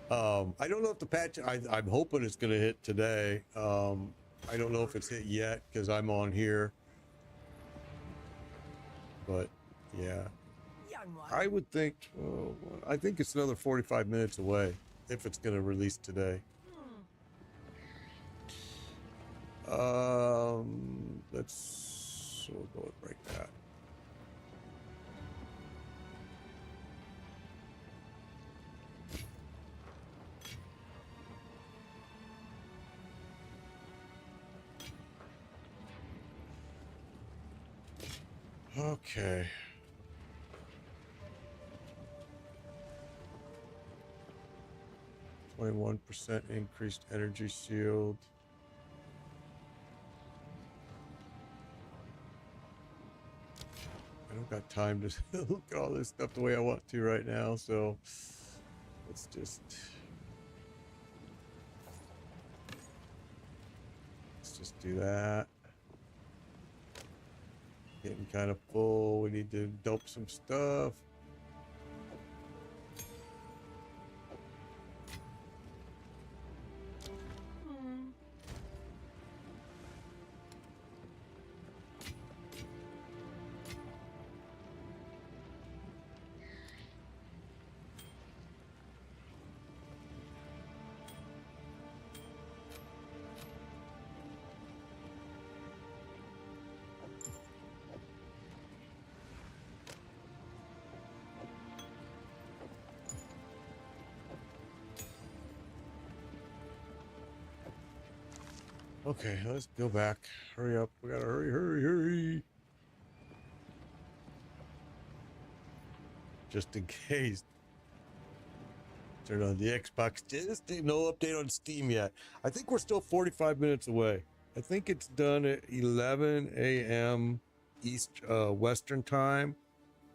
I don't know if the patch. I'm hoping it's going to hit today. I don't know if it's hit yet because I'm on here. But yeah, I would think. I think it's another 45 minutes away if it's going to release today. We'll go and break that. Okay. %, increased energy shield. I don't got time to look at all this stuff the way I want to right now, so let's just do that. Getting kind of full. We need to dump some stuff. Okay, let's go back. Hurry up. We gotta hurry. Just in case. Turn on the Xbox. Just no update on Steam yet. I think we're still 45 minutes away. I think it's done at 11 a.m. Western time,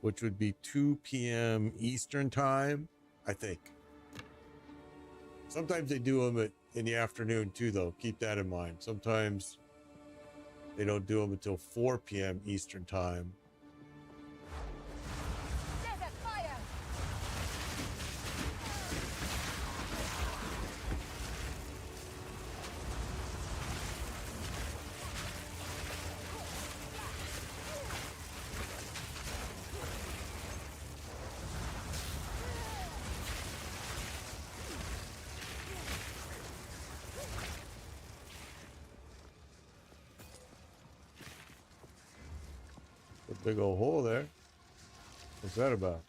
which would be 2 p.m. Eastern time, I think. Sometimes they do them in the afternoon too, though. Keep that in mind. Sometimes they don't do them until 4 p.m. Eastern time. A big old hole there. What's that about?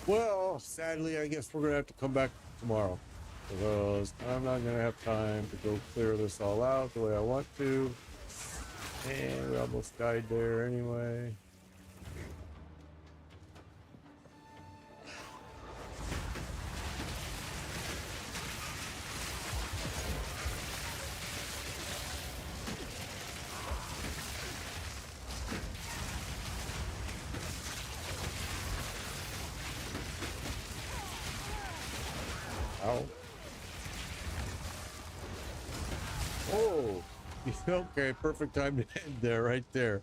Well, sadly, I guess we're going to have to come back tomorrow because I'm not going to have time to go clear this all out the way I want to. And we almost died there anyway. Ow. Oh, okay, perfect time to end there, right there.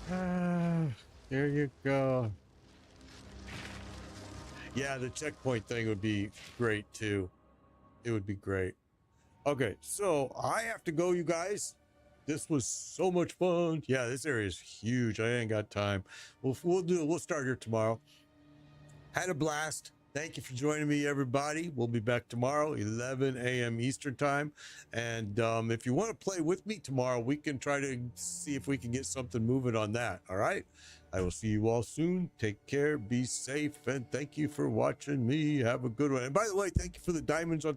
There you go. Yeah, the checkpoint thing would be great too. It would be great. Okay, so I have to go, you guys. This was so much fun. Yeah, this area is huge. I ain't got time. We'll start here tomorrow. Had a blast. Thank you for joining me, everybody. We'll be back tomorrow, 11 a.m. Eastern time. And if you want to play with me tomorrow, we can try to see if we can get something moving on that. All right. I will see you all soon. Take care. Be safe. And thank you for watching me. Have a good one. And by the way, thank you for the diamonds on